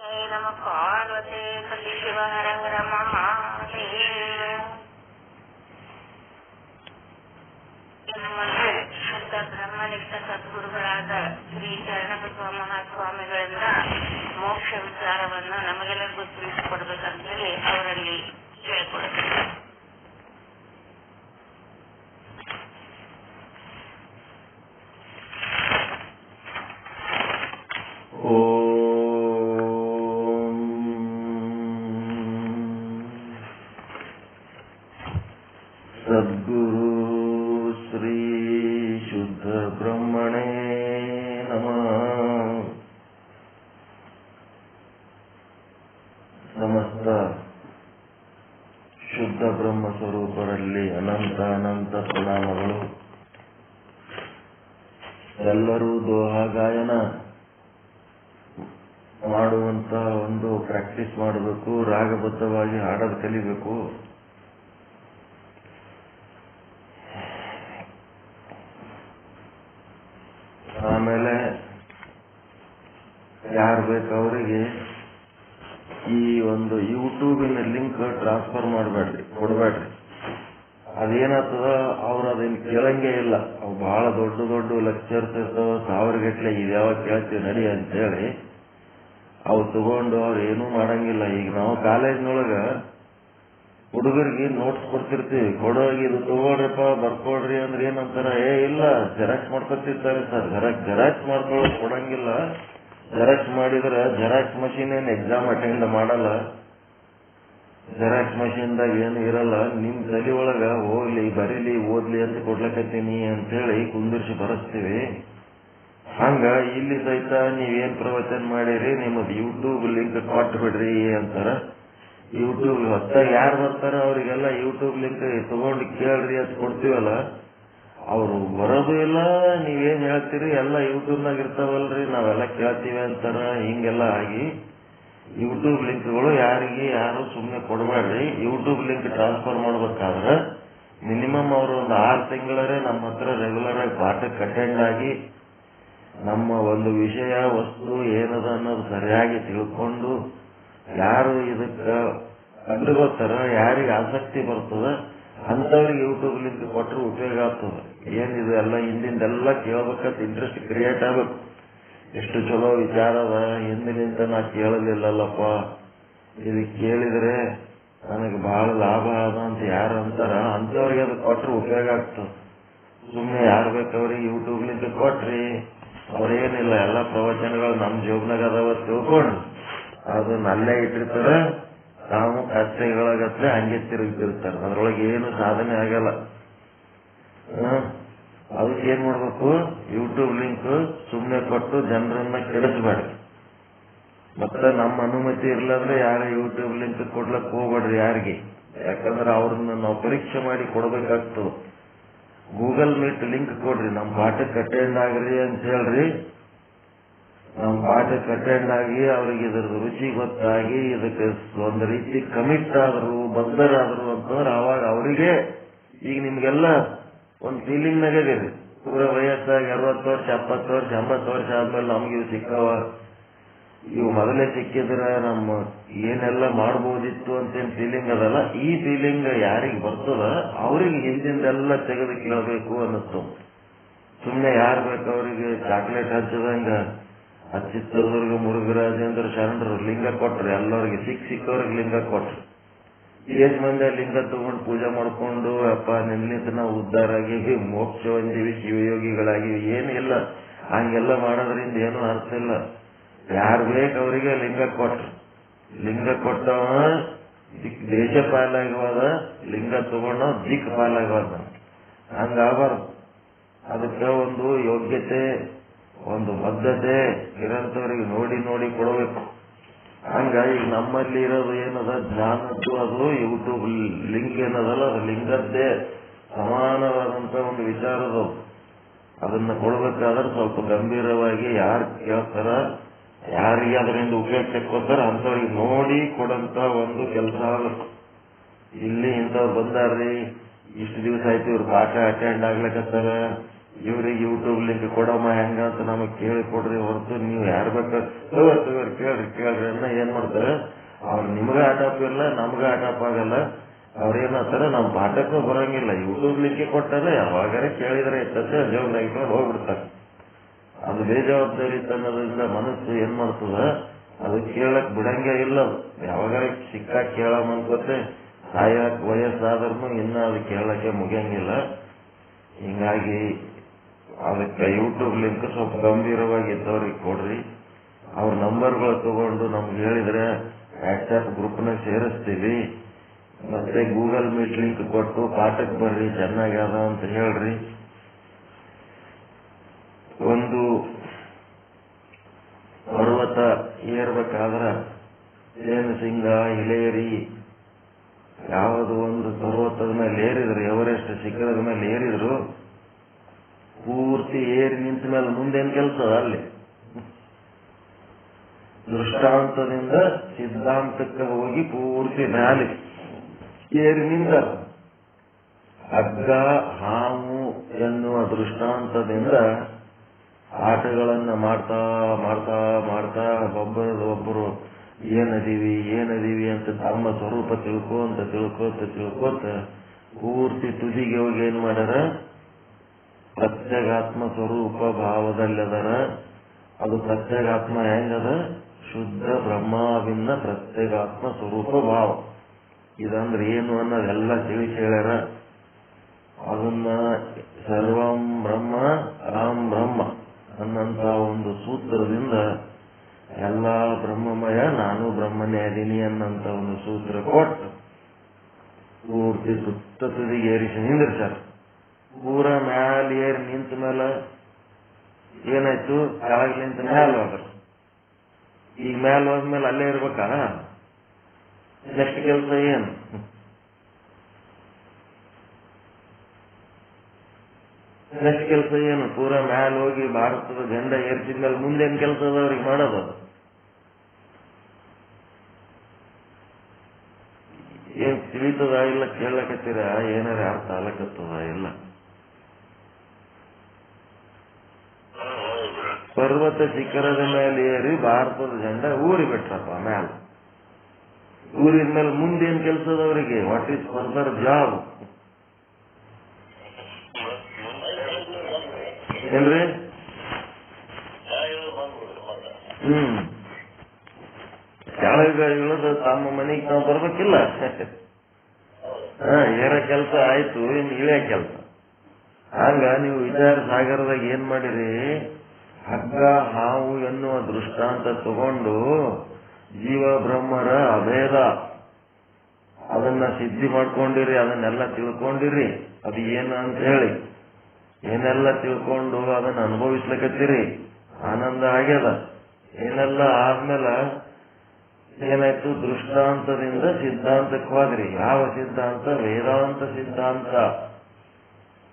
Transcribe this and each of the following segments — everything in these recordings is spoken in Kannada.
ನಮ ಪಾರ್ವತಿ ಪತಿ ಶಿವ ಹರ ಹರ ಮಹಾದೇವ. ನಮ್ಮಲ್ಲಿ ಶುದ್ಧ ಬ್ರಹ್ಮನಿಷ್ಠ ಸದ್ಗುರುಗಳಾದ ಶ್ರೀ ಶರಣಬಸವ ಮಹಾಸ್ವಾಮಿಗಳಿಂದ ಮೋಕ್ಷ ವಿಚಾರವನ್ನು ನಮಗೆಲ್ಲರಿಗೂ ತಿಳಿಸಿಕೊಡ್ಬೇಕಂತೇಳಿ ಅವರಲ್ಲಿ ಕೇಳಿಕೊಳ್ಳುತ್ತೇವೆ. ಸದ್ಗುರು ಶ್ರೀ ಶುದ್ಧ ಬ್ರಹ್ಮಣೇ ನಮಃ. ಸಮಸ್ತ ಶುದ್ಧ ಬ್ರಹ್ಮ ಸ್ವರೂಪರಲ್ಲಿ ಅನಂತ ಅನಂತ ಪ್ರಣಾಮಗಳು. ಎಲ್ಲರೂ ದೋಹ ಗಾಯನ ಮಾಡುವಂತ ಒಂದು ಪ್ರಾಕ್ಟೀಸ್ ಮಾಡಬೇಕು, ರಾಗಬದ್ಧವಾಗಿ ಹಾಡೋದು ಕಲಿಬೇಕು. ಆಮೇಲೆ ಯಾರು ಬೇಕು ಅವರಿಗೆ ಈ ಒಂದು ಯೂಟ್ಯೂಬಿನ ಲಿಂಕ್ ಟ್ರಾನ್ಸ್ಫರ್ ಕೊಡಬೇಡ್ರಿ. ಅದೇನಾಗ್ತದ, ಅವ್ರು ಅದನ್ನ ಕೇಳಂಗೇ ಇಲ್ಲ. ಅವು ಬಹಳ ದೊಡ್ಡ ದೊಡ್ಡ ಲೆಕ್ಚರ್ಸ್ ಇರ್ತಾವ, ಸಾವಿರಗಟ್ಲೆ ಇದ್ಯಾವಾಗ ಕೇಳ್ತೀವಿ ನಡಿ ಅಂತೇಳಿ ಅವು ತಗೊಂಡು ಅವ್ರು ಏನೂ ಮಾಡಂಗಿಲ್ಲ. ಈಗ ನಾವು ಕಾಲೇಜ್ನೊಳಗ ಹುಡುಗರಿಗೆ ನೋಟ್ಸ್ ಕೊಡ್ತಿರ್ತೀವಿ, ಕೊಡೋಗಿ ಇದು ತಗೊಳ್ರಿಪ್ಪ ಬರ್ಕೊಡ್ರಿ ಅಂದ್ರೆ ಏನಂತಾರ, ಇಲ್ಲ ಜೆರಾಕ್ಸ್ ಮಾಡ್ಕೊತಿರ್ತಾರೆ ಸರ್. ಜೆರಾಕ್ಸ್ ಮಾಡ್ಕೊಳ್ಳೋದು ಕೊಡಂಗಿಲ್ಲ. ಜೆರಾಕ್ಸ್ ಮಾಡಿದ್ರೆ ಜೆರಾಕ್ಸ್ ಮಷೀನ್ ಏನು ಎಕ್ಸಾಮ್ ಅಟೆಂಡ್ ಮಾಡಲ್ಲ. ಜೆರಾಕ್ಸ್ ಮಷೀನ್ದಾಗ ಏನು ಇರಲ್ಲ. ನಿಮ್ ತಲೆ ಒಳಗ ಹೋಗ್ಲಿ ಬರೀಲಿ ಓದ್ಲಿ ಅಂತ ಕೊಡ್ಲಕತ್ತೀನಿ ಅಂತೇಳಿ ಕುಂದಿರ್ಸಿ ಬರೆಸ್ತೀವಿ. ಹಂಗ ಇಲ್ಲಿ ಸಹಿತ ನೀವೇನ್ ಪ್ರವಚನ ಮಾಡಿರಿ ನಿಮ್ಮದು ಯೂಟ್ಯೂಬ್ ಲಿಂಕ್ ಕೊಟ್ಟು ಬಿಡ್ರಿ ಅಂತಾರ. ಯೂಟ್ಯೂಬ್ ಹೊತ್ತಾಗ ಯಾರು ಬರ್ತಾರ ಅವ್ರಿಗೆಲ್ಲ ಯೂಟ್ಯೂಬ್ ಲಿಂಕ್ ತಗೊಂಡು ಕೇಳ್ರಿ ಅಂತ ಕೊಡ್ತೀವಲ್ಲ, ಅವರು ಬರೋದು ಇಲ್ಲ. ನೀವೇನ್ ಹೇಳ್ತೀರಿ ಎಲ್ಲ ಯೂಟ್ಯೂಬ್ನಾಗ ಇರ್ತಾವಲ್ರಿ, ನಾವೆಲ್ಲ ಕೇಳ್ತೀವಿ ಅಂತಾರ. ಹಿಂಗೆಲ್ಲ ಆಗಿ ಯೂಟ್ಯೂಬ್ ಲಿಂಕ್ಗಳು ಯಾರು ಸುಮ್ಮನೆ ಕೊಡಬೇಡ್ರಿ. ಯೂಟ್ಯೂಬ್ ಲಿಂಕ್ ಟ್ರಾನ್ಸ್ಫರ್ ಮಾಡ್ಬೇಕಾದ್ರೆ ಮಿನಿಮಮ್ ಅವರು ಒಂದು 6 ತಿಂಗಳೇ ನಮ್ಮ ಹತ್ರ ರೆಗ್ಯುಲರ್ ಆಗಿ ಪಾಠಕ್ಕೆ ಅಟೆಂಡ್ ಆಗಿ ನಮ್ಮ ಒಂದು ವಿಷಯ ವಸ್ತು ಏನದ ಅನ್ನೋದು ಸರಿಯಾಗಿ ತಿಳ್ಕೊಂಡು ಯಾರು ಇದಕ್ಕ ಕಂಡುಗೋತಾರ, ಯಾರಿಗೆ ಆಸಕ್ತಿ ಬರ್ತದ ಅಂತವ್ರಿಗೆ ಯೂಟ್ಯೂಬ್ ಲಿಂಕ್ ಕೊಟ್ಟರು ಉಪಯೋಗ ಆಗ್ತದ. ಏನಿದೆ ಎಲ್ಲ ಹಿಂದಿಂದೆಲ್ಲ ಕೇಳ್ಬೇಕಂತ ಇಂಟ್ರೆಸ್ಟ್ ಕ್ರಿಯೇಟ್ ಆಗ್ಬೇಕು. ಎಷ್ಟು ಚಲೋ ವಿಚಾರ ಅದ, ಹಿಂದಿನಿಂದ ನಾ ಕೇಳಲಿಲ್ಲಲ್ಲಪ್ಪ, ಇದು ಕೇಳಿದ್ರೆ ನನಗೆ ಬಹಳ ಲಾಭ ಅದ ಅಂತ ಯಾರು ಅಂತಾರ ಅಂತವ್ರಿಗೆ ಅದು ಕೊಟ್ಟರು ಉಪಯೋಗ ಆಗ್ತದ. ಸುಮ್ಮನೆ ಯಾರು ಬೇಕವ್ರಿಗೆ ಯೂಟ್ಯೂಬ್ ಲಿಂಕ್ ಕೊಟ್ರಿ, ಅವ್ರೇನಿಲ್ಲ ಎಲ್ಲ ಪ್ರವಚನಗಳು ನಮ್ಮ ಜೋಬ್ನಾಗ ಅದಾವ ತಿಳ್ಕೊಂಡು ಅದನ್ನ ಅಲ್ಲೇ ಇಟ್ಟಿರ್ತಾರೆ. ತಾವು ಕತ್ತೆಗಳಗತ್ಲೆ ಹಂಗೆ ತಿರುಗ್ತಿರ್ತಾರೆ. ಅದ್ರೊಳಗೆ ಏನು ಸಾಧನೆ ಆಗಲ್ಲ. ಅದಕ್ಕೆ ಏನ್ ಮಾಡ್ಬೇಕು, ಯೂಟ್ಯೂಬ್ ಲಿಂಕ್ ಸುಮ್ಮನೆ ಕೊಟ್ಟು ಜನರನ್ನ ಕೆಡಿಸ್ಬೇಡ್ರಿ. ಮತ್ತೆ ನಮ್ಮ ಅನುಮತಿ ಇರ್ಲಾಂದ್ರೆ ಯಾರು ಯೂಟ್ಯೂಬ್ ಲಿಂಕ್ ಕೊಡ್ಲಕ್ ಹೋಗ್ಬೇಡ್ರಿ ಯಾರಿಗೆ. ಯಾಕಂದ್ರೆ ಅವ್ರನ್ನ ನಾವು ಪರೀಕ್ಷೆ ಮಾಡಿ ಕೊಡ್ಬೇಕಾಗ್ತದೆ. ಗೂಗಲ್ ಮೀಟ್ ಲಿಂಕ್ ಕೊಡ್ರಿ, ನಮ್ಮ ಪಾಠಕ್ಕೆ ಅಟೆಂಡ್ ಆಗ್ರಿ ಅಂತ ಹೇಳ್ರಿ. ನಮ್ಮ ಪಾಠಕ್ಕೆ ಅಟೆಂಡ್ ಆಗಿ ಅವ್ರಿಗೆ ಇದ್ರದ್ದು ರುಚಿ ಗೊತ್ತಾಗಿ ಇದಕ್ಕೆ ಒಂದು ರೀತಿ ಕಮಿಟ್ ಆದ್ರು ಬದ್ಧರಾದ್ರು ಅಂತಂದ್ರೆ ಅವಾಗ ಅವರಿಗೆ ಈಗ ನಿಮ್ಗೆಲ್ಲ ಒಂದು ಫೀಲಿಂಗ್ ನಾಗದಿರಿ. ಪೂರ ವಯಸ್ಸಾಗಿ 60 ವರ್ಷ 70 ವರ್ಷ 80 ವರ್ಷ ಆದ್ಮೇಲೆ ನಮ್ಗೆ ಇವು ಸಿಕ್ಕವ, ಇವು ಮೊದಲೇ ಸಿಕ್ಕಿದ್ರೆ ನಮ್ಮ ಏನೆಲ್ಲ ಮಾಡ್ಬೋದಿತ್ತು ಅಂತೇನ್ ಫೀಲಿಂಗ್ ಅದಲ್ಲ. ಈ ಫೀಲಿಂಗ್ ಯಾರಿಗೆ ಬರ್ತದ ಅವ್ರಿಗೆ ಹಿಂದಿಂದೆಲ್ಲ ತೆಗೆದು ಕೇಳಬೇಕು ಅನ್ನಿಸ್ತು. ಸುಮ್ಮನೆ ಯಾರು ಬೇಕು ಅವರಿಗೆ ಚಾಕ್ಲೇಟ್ ಹಚ್ಚದಂಗ ಚಿತ್ರದುರ್ಗ ಮುರುಘರಾಜೇಂದ್ರ ಶರಣರು ಲಿಂಗ ಕೊಟ್ರು, ಎಲ್ಲರಿಗೆ ಸಿಕ್ಕವ್ರಿಗೆ ಲಿಂಗ ಕೊಟ್ರು. ಎಷ್ಟು ಮಂದಿ ಲಿಂಗ ತಗೊಂಡು ಪೂಜೆ ಮಾಡ್ಕೊಂಡು ಅಪ್ಪ ನಿನ್ನಿಂದ ನಾವು ಉದ್ಧಾರ ಆಗಿವಿ, ಮೋಕ್ಷ ಹೊಂದಿವಿ, ಶಿವಯೋಗಿಗಳಾಗಿವಿ, ಏನಿಲ್ಲ. ಹಂಗೆಲ್ಲ ಮಾಡೋದ್ರಿಂದ ಏನೂ ಅರ್ಥ ಇಲ್ಲ. ಯಾರು ಬೇಕು ಅವರಿಗೆ ಲಿಂಗ ಕೊಟ್ರು. ಲಿಂಗ ಕೊಟ್ಟವ ದೇಶ ಪಾಲಾಗವಾದ, ಲಿಂಗ ತಗೊಂಡ ದಿಕ್ ಪಾಲಾಗವಾದ. ಹಂಗಾಗಬಾರ್ದು. ಅದಕ್ಕೆ ಒಂದು ಯೋಗ್ಯತೆ ಒಂದು ಬದ್ಧತೆ ಇರೋಂಥವ್ರಿಗೆ ನೋಡಿ ನೋಡಿ ಕೊಡಬೇಕು. ಹಂಗ ಈಗ ನಮ್ಮಲ್ಲಿ ಇರೋದು ಏನದ ಜ್ಞಾನದ್ದು, ಅದು ಯೂಟ್ಯೂಬ್ ಲಿಂಕ್ ಏನದಲ್ಲ ಅದು ಲಿಂಗದ್ದೇ ಸಮಾನವಾದಂತ ಒಂದು ವಿಚಾರದು. ಅದನ್ನ ಕೊಡ್ಬೇಕಾದ್ರೆ ಸ್ವಲ್ಪ ಗಂಭೀರವಾಗಿ ಯಾರು ಕೇಳ್ತಾರ, ಯಾರಿಗೆ ಅದರಿಂದ ಉಪಯೋಗ ತೆಕ್ಕೋತಾರ ಅಂತವ್ರಿಗೆ ನೋಡಿ ಕೊಡಂತ ಒಂದು ಕೆಲಸ ಆಗುತ್ತೆ. ಇಲ್ಲಿ ಇಂಥವ್ರು ಬಂದಾರ್ರಿ, ಇಷ್ಟು ದಿವಸ ಆಯ್ತು ಇವ್ರು ಪಾಠ ಅಟೆಂಡ್ ಆಗ್ಲಿಕ್ಕತ್ತಾರ, ಇವ್ರಿಗೆ ಯೂಟ್ಯೂಬ್ ಲಿಂಕ್ ಕೊಡಮ್ಮ ಹೆಂಗ ಅಂತ ನಮಗ್ ಕೇಳಿ ಕೊಡ್ರಿ ಹೊರತು ನೀವು ಯಾರು ಬೇಕಾದ್ರೆ ಕೇಳ್ರಿ ಅನ್ನ ಏನ್ ಮಾಡ್ತಾರೆ ಅವ್ರು ನಿಮ್ಗ ಆಟಾಪ್ ಇಲ್ಲ ನಮ್ಗ ಆಟಾಪ್ ಆಗಲ್ಲ. ಅವ್ರೇನಂತಾರೆ ನಮ್ ಪಾಠಕ್ಕೂ ಬರಂಗಿಲ್ಲ, ಯೂಟ್ಯೂಬ್ ಲಿಂಕ್ ಕೊಟ್ಟಾರೆ ಯಾವಾಗಾರ ಕೇಳಿದ್ರೆ ಇರ್ತದೆ ಜೀವನ ಇಟ್ಕೊಂಡು ಹೋಗ್ಬಿಡ್ತಾರೆ. ಅದು ಬೇಜವಾಬ್ದಾರಿತನದಿಂದ ಮನಸ್ಸು ಏನ್ ಮಾಡ್ತದ, ಅದು ಕೇಳಕ್ ಬಿಡಂಗೆ ಇಲ್ಲ. ಅದು ಯಾವಾಗಾರ ಸಿಕ್ಕಾಗ ಕೇಳಮ್ಮ ಅನ್ಕೋತೆ ಸಾಯಕ್ ವಯಸ್ಸಾದ್ರೂ ಇನ್ನ ಅದು ಕೇಳಕ್ಕೆ ಮುಗಿಯಂಗಿಲ್ಲ. ಹಿಂಗಾಗಿ ಅದಕ್ಕೆ ಯೂಟ್ಯೂಬ್ ಲಿಂಕ್ ಸ್ವಲ್ಪ ಗಂಭೀರವಾಗಿ ಇದ್ದವ್ರಿಗೆ ಕೊಡ್ರಿ. ಅವ್ರ ನಂಬರ್ಗಳು ತಗೊಂಡು ನಮ್ಗೆ ಹೇಳಿದ್ರೆ ವಾಟ್ಸ್ಆಪ್ ಗ್ರೂಪ್ನಾಗ ಸೇರಿಸ್ತೀವಿ. ಮತ್ತೆ ಗೂಗಲ್ ಮೀಟ್ ಲಿಂಕ್ ಕೊಟ್ಟು ಪಾಠಕ್ಕೆ ಬರ್ರಿ ಚೆನ್ನಾಗ್ಯಾದ ಅಂತ ಹೇಳ್ರಿ. ಒಂದು ಪರ್ವತ ಏರ್ಬೇಕಾದ್ರ ಏನು ಸಿಂಗ ಹಿಲೇರಿ ಯಾವುದು ಒಂದು ಪರ್ವತದ ಮೇಲೆ ಏರಿದ್ರು, ಎವರೆಸ್ಟ್ ಶಿಖರದ ಮೇಲೆ ಏರಿದ್ರು, ಪೂರ್ತಿ ಏರಿ ನಿಂತ ಮೇಲೆ ಮುಂದೇನ್ ಕೆಲಸ ಅಲ್ಲಿ ದೃಷ್ಟಾಂತದಿಂದ ಸಿದ್ಧಾಂತಕ್ಕೆ ಹೋಗಿ ಪೂರ್ತಿ ಮ್ಯಾಲೆ ಏರಿ ನಿಂತ ಹಗ್ಗ ಹಾವು ಎನ್ನುವ ದೃಷ್ಟಾಂತದಿಂದ ಆಟಗಳನ್ನ ಮಾಡ್ತಾ ಮಾಡ್ತಾ ಮಾಡ್ತಾ ಒಬ್ಬರು ಏನದೀವಿ ಅಂತ ತಮ್ಮ ಸ್ವರೂಪ ತಿಳ್ಕೋತ ಪೂರ್ತಿ ತುದಿಗೆ ಹೋಗಿ ಏನ್ ಮಾಡ್ಯಾರ, ಪ್ರತ್ಯೇಗಾತ್ಮ ಸ್ವರೂಪ ಭಾವದಲ್ಲದರ. ಅದು ಪ್ರತ್ಯೇಗಾತ್ಮ ಹೆಂಗದ, ಶುದ್ಧ ಬ್ರಹ್ಮಾವಿನ ಪ್ರತ್ಯೇಗಾತ್ಮ ಸ್ವರೂಪ ಭಾವ. ಇದಂದ್ರೆ ಏನು ಅನ್ನೋದೆಲ್ಲ ತಿಳಿಸಿ ಹೇಳ್ಯಾರ. ಅದನ್ನ ಸರ್ವಂ ಬ್ರಹ್ಮ ಅಹಂ ಬ್ರಹ್ಮ ಅನ್ನಂತ ಒಂದು ಸೂತ್ರದಿಂದ ಎಲ್ಲಾ ಬ್ರಹ್ಮಮಯ ನಾನು ಬ್ರಹ್ಮನೇ ಅದೀನಿ ಅನ್ನಂತ ಒಂದು ಸೂತ್ರ ಕೊಟ್ಟು ಪೂರ್ತಿ ಸುತ್ತ ತುದಿಗೆ ಏರಿಸಿ ನಿಂದಿರ್ತಾರೆ. ಪೂರ ಮ್ಯಾಲ ಏರಿ ನಿಂತ ಮೇಲೆ ಏನಾಯ್ತು, ಕೆಳಗೆ ನಿಂತ ಮ್ಯಾಲ ಹೋದ್ರು. ಈಗ ಮ್ಯಾಲ ಹೋದ್ಮೇಲೆ ಅಲ್ಲೇ ಇರ್ಬೇಕಾ? ನೆಕ್ಸ್ಟ್ ಕೆಲಸ ಏನು? ನೆಕ್ಸ್ಟ್ ಕೆಲಸ ಏನು? ಪೂರ ಮ್ಯಾಲ ಹೋಗಿ ಭಾರತದ ಜೆಂಡ ಏರ್ಸಿದ್ಮೇಲೆ ಮುಂದೇನ್ ಕೆಲಸ ಅದ ಅವ್ರಿಗೆ ಮಾಡೋದು? ಏನ್ ತಿಳಿತದ ಇಲ್ಲ ಕೇಳಕತ್ತೀರ? ಏನಾರ ಅರ್ಥ ಆಲಕತ್ತದ ಇಲ್ಲ? ಪರ್ವತ ಶಿಖರದ ಮೇಲೆ ಏರಿ ಭಾರತದ ಜೆಂಡ ಊರಿ ಬಿಟ್ರಪ್ಪ ಮ್ಯಾಲ. ಊರಿದ ಮೇಲೆ ಮುಂದೇನ್ ಕೆಲಸದವರಿಗೆ? ವಾಟ್ ಈಸ್ ಫರ್ದರ್ ಜಾಬ್ ಏನ್ರಿ? ಕೆಳಗ ಇಳಿದು ತಮ್ಮ ಮನೆಗೆ ತಾವು ಬರ್ಬೇಕಿಲ್ಲ. ಏರ ಕೆಲಸ ಆಯ್ತು, ಇನ್ನು ಇಳಿಯ ಕೆಲಸ. ಹಂಗ ನೀವು ವಿಚಾರ ಸಾಗರದಾಗ ಏನ್ ಮಾಡಿರಿ, ಹಗ್ಗ ಹಾವು ಎನ್ನುವ ದೃಷ್ಟಾಂತ ತಗೊಂಡು ಜೀವ ಬ್ರಹ್ಮರ ಅಭೇದ ಅದನ್ನ ಸಿದ್ಧಿ ಮಾಡ್ಕೊಂಡಿರಿ, ಅದನ್ನೆಲ್ಲ ತಿಳ್ಕೊಂಡಿರಿ. ಅದು ಏನು ಅಂತ ಹೇಳಿ ಏನೆಲ್ಲ ತಿಳ್ಕೊಂಡು ಅದನ್ನ ಅನುಭವಿಸ್ಲಿಕ್ಕತ್ತೀರಿ. ಆನಂದ ಆಗ್ಯದ. ಏನೆಲ್ಲ ಆದ್ಮೇಲೆ ಏನಾಯ್ತು, ದೃಷ್ಟಾಂತದಿಂದ ಸಿದ್ಧಾಂತಕ್ಕೆ ಹೋದ್ರಿ. ಯಾವ ಸಿದ್ಧಾಂತ? ವೇದಾಂತ ಸಿದ್ಧಾಂತ.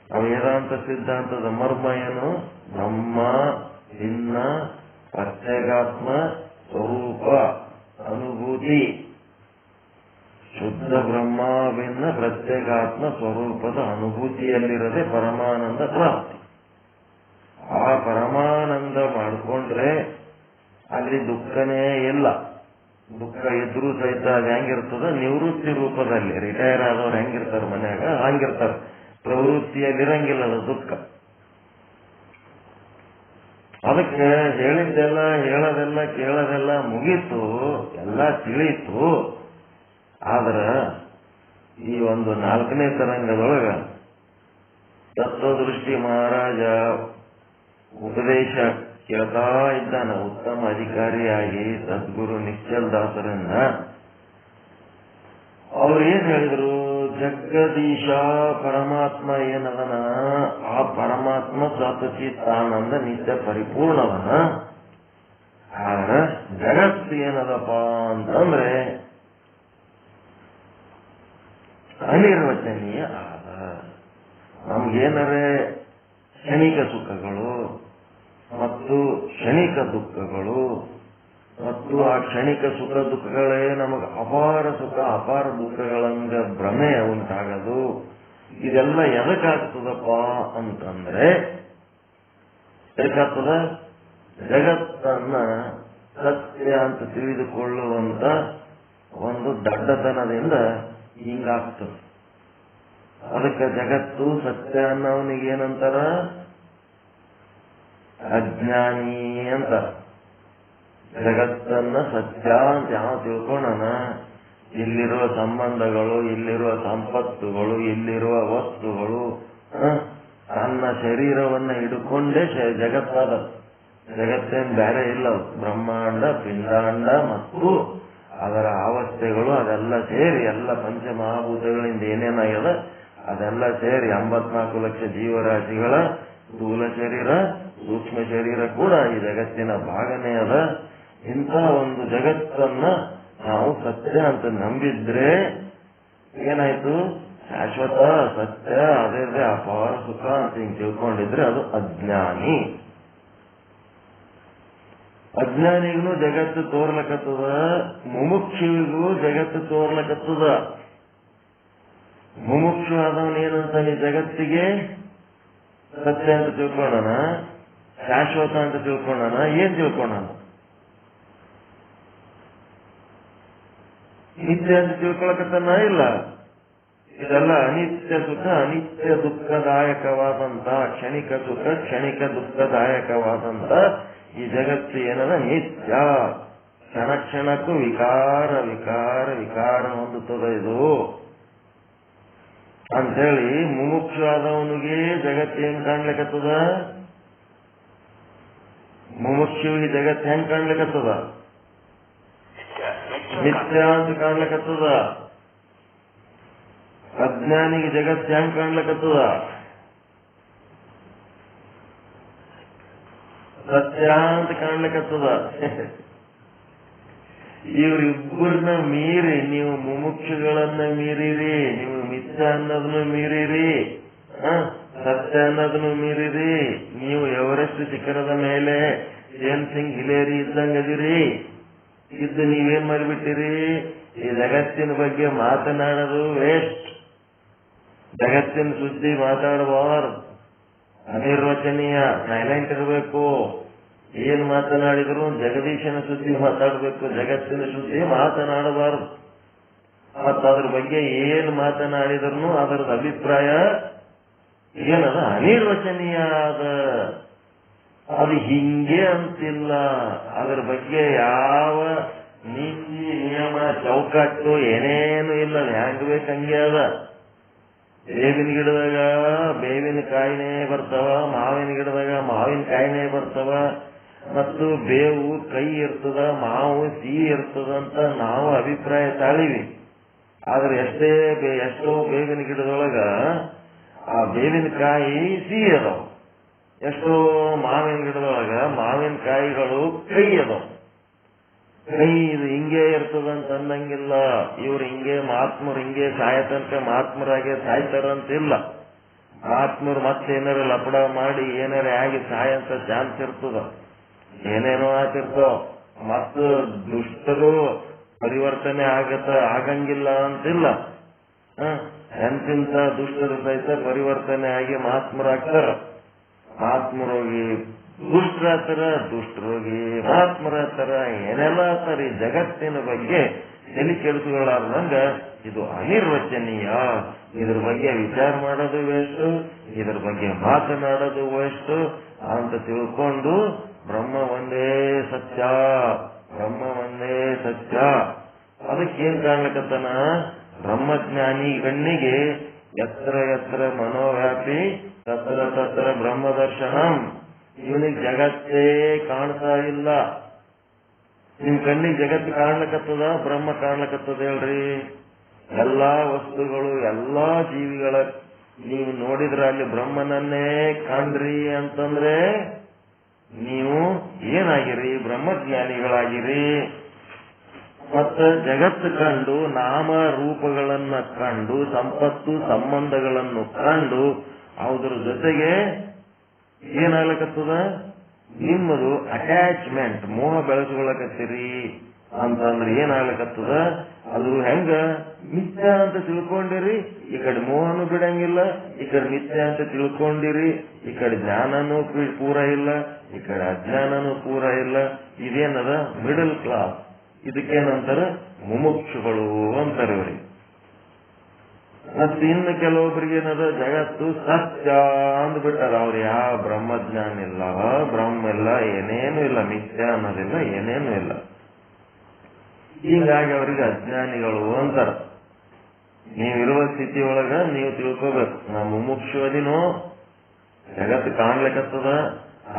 ಆ ವೇದಾಂತ ಸಿದ್ಧಾಂತದ ಮರ್ಮ ಏನು? ಬ್ರಹ್ಮ ಭಿನ್ನ ಪ್ರತ್ಯೇಗಾತ್ಮ ಸ್ವರೂಪ ಅನುಭೂತಿ. ಶುದ್ಧ ಬ್ರಹ್ಮಾವಿನ ಪ್ರತ್ಯೇಗಾತ್ಮ ಸ್ವರೂಪದ ಅನುಭೂತಿಯಲ್ಲಿರದೆ ಪರಮಾನಂದ ಪ್ರಾಪ್ತಿ. ಆ ಪರಮಾನಂದ ಮಾಡಿಕೊಂಡ್ರೆ ಅಲ್ಲಿ ದುಃಖನೇ ಇಲ್ಲ. ದುಃಖ ಇದ್ರೂ ಸಹಿತ ಅದು ಹೆಂಗಿರ್ತದ, ನಿವೃತ್ತಿ ರೂಪದಲ್ಲಿ. ರಿಟೈರ್ ಆದವ್ರು ಹೆಂಗಿರ್ತಾರೆ ಮನ್ಯಾಗ ಹಂಗಿರ್ತಾರೆ, ಪ್ರವೃತ್ತಿಯಲ್ಲಿರಂಗಿಲ್ಲ ಅದು ದುಃಖ. ಅದಕ್ಕೆ ಹೇಳಿದ್ದೆಲ್ಲ ಹೇಳೋದೆಲ್ಲ ಕೇಳೋದೆಲ್ಲ ಮುಗೀತು, ಎಲ್ಲ ತಿಳಿಯಿತು. ಆದ್ರ ಈ ಒಂದು 4ನೇ ತರಂಗದೊಳಗ ತತ್ವದೃಷ್ಟಿ ಮಹಾರಾಜ ಉಪದೇಶ ಕೇಳ್ತಾ ಇದ್ದಾನ. ಉತ್ತಮ ಅಧಿಕಾರಿಯಾಗಿ ಸದ್ಗುರು ನಿಶ್ಚಲ್ ದಾಸರನ್ನ ಅವ್ರು ಏನ್ ಹೇಳಿದ್ರು, ಜಗದೀಶ ಪರಮಾತ್ಮ ಏನದನ, ಆ ಪರಮಾತ್ಮ ಸಚಿತ್ತಾನಂದ ನಿತ್ಯ ಪರಿಪೂರ್ಣವನ. ಆದ್ರೆ ಜಗತ್ತು ಏನದಪ್ಪ ಅಂತಂದ್ರೆ ಅನಿರ್ವಚನೀಯ ಆದ. ನಮ್ಗೇನರೇ ಕ್ಷಣಿಕ ಸುಖಗಳು ಮತ್ತು ಕ್ಷಣಿಕ ದುಃಖಗಳು ಮತ್ತು ಆ ಕ್ಷಣಿಕ ಸುಖ ದುಃಖಗಳೇ ನಮಗೆ ಅಪಾರ ಸುಖ ಅಪಾರ ದುಃಖಗಳಂಗ ಭ್ರಮೆ ಉಂಟಾಗದು. ಇದೆಲ್ಲ ಎದಕ್ಕಾಗ್ತದಪ್ಪ ಅಂತಂದ್ರೆ ಬೇಕಾಗ್ತದ ಜಗತ್ತನ್ನ ಸತ್ಯ ಅಂತ ತಿಳಿದುಕೊಳ್ಳುವಂತ ಒಂದು ದಡ್ಡತನದಿಂದ ಹಿಂಗಾಗ್ತದೆ. ಅದಕ್ಕೆ ಜಗತ್ತು ಸತ್ಯ ಅನ್ನೋನಿಗೆ ಏನಂತಾರ? ಅಜ್ಞಾನಿ ಅಂತ. ಜಗತ್ತನ್ನ ಸತ್ಯ ಅಂತ ಯಾವ ತಿಳ್ಕೊಳ್ಳೋಣ, ಇಲ್ಲಿರುವ ಸಂಬಂಧಗಳು, ಇಲ್ಲಿರುವ ಸಂಪತ್ತುಗಳು, ಇಲ್ಲಿರುವ ವಸ್ತುಗಳು ತನ್ನ ಶರೀರವನ್ನ ಹಿಡ್ಕೊಂಡೇ ಜಗತ್ತಾದ. ಜಗತ್ತೇನು ಬೇರೆ ಇಲ್ಲ. ಬ್ರಹ್ಮಾಂಡ, ಪಿಂಡಾಂಡ ಮತ್ತು ಅದರ ಅವಸ್ಥೆಗಳು ಅದೆಲ್ಲ ಸೇರಿ, ಎಲ್ಲ ಪಂಚಮಹಾಭೂತಗಳಿಂದ ಏನೇನಾಗ್ಯದ ಅದೆಲ್ಲ ಸೇರಿ 84 ಲಕ್ಷ ಜೀವರಾಶಿಗಳ ಸ್ಥೂಲ ಶರೀರ, ಸೂಕ್ಷ್ಮ ಶರೀರ ಕೂಡ ಈ ಜಗತ್ತಿನ ಭಾಗನೇ ಅದ. ಇಂಥ ಒಂದು ಜಗತ್ತನ್ನ ನಾವು ಸತ್ಯ ಅಂತ ನಂಬಿದ್ರೆ ಏನಾಯ್ತು? ಶಾಶ್ವತ ಸತ್ಯ ಅದೇ ಅಪಾರ ಸುಖ ಅಂತ ಹಿಂಗ್ ತಿಳ್ಕೊಂಡಿದ್ರೆ ಅದು ಅಜ್ಞಾನಿ. ಅಜ್ಞಾನಿಗೂ ಜಗತ್ತು ತೋರ್ಲಕತ್ತದ, ಮುಮುಕ್ಷುವಿಗೂ ಜಗತ್ತು ತೋರ್ಲಕತ್ತದ. ಮುಮುಕ್ಷು ಆದವನೇನಂತ ಈ ಜಗತ್ತಿಗೆ ಸತ್ಯ ಅಂತ ತಿಳ್ಕೊಳ್ಳೋಣ, ಶಾಶ್ವತ ಅಂತ ತಿಳ್ಕೊಳ್ಳೋಣ, ಏನ್ ತಿಳ್ಕೊಳ್ಳೋಣ? ನಿತ್ಯ ಅಂತ ತಿಳ್ಕೊಳಕತ್ತನ ಇಲ್ಲ. ಇದೆಲ್ಲ ಅನಿತ್ಯ ಸುಖ, ಅನಿತ್ಯ ದುಃಖದಾಯಕವಾದಂತ, ಕ್ಷಣಿಕ ಸುಖ, ಕ್ಷಣಿಕ ದುಃಖದಾಯಕವಾದಂತ ಈ ಜಗತ್ತು ಏನದ? ನಿತ್ಯ. ಕ್ಷಣ ಕ್ಷಣಕ್ಕೂ ವಿಕಾರ ವಿಕಾರ ವಿಕಾರ ಹೊಂದುತ್ತದೆ ಇದು ಅಂತೇಳಿ ಮುಮುಕ್ಷು ಆದವನಿಗೆ ಜಗತ್ತು ಹೆಂಗ್ ಕಾಣ್ಲಿಕ್ಕತ್ತದ? ಮುಮುಕ್ಷುವಿಗೆ ಜಗತ್ತು ಹೆಂಗ್ ಕಾಣ್ಲಿಕ್ಕತ್ತದ? ನಿತ್ಯ ಅಂತ ಕಾಣ್ಲಿಕ್ಕತ್ತದ. ಅಜ್ಞಾನಿಗೆ ಜಗತ್ತು ಹೆಂಗ್ ಕಾಣ್ಲಿಕ್ಕತ್ತದ? ಸತ್ಯ ಅಂತ ಕಾಣ್ಲಿಕ್ಕತ್ತದ. ಇವರಿಬ್ಬರನ್ನ ಮೀರಿ ನೀವು ಮುಮುಕ್ಷುಗಳನ್ನ ಮೀರಿರಿ, ನೀವು ಮಿಥ್ಯ ಅನ್ನೋದನ್ನು ಮೀರಿರಿ, ಸತ್ಯ ಅನ್ನೋದನ್ನು ಮೀರಿರಿ. ನೀವು ಎವರೆಸ್ಟ್ ಶಿಖರದ ಮೇಲೆ ಜೇನ್ ಸಿಂಗ್ ಹಿಲೇರಿ ಇದ್ದಂಗದಿರಿ. ಇದ್ದು ನೀವೇನ್ ಮಾಡಿಬಿಟ್ಟಿರಿ? ಈ ಜಗತ್ತಿನ ಬಗ್ಗೆ ಮಾತನಾಡೋದು ವೇಸ್ಟ್. ಜಗತ್ತಿನ ಸುದ್ದಿ ಮಾತಾಡಬಾರ್ದು, ಅನಿರ್ವಚನೀಯ, ಸೈಲೆಂಟ್ ಇರಬೇಕು. ಏನ್ ಮಾತನಾಡಿದ್ರು ಜಗದೀಶನ ಸುದ್ದಿ ಮಾತಾಡಬೇಕು, ಜಗತ್ತಿನ ಸುದ್ದಿ ಮಾತನಾಡಬಾರದು. ಮತ್ತ ಅದ್ರ ಬಗ್ಗೆ ಏನ್ ಮಾತನಾಡಿದ್ರು ಅದರದ ಅಭಿಪ್ರಾಯ ಏನದ? ಅನಿರ್ವಚನೀಯ ಅದ. ಅದು ಹಿಂಗೆ ಅಂತಿಲ್ಲ. ಅದ್ರ ಬಗ್ಗೆ ಯಾವ ನೀತಿ ನಿಯಮ ಚೌಕಟ್ಟು ಏನೇನು ಇಲ್ಲ. ಹ್ಯಾಂಗ ಬೇಕಂಗೆ ಅದ. ಬೇವಿನ ಗಿಡದಾಗ ಬೇವಿನ ಕಾಯಿನೇ ಬರ್ತಾವ, ಮಾವಿನ ಗಿಡದಾಗ ಮಾವಿನ ಕಾಯಿನೇ ಬರ್ತಾವ. ಮತ್ತು ಬೇವು ಕೈ ಇರ್ತದ, ಮಾವು ಸಿಹಿ ಇರ್ತದಂತ ನಾವು ಅಭಿಪ್ರಾಯ ತಾಳಿವಿ. ಆದ್ರೆ ಎಷ್ಟೋ ಬೇವಿನ ಗಿಡದೊಳಗ ಆ ಬೇವಿನ ಕಾಯಿ ಸಿಹಿ ಅದಾವ, ಎಷ್ಟೋ ಮಾವಿನ ಗಿಡದೊಳಗ ಮಾವಿನ ಕಾಯಿಗಳು ಕೈ ಅದಾವ. ಕೈ ಇದು ಹಿಂಗೆ ಇರ್ತದಂತ ಅನ್ನಂಗಿಲ್ಲ. ಇವ್ರು ಹಿಂಗೆ ಮಹಾತ್ಮರು ಹಿಂಗೆ ಸಾಯತನಕ ಮಹಾತ್ಮರಾಗೆ ಸಾಯ್ತಾರಂತಿಲ್ಲ. ಮಹಾತ್ಮರು ಮತ್ತೇನಾರ ಲಪಡ ಮಾಡಿ ಏನಾರ ಆಗಿ ಸಾಯಂತ ಚಾನ್ಸ್ ಇರ್ತದ, ಏನೇನೋ ಆತಿರ್ತಾವ. ಮತ್ತು ದುಷ್ಟರು ಪರಿವರ್ತನೆ ಆಗಂಗಿಲ್ಲ ಅಂತಿಲ್ಲ. ಎಂತಿಂತ ದುಷ್ಟರು ಸಹಿತ ಪರಿವರ್ತನೆ ಆಗಿ ಮಹಾತ್ಮರಾಗ್ತಾರ. ಮಹಾತ್ಮರೋಗಿ ದುಷ್ಟರಾಗ್ತಾರ, ದುಷ್ಟರೋಗಿ ಮಹಾತ್ಮರಾಗ್ತಾರ, ಏನೆಲ್ಲ ಆಗ್ತಾರೆ. ಈ ಜಗತ್ತಿನ ಬಗ್ಗೆ ತಲೆ ಕೆಡಿಸಿಕೊಳ್ಳಾರ್ದಂಗ ಇದು ಅನಿರ್ವಚನೀಯ. ಇದ್ರ ಬಗ್ಗೆ ವಿಚಾರ ಮಾಡೋದು ವೇಸ್ಟ್, ಇದ್ರ ಬಗ್ಗೆ ಮಾತನಾಡೋದು ವೇಸ್ಟ್ ಅಂತ ತಿಳ್ಕೊಂಡು ಬ್ರಹ್ಮ ಒಂದೇ ಸತ್ಯ, ಬ್ರಹ್ಮ ಒಂದೇ ಸತ್ಯ. ಅದಕ್ಕೇನ್ ಕಾಣ್ಲಿಕ್ಕತ್ತನ? ಬ್ರಹ್ಮಜ್ಞಾನಿ ಗಣ್ಣಿಗೆ ಎತ್ತರ ಎತ್ತರ ಮನೋವ್ಯಾಪಿ ತತ್ರ ತತ್ರ ಬ್ರಹ್ಮದರ್ಶನಂ. ಇವನಿಗೆ ಜಗತ್ತೇ ಕಾಣ್ತಾ ಇಲ್ಲ. ನಿಮ್ ಕಣ್ಣಿಗೆ ಜಗತ್ತು ಕಾಣ್ಲಿಕ್ಕತ್ತದ, ಬ್ರಹ್ಮ ಕಾಣ್ಲಿಕ್ಕತ್ತದ ಹೇಳ್ರಿ. ಎಲ್ಲಾ ವಸ್ತುಗಳು, ಎಲ್ಲಾ ಜೀವಿಗಳ ನೀವು ನೋಡಿದ್ರ ಅಲ್ಲಿ ಬ್ರಹ್ಮನನ್ನೇ ಕಾಣ್ರಿ ಅಂತಂದ್ರೆ ನೀವು ಏನಾಗಿರಿ? ಬ್ರಹ್ಮಜ್ಞಾನಿಗಳಾಗಿರಿ. ಮತ್ತ ಜಗತ್ತು ಕಂಡು, ನಾಮ ರೂಪಗಳನ್ನ ಕಂಡು, ಸಂಪತ್ತು ಸಂಬಂಧಗಳನ್ನು ಕಂಡು ಅದ್ರ ಜೊತೆಗೆ ಏನಾಗ್ಲಕತ್ತದ? ನಿಮ್ಮದು ಅಟ್ಯಾಚ್ಮೆಂಟ್, ಮೋಹ ಬೆಳೆಸ್ಕೊಳಕತ್ತೀರಿ ಅಂತಂದ್ರೆ ಏನಾಗ್ಲಕತ್ತದ? ಅದು ಹೆಂಗ ಮಿಥ್ಯ ಅಂತ ತಿಳ್ಕೊಂಡಿರಿ, ಈ ಕಡೆ ಮೋಹನು ಬಿಡಂಗಿಲ್ಲ, ಈ ಕಡೆ ಮಿಥ್ಯ ಅಂತ ತಿಳ್ಕೊಂಡಿರಿ, ಈ ಕಡೆ ಜ್ಞಾನನೂ ಪೂರ ಇಲ್ಲ, ಈ ಕಡೆ ಅಜ್ಞಾನನೂ ಪೂರ ಇಲ್ಲ. ಇದೇನದ ಮಿಡಲ್ ಕ್ಲಾಸ್. ಇದಕ್ಕೇನಂತಾರ ಮುಮುಕ್ಷುಗಳು ಅಂತಾರೆ ಇವ್ರಿಗೆ. ಮತ್ತೆ ಇನ್ನು ಕೆಲವೊಬ್ಬರಿಗೆ ಏನದ ಜಗತ್ತು ಸತ್ಯ ಅಂದ್ಬಿಟ್ಟಾರ. ಅವ್ರು ಯಾವ ಬ್ರಹ್ಮಜ್ಞಾನ ಇಲ್ಲ, ಬ್ರಹ್ಮ ಇಲ್ಲ, ಏನೇನು ಇಲ್ಲ, ಮಿಥ್ಯ ಅನ್ನೋದಿಲ್ಲ, ಏನೇನು ಇಲ್ಲ. ಹೀಗಾಗಿ ಅವರಿಗೆ ಅಜ್ಞಾನಿಗಳು ಅಂತಾರ. ನೀವಿರುವ ಸ್ಥಿತಿಯೊಳಗ ನೀವು ತಿಳ್ಕೋಬೇಕು, ನಾ ಮುಮುಕ್ಷುವದಿನೋ, ಜಗತ್ತು ಕಾಣ್ಲಿಕ್ಕತ್ತದ,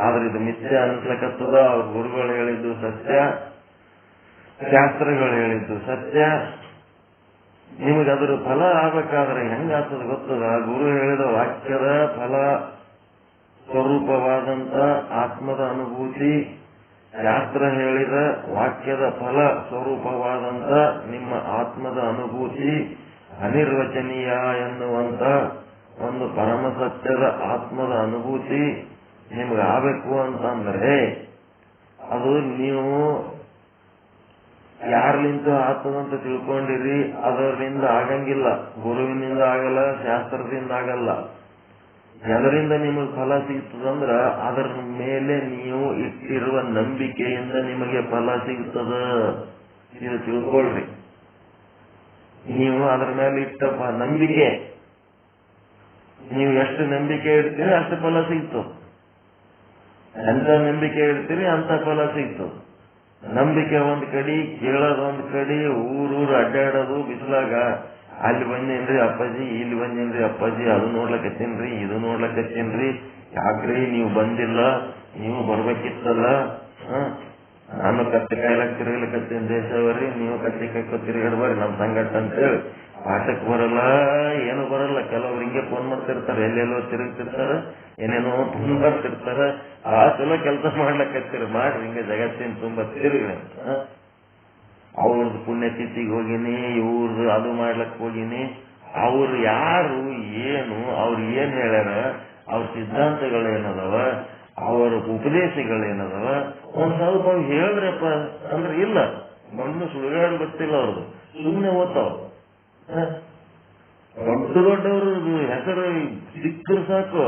ಆದ್ರೆ ಇದು ಮಿಥ್ಯ ಅನ್ಸ್ಲಿಕ್ಕತ್ತದ. ಅವ್ರ ಗುರುಗಳು ಹೇಳಿದ್ದು ಸತ್ಯ, ಶಾಸ್ತ್ರಗಳು ಹೇಳಿದ್ದು ಸತ್ಯ. ನಿಮಗದ್ರ ಫಲ ಆಗ್ಬೇಕಾದ್ರೆ ಹೆಂಗಾಗ್ತದ ಗೊತ್ತದ? ಗುರು ಹೇಳಿದ ವಾಕ್ಯದ ಫಲ ಸ್ವರೂಪವಾದಂತ ಆತ್ಮದ ಅನುಭೂತಿ, ಶಾಸ್ತ್ರ ಹೇಳಿದ ವಾಕ್ಯದ ಫಲ ಸ್ವರೂಪವಾದಂತ ನಿಮ್ಮ ಆತ್ಮದ ಅನುಭೂತಿ, ಅನಿರ್ವಚನೀಯ ಎನ್ನುವಂತ ಒಂದು ಪರಮ ಸತ್ಯದ ಆತ್ಮದ ಅನುಭೂತಿ ನಿಮ್ಗಾಗಬೇಕು ಅಂತಂದ್ರೆ ಅದು ನೀವು ಯಾರ್ಲಿಂತ ಆಗ್ತದಂತ ತಿಳ್ಕೊಂಡಿರಿ, ಅದರಿಂದ ಆಗಂಗಿಲ್ಲ. ಗುರುವಿನಿಂದ ಆಗಲ್ಲ, ಶಾಸ್ತ್ರದಿಂದ ಆಗಲ್ಲ. ಅದರಿಂದ ನಿಮಗೆ ಫಲ ಸಿಗ್ತದಂದ್ರ ಅದರ ಮೇಲೆ ನೀವು ಇಟ್ಟಿರುವ ನಂಬಿಕೆಯಿಂದ ನಿಮಗೆ ಫಲ ಸಿಗ್ತದ. ಇದು ತಿಳ್ಕೊಳ್ರಿ. ನೀವು ಅದರ ಮೇಲೆ ಇಟ್ಟ ನಂಬಿಕೆ, ನೀವು ಎಷ್ಟು ನಂಬಿಕೆ ಇಡ್ತೀರಿ ಅಷ್ಟು ಫಲ ಸಿಗ್ತು. ಎಂತ ನಂಬಿಕೆ ಇಡ್ತೀರಿ ಅಂತ ಫಲ ಸಿಗ್ತು. ನಂಬಿಕೆ ಒಂದ್ ಕಡೆ, ಕೇಳೋದು ಒಂದ್ ಕಡೆ, ಊರೂರು ಅಡ್ಡಾಡೋದು ಬಿಸಿಲಾಗ, ಅಲ್ಲಿ ಬಂದೇನ್ರಿ ಅಪ್ಪಾಜಿ, ಇಲ್ಲಿ ಬಂದೇನ್ರಿ ಅಪ್ಪಾಜಿ, ಅದು ನೋಡ್ಲಕತ್ತೀನ್ರಿ, ಇದು ನೋಡ್ಲಕತ್ತೀನ್ರಿ, ಯಾಕ್ರಿ ನೀವು ಬಂದಿಲ್ಲ, ನೀವು ಬರ್ಬೇಕಿತ್ತಲ್ಲ, ನಾನು ಕತ್ತಿ ಕಾಯ್ಲಕ್ ತಿರುಗ್ಲಿಕತ್ತೀನಿ ದೇಶವರಿ, ನೀವು ಕತ್ತಿ ಕಾಯ್ಕೊ ತಿರುಗಾಡ್ಬಾರಿ ನಮ್ ಸಂಗಟ ಅಂತೇಳಿ ಪಾಠಕ್ ಬರಲ್ಲ, ಏನು ಬರಲ್ಲ. ಕೆಲವ್ರು ಹಿಂಗೆ ಫೋನ್ ಮಾಡ್ತಿರ್ತಾರೆ, ಎಲ್ಲೆಲ್ಲೋ ತಿರುಗ್ತಿರ್ತಾರ, ಏನೇನೋ ಫೋನ್ ಬರ್ತಿರ್ತಾರ. ಆ ಚಲೋ ಕೆಲಸ ಮಾಡ್ಲಕತ್ತೀರಿ, ಮಾಡ್ರಿ, ಹಿಂಗೆ ಜಗತ್ತಿನ ತುಂಬಾ ತಿರುಗಿ. ಅವ್ರದ್ದು ಪುಣ್ಯತಿಥಿಗೆ ಹೋಗಿನಿ, ಇವ್ರದ್ದು ಅದು ಮಾಡ್ಲಕ್ ಹೋಗಿನಿ. ಅವ್ರು ಯಾರು, ಏನು, ಅವ್ರು ಏನ್ ಹೇಳ್ಯಾರ, ಅವ್ರ ಸಿದ್ಧಾಂತಗಳೇನದವ, ಅವರ ಉಪದೇಶಗಳೇನದವ, ಒಂದ್ ಸ್ವಲ್ಪ ಹೇಳ್ರಪ್ಪ ಅಂದ್ರೆ ಇಲ್ಲ. ಮಣ್ಣು ಸುಳಿಗಾಡ್ ಗೊತ್ತಿಲ್ಲ ಅವ್ರದ್ದು, ಸುಮ್ಮನೆ ಓದ್ತಾವ. ದೊಡ್ಡ ದೊಡ್ಡವ್ರದ್ದು ಹೆಸರು ಸಿಕ್ಕರು ಸಾಕು.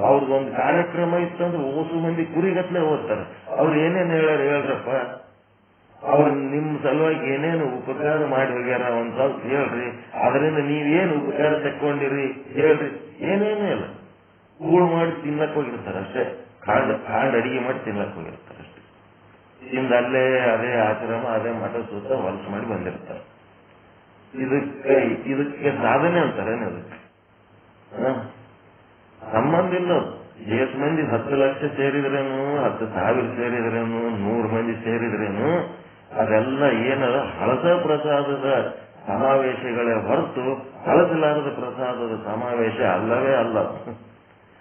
ಅವ್ರದ್ದೊಂದು ಕಾರ್ಯಕ್ರಮ ಇತ್ತಂದ್ರೆ ಓಸು ಮಂದಿ ಕುರಿಗತ್ಲೆ ಓದ್ತಾರೆ. ಅವ್ರು ಏನೇನು ಹೇಳ್ರಪ್ಪ, ಅವ್ರು ನಿಮ್ ಸಲುವಾಗಿ ಏನೇನು ಉಪಕಾರ ಮಾಡಿ ಹೋಗ್ಯಾರ ಒಂದ್ ಸ್ವಲ್ಪ ಹೇಳ್ರಿ. ಅದರಿಂದ ನೀವೇನು ಉಪಕಾರ ತಕ್ಕೊಂಡಿರಿ ಹೇಳ್ರಿ. ಏನೇನು ಇಲ್ಲ, ಕೂಳು ಮಾಡಿ ತಿನ್ನಕ್ ಹೋಗಿರ್ತಾರೆ ಅಷ್ಟೇ. ಕಾಂಡ್ ಅಡಿಗೆ ಮಾಡಿ ತಿನ್ನಕ್ ಹೋಗಿರ್ತಾರೆ ಅಷ್ಟೇ. ಇಂದ ಅಲ್ಲೇ ಅದೇ ಆಶ್ರಮ, ಅದೇ ಮಠ ಸುತ್ತ ಹೊಲಸು ಮಾಡಿ ಬಂದಿರ್ತಾರೆ. ಇದಕ್ಕೆ ಸಾಧನೆ ಅಂತಾರೆ. ಅದಕ್ಕೆ ಸಂಬಂಧ ಇಲ್ಲ. ಎಷ್ಟು ಮಂದಿ 10 ಲಕ್ಷ ಸೇರಿದ್ರೇನು, 10,000 ಸೇರಿದ್ರೇನು, 100 ಮಂದಿ ಸೇರಿದ್ರೇನು, ಅದೆಲ್ಲ ಏನದ ಹಳಸ ಪ್ರಸಾದದ ಸಮಾವೇಶಗಳೇ ಹೊರತು ಹಳಸಲಾರದ ಪ್ರಸಾದದ ಸಮಾವೇಶ ಅಲ್ಲವೇ ಅಲ್ಲ.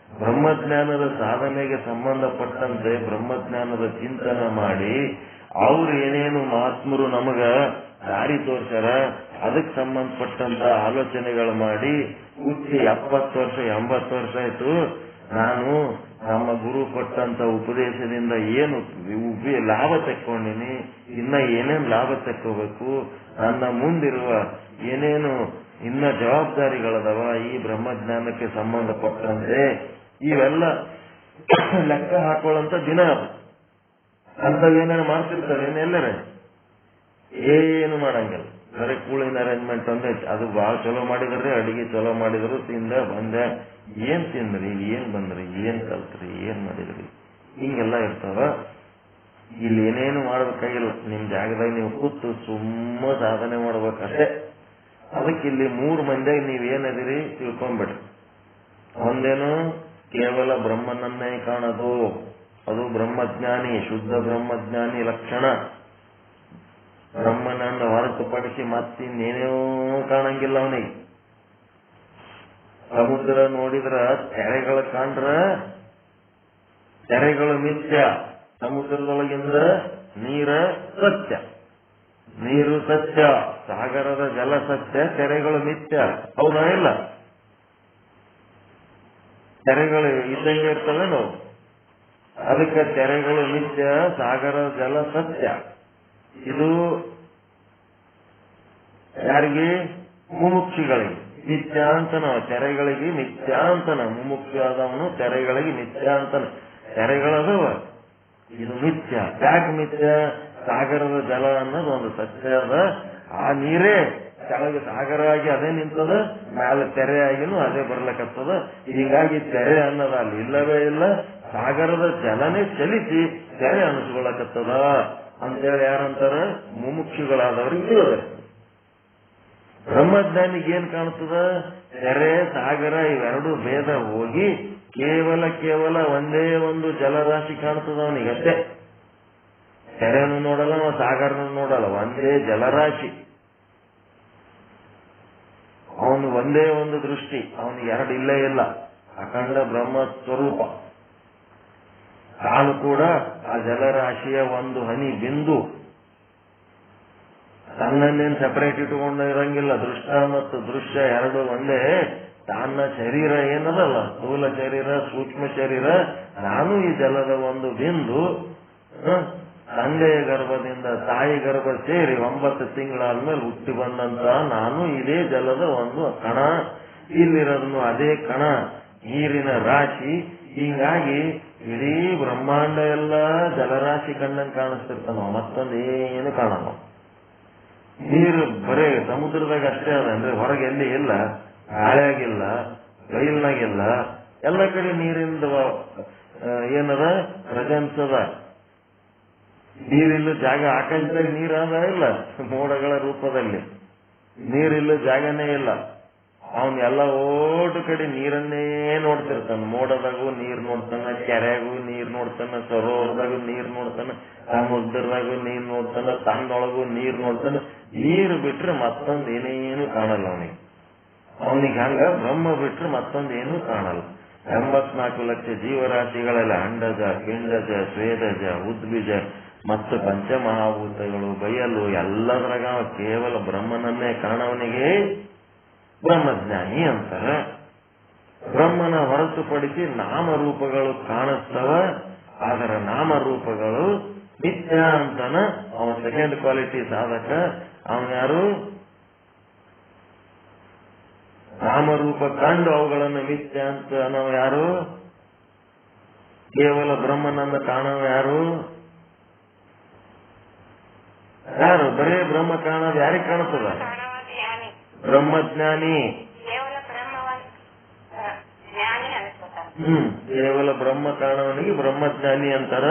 ಬ್ರಹ್ಮಜ್ಞಾನದ ಸಾಧನೆಗೆ ಸಂಬಂಧಪಟ್ಟಂತೆ ಬ್ರಹ್ಮಜ್ಞಾನದ ಚಿಂತನೆ ಮಾಡಿ ಅವ್ರು ಏನೇನು ಮಹಾತ್ಮರು ನಮಗ ದಾರಿ ತೋರ್ಸ್ಯಾರ, ಅದಕ್ಕೆ ಸಂಬಂಧಪಟ್ಟಂತ ಆಲೋಚನೆಗಳು ಮಾಡಿ ಹುಟ್ಟಿ 70 ವರ್ಷ 80 ವರ್ಷ ಆಯ್ತು. ನಾನು ನಮ್ಮ ಗುರು ಕೊಟ್ಟಂತ ಉಪದೇಶದಿಂದ ಏನು ಲಾಭ ತಕ್ಕೊಂಡಿನಿ, ಇನ್ನ ಏನೇನು ಲಾಭ ತಕ್ಕೋಬೇಕು, ನನ್ನ ಮುಂದಿರುವ ಏನೇನು ಇನ್ನ ಜವಾಬ್ದಾರಿಗಳದವ ಈ ಬ್ರಹ್ಮಜ್ಞಾನಕ್ಕೆ ಸಂಬಂಧಪಟ್ಟಂತೆ, ಇವೆಲ್ಲ ಲೆಕ್ಕ ಹಾಕೊಳ್ಳಂತ ದಿನ. ಅಂತವೇನೇನು ಮಾಡ್ತಿರ್ತಾರೆ ಏನೆಲ್ಲರೇ ಏನು ಮಾಡಂಗಿಲ್ಲ. ಬರೀ ಕೂಳಿನ ಅರೇಂಜ್ಮೆಂಟ್ ಅಂದ್ರೆ ಅದು ಬಹಳ ಚಲೋ ಮಾಡಿದ್ರಿ, ಅಡಿಗೆ ಚಲೋ ಮಾಡಿದ್ರು, ತಿಂದ ಬಂದೆ, ಏನ್ ತಿಂದ್ರಿ, ಏನ್ ಬಂದ್ರಿ, ಏನ್ ಕಲ್ತ್ರಿ, ಏನ್ ಮಾಡಿದ್ರಿ, ಹಿಂಗೆಲ್ಲ ಇರ್ತಾವ. ಇಲ್ಲಿ ಏನೇನು ಮಾಡ್ಬೇಕಾಗಿಲ್ಲ. ನಿಮ್ ಜಾಗದಾಗ ನೀವು ಕೂತು ಸುಮ್ಮ ಸಾಧನೆ ಮಾಡ್ಬೇಕಷ್ಟೇ. ಅದಕ್ಕೆ ಇಲ್ಲಿ 3 ಮಂದಿಯಾಗ ನೀವೇನದಿರಿ ತಿಳ್ಕೊಂಡ್ಬಿಡ್ರಿ. ಒಂದೇನು ಕೇವಲ ಬ್ರಹ್ಮನನ್ನೇ ಕಾಣೋದು, ಅದು ಬ್ರಹ್ಮಜ್ಞಾನಿ, ಶುದ್ಧ ಬ್ರಹ್ಮಜ್ಞಾನಿ ಲಕ್ಷಣ. ಬ್ರಹ್ಮನನ್ನು ಹೊರತುಪಡಿಸಿ ಮತ್ತಿನ್ನೇನೋ ಕಾಣಂಗಿಲ್ಲ ಅವನಿಗೆ. ಸಮುದ್ರ ನೋಡಿದ್ರ ತೆರೆಗಳು ಕಂಡ್ರ ತೆರೆಗಳು ಮಿಥ್ಯ, ಸಮುದ್ರದೊಳಗಿಂದ ನೀರ ಸತ್ಯ, ನೀರು ಸತ್ಯ, ಸಾಗರದ ಜಲ ಸತ್ಯ, ತೆರೆಗಳು ಮಿಥ್ಯ. ಹೌದಾ ಇಲ್ಲ? ತೆರೆಗಳು ಇದ್ದಂಗೆ ಇರ್ತವೆ ನಾವು. ಅದಕ್ಕೆ ತೆರೆಗಳು ಮಿಥ್ಯ, ಸಾಗರದ ಜಲ ಸತ್ಯ. ಇದು ಯಾರಿಗೆ? ಮುಮುಕ್ಷಿಗಳಿಗೆ. ನಿತ್ಯ ಅಂತನ ತೆರೆಗಳಿಗೆ ನಿತ್ಯ ಅಂತನ. ಮುಮುಕ್ಷು ಆದವನು ತೆರೆಗಳಿಗೆ ನಿತ್ಯ ಅಂತನ. ತೆರೆಗಳದವ, ಇದು ನಿತ್ಯ. ಯಾಕೆ ನಿತ್ಯ? ಸಾಗರದ ಜಲ ಅನ್ನೋದು ಒಂದು ಸತ್ಯ ಅದ. ಆ ನೀರೇ ಕೆಳಗೆ ಸಾಗರ ಆಗಿ ಅದೇ ನಿಂತದ, ಮ್ಯಾಲ ತೆರೆ ಆಗಿನೂ ಅದೇ ಬರ್ಲಕತ್ತದ. ಹೀಗಾಗಿ ತೆರೆ ಅನ್ನೋದು ಅಲ್ಲಿ ಇಲ್ಲವೇ ಇಲ್ಲ. ಸಾಗರದ ಜಲನೇ ಚಲಿಸಿ ತೆರೆ ಅನಿಸ್ಕೊಳಕತ್ತದ ಅಂತೇಳಿ ಯಾರಂತಾರ? ಮುಮುಕ್ಷುಗಳಾದವ್ರಿಗೆ ತಿಳಿದ. ಬ್ರಹ್ಮಜ್ಞಾನಿಗೆ ಏನ್ ಕಾಣ್ತದ? ತೆರೆ ಸಾಗರ ಇವೆರಡು ಭೇದ ಹೋಗಿ ಕೇವಲ ಒಂದೇ ಒಂದು ಜಲರಾಶಿ ಕಾಣ್ತದ ಅವನಿಗಷ್ಟೇ. ತೆರೆನು ನೋಡಲ್ಲ, ಸಾಗರನು ನೋಡಲ್ಲ, ಒಂದೇ ಜಲರಾಶಿ. ಅವನು ಒಂದೇ ಒಂದು ದೃಷ್ಟಿ, ಅವನು ಎರಡು ಇಲ್ಲೇ ಇಲ್ಲ. ಅಖಂಡ ಬ್ರಹ್ಮ ಸ್ವರೂಪ. ತಾನು ಕೂಡ ಆ ಜಲರಾಶಿಯ ಒಂದು ಹನಿ ಬಿಂದು. ತನ್ನನ್ನೇನು ಸೆಪರೇಟ್ ಇಟ್ಟುಕೊಂಡು ಇರಂಗಿಲ್ಲ. ದೃಷ್ಟ ಮತ್ತು ದೃಶ್ಯ ಎರಡು ಒಂದೇ. ತನ್ನ ಶರೀರ ಏನದಲ್ಲ, ಸ್ಥೂಲ ಶರೀರ ಸೂಕ್ಷ್ಮ ಶರೀರ, ನಾನು ಈ ಜಲದ ಒಂದು ಬಿಂದು. ತಂದೆಯ ಗರ್ಭದಿಂದ ತಾಯಿ ಗರ್ಭ ಸೇರಿ 9 ತಿಂಗಳಾದ್ಮೇಲೆ ಹುಟ್ಟಿ ಬಂದಂತ ನಾನು ಇದೇ ಜಲದ ಒಂದು ಕಣ. ಇಲ್ಲಿರೋದನ್ನು ಅದೇ ಕಣ, ನೀರಿನ ರಾಶಿ. ಹೀಗಾಗಿ ಇಡೀ ಬ್ರಹ್ಮಾಂಡ ಎಲ್ಲ ಜಲರಾಶಿ ಕಂಡಂಗೆ ಕಾಣಿಸ್ತಿರ್ತಾನ. ಮತ್ತೊಂದೇನು ಕಾಣಲ್ಲ. ನೀರು ಬರೇ ಸಮುದ್ರದಾಗ ಅಷ್ಟೇ ಅದ, ಅಂದ್ರೆ ಹೊರಗೆ ಎಲ್ಲಿ ಇಲ್ಲ, ಗಾಳಿಯಾಗಿಲ್ಲ, ಬೈಲ್ನಾಗಿಲ್ಲ, ಎಲ್ಲ ಕಡೆ ನೀರಿಂದ ಏನದ ಪ್ರೆಸೆನ್ಸ್ ಅದ. ನೀರಿಲ್ಲ ಜಾಗ, ಆಕಾಶದಾಗ ನೀರ ಅದ ಇಲ್ಲ, ಮೋಡಗಳ ರೂಪದಲ್ಲಿ. ನೀರಿಲ್ಲ ಜಾಗನೇ ಇಲ್ಲ. ಅವನ್ ಎಲ್ಲ ಓಟು ಕಡೆ ನೀರನ್ನೇ ನೋಡ್ತಿರ್ತಾನ. ಮೋಡದಾಗೂ ನೀರ್ ನೋಡ್ತಾನ, ಕೆರೆಯಾಗೂ ನೀರ್ ನೋಡ್ತಾನ, ಸರೋವರದಾಗೂ ನೀರ್ ನೋಡ್ತಾನ, ಸಮುದ್ರದಾಗೂ ನೀರ್ ನೋಡ್ತಾನ, ತನ್ನೊಳಗೂ ನೀರ್ ನೋಡ್ತಾನ. ನೀರು ಬಿಟ್ರೆ ಮತ್ತೊಂದು ಏನೇನು ಕಾಣಲ್ಲ ಅವನಿಗೆ. ಹಂಗ ಬ್ರಹ್ಮ ಬಿಟ್ರೆ ಮತ್ತೊಂದೇನು ಕಾಣಲ್ಲ. 84 ಲಕ್ಷ ಜೀವರಾಶಿಗಳೆಲ್ಲ ಅಂಡಜ, ಪಿಂಡಜ, ಸ್ವೇದಜ, ಉದ್ಬೀಜ ಮತ್ತು ಪಂಚಮಹಾಭೂತಗಳು, ಬಯಲು ಎಲ್ಲದರಾಗ ಕೇವಲ ಬ್ರಹ್ಮನನ್ನೇ ಕಾಣವನಿಗೆ ಬ್ರಹ್ಮಜ್ಞಾನಿ ಅಂತಾರೆ. ಬ್ರಹ್ಮನ ಹೊರತುಪಡಿಸಿ ನಾಮರೂಪಗಳು ಕಾಣಿಸ್ತವ. ಅದರ ನಾಮರೂಪಗಳು ನಿತ್ಯ ಅಂತಾನ. ಅವನ ಸೆಕೆಂಡ್ ಕ್ವಾಲಿಟಿ ಸಾಧಕ. ಅವನು ಯಾರು? ನಾಮರೂಪ ಕಂಡು ಅವುಗಳನ್ನು ನಿತ್ಯ ಅಂತ ನಾವು ಯಾರು? ಕೇವಲ ಬ್ರಹ್ಮನನ್ನ ಕಾಣವ ಯಾರು? ಯಾರು? ಬರೇ ಬ್ರಹ್ಮ ಕಾಣೋದು ಯಾರಿಗೆ ಕಾಣುತ್ತದ? ಬ್ರಹ್ಮಜ್ಞಾನಿ. ಕೇವಲ ಬ್ರಹ್ಮ ಕಾಣವನಿಗೆ ಬ್ರಹ್ಮಜ್ಞಾನಿ ಅಂತಾರ.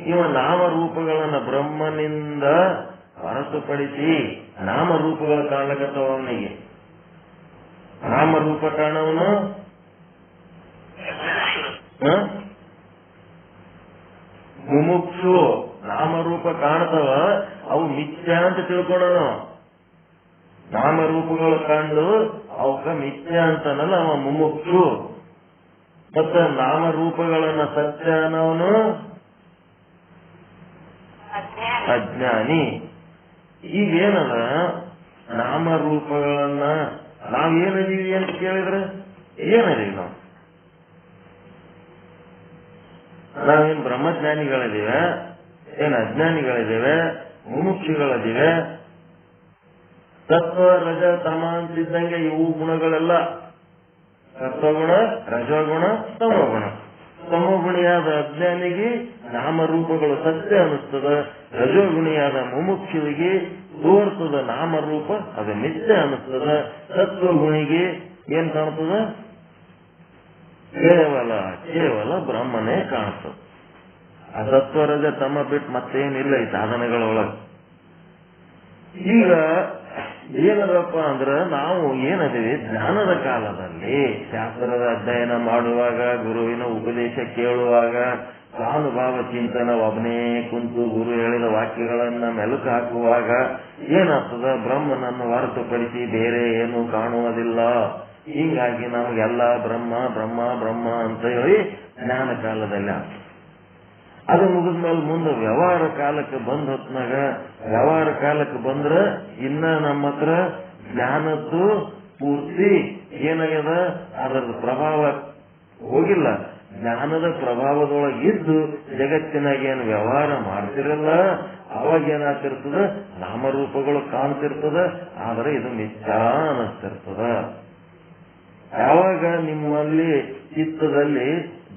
ಇವ ನಾಮರೂಪಗಳನ್ನ ಬ್ರಹ್ಮನಿಂದ ಹೊರತುಪಡಿಸಿ ನಾಮರೂಪಗಳು ಕಾಣಕತ್ತವ ಅವನಿಗೆ. ನಾಮರೂಪ ಕಾಣವನು ಮುಮುಕ್ಷು. ನಾಮರೂಪ ಕಾಣ್ತವ, ಅವು ಮಿಥ್ಯ ಅಂತ ತಿಳ್ಕೊಳ್ಳೋಣ. ನಾಮರೂಪಗಳು ಕಂಡು ಅವಕ ಮಿಥ್ಯ ಅಂತಾನಲ್ಲ ಅವ ಮುಮುಕ್ಷು. ಮತ್ತ ನಾಮರೂಪಗಳನ್ನ ಸತ್ಯ ಅನ್ನೋನು ಅಜ್ಞಾನಿ. ಈಗೇನದ ನಾಮರೂಪಗಳನ್ನ ನಾವೇನದೀವಿ ಅಂತ ಕೇಳಿದ್ರೆ ಏನದೀವಿ ನಾವು? ನಾವೇನ್ ಬ್ರಹ್ಮಜ್ಞಾನಿಗಳಿದ್ದೀವೆ, ಏನ್ ಅಜ್ಞಾನಿಗಳಿದ್ದೇವೆ, ಮುಮುಕ್ಷಿಗಳಿದ್ದೀವೆ? ಸತ್ವ ರಜ ತಮ ಅಂತಿದ್ದಂಗೆ ಇವು ಗುಣಗಳೆಲ್ಲ ಸತ್ವಗುಣ, ರಜಗುಣ, ತಮೋಗುಣ. ತಮೋಗುಣಿಯಾದ ಅಜ್ಞಾನಿಗೆ ನಾಮರೂಪಗಳು ಸತ್ಯ ಅನಿಸ್ತದ. ರಜೋಗುಣಿಯಾದ ಮುಮುಕ್ಷುವಿಗೆ ತೋರ್ತದ ನಾಮರೂಪ ಅದು ನಿತ್ಯ ಅನಿಸ್ತದ. ಸತ್ವಗುಣಿಗೆ ಏನ್ ಕಾಣ್ತದ? ಕೇವಲ ಬ್ರಹ್ಮನೇ ಕಾಣ್ತದ. ಆ ಸತ್ವರಜ ತಮ ಬಿಟ್ಟು ಮತ್ತೇನಿಲ್ಲ ಈ ಸಾಧನೆಗಳೊಳಗೆ. ಈಗ ಏನದಪ್ಪ ಅಂದ್ರ ನಾವು ಏನದೀವಿ? ಜ್ಞಾನದ ಕಾಲದಲ್ಲಿ ಶಾಸ್ತ್ರದ ಅಧ್ಯಯನ ಮಾಡುವಾಗ, ಗುರುವಿನ ಉಪದೇಶ ಕೇಳುವಾಗ, ಸ್ವಾನುಭಾವ ಚಿಂತನ ಒಬ್ಬನೇ ಕುಂತು ಗುರು ಹೇಳಿದ ವಾಕ್ಯಗಳನ್ನ ಮೆಲುಕು ಹಾಕುವಾಗ ಏನಾಗ್ತದ? ಬ್ರಹ್ಮನನ್ನು ಹೊರತುಪಡಿಸಿ ಬೇರೆ ಏನು ಕಾಣುವುದಿಲ್ಲ. ಹೀಗಾಗಿ ನಮಗೆಲ್ಲ ಬ್ರಹ್ಮ ಬ್ರಹ್ಮ ಬ್ರಹ್ಮ ಅಂತ ಹೇಳಿ ಜ್ಞಾನ ಕಾಲದಲ್ಲಿ ಆಗ್ತದೆ. ಅದು ಮುಗಿದ್ಮೇಲೆ ಮುಂದೆ ವ್ಯವಹಾರ ಕಾಲಕ್ಕೆ ಬಂದ ಹೊತ್ನಾಗ, ವ್ಯವಹಾರ ಕಾಲಕ್ಕೆ ಬಂದ್ರ ಇನ್ನ ನಮ್ಮ ಹತ್ರ ಜ್ಞಾನದ್ದು ಪೂರ್ತಿ ಏನಾಗ್ಯದ? ಅದರ ಪ್ರಭಾವ ಹೋಗಿಲ್ಲ. ಜ್ಞಾನದ ಪ್ರಭಾವದೊಳಗಿದ್ದು ಜಗತ್ತಿನಾಗ ಏನು ವ್ಯವಹಾರ ಮಾಡ್ತಿರಲ್ಲ ಅವಾಗ ಏನಾಗ್ತಿರ್ತದ, ನಾಮರೂಪಗಳು ಕಾಣ್ತಿರ್ತದ, ಆದ್ರೆ ಇದು ಮಿಥ್ಯಾ ಅನ್ನಿಸ್ತಿರ್ತದ. ಯಾವಾಗ ನಿಮ್ಮಲ್ಲಿ ಚಿತ್ತದಲ್ಲಿ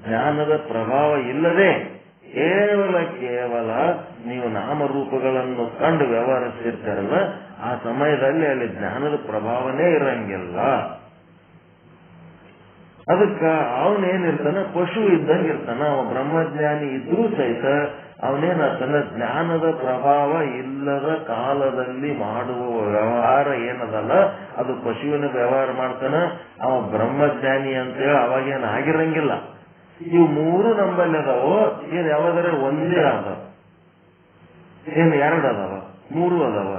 ಜ್ಞಾನದ ಪ್ರಭಾವ ಇಲ್ಲದೆ ಕೇವಲ ನೀವು ನಾಮರೂಪಗಳನ್ನು ಕಂಡು ವ್ಯವಹರಿಸ್ತಿರ್ತಾರಲ್ಲ, ಆ ಸಮಯದಲ್ಲಿ ಅಲ್ಲಿ ಜ್ಞಾನದ ಪ್ರಭಾವನೇ ಇರಂಗಿಲ್ಲ. ಅದಕ್ಕ ಅವನೇನಿರ್ತಾನ, ಪಶು ಇದ್ದಂಗೆ ಇರ್ತಾನ. ಅವ ಬ್ರಹ್ಮಜ್ಞಾನಿ ಇದ್ರೂ ಸಹಿತ ಅವನೇನಾಗ್ತಾನ, ಜ್ಞಾನದ ಪ್ರಭಾವ ಇಲ್ಲದ ಕಾಲದಲ್ಲಿ ಮಾಡುವ ವ್ಯವಹಾರ ಏನದಲ್ಲ ಅದು ಪಶುವಿನ ವ್ಯವಹಾರ ಮಾಡ್ತಾನ. ಅವ ಬ್ರಹ್ಮಜ್ಞಾನಿ ಅಂತೇಳಿ ಅವಾಗೇನು ಆಗಿರಂಗಿಲ್ಲ. ಇವು ಮೂರು ನಂಬಲ್ಲಿ ಅದಾವೋ, ಏನ್ ಯಾವಾಗಾರ ಒಂದೇ ಅದಾವ, ಏನ್ ಎರಡು ಅದಾವ, ಮೂರು ಅದಾವ.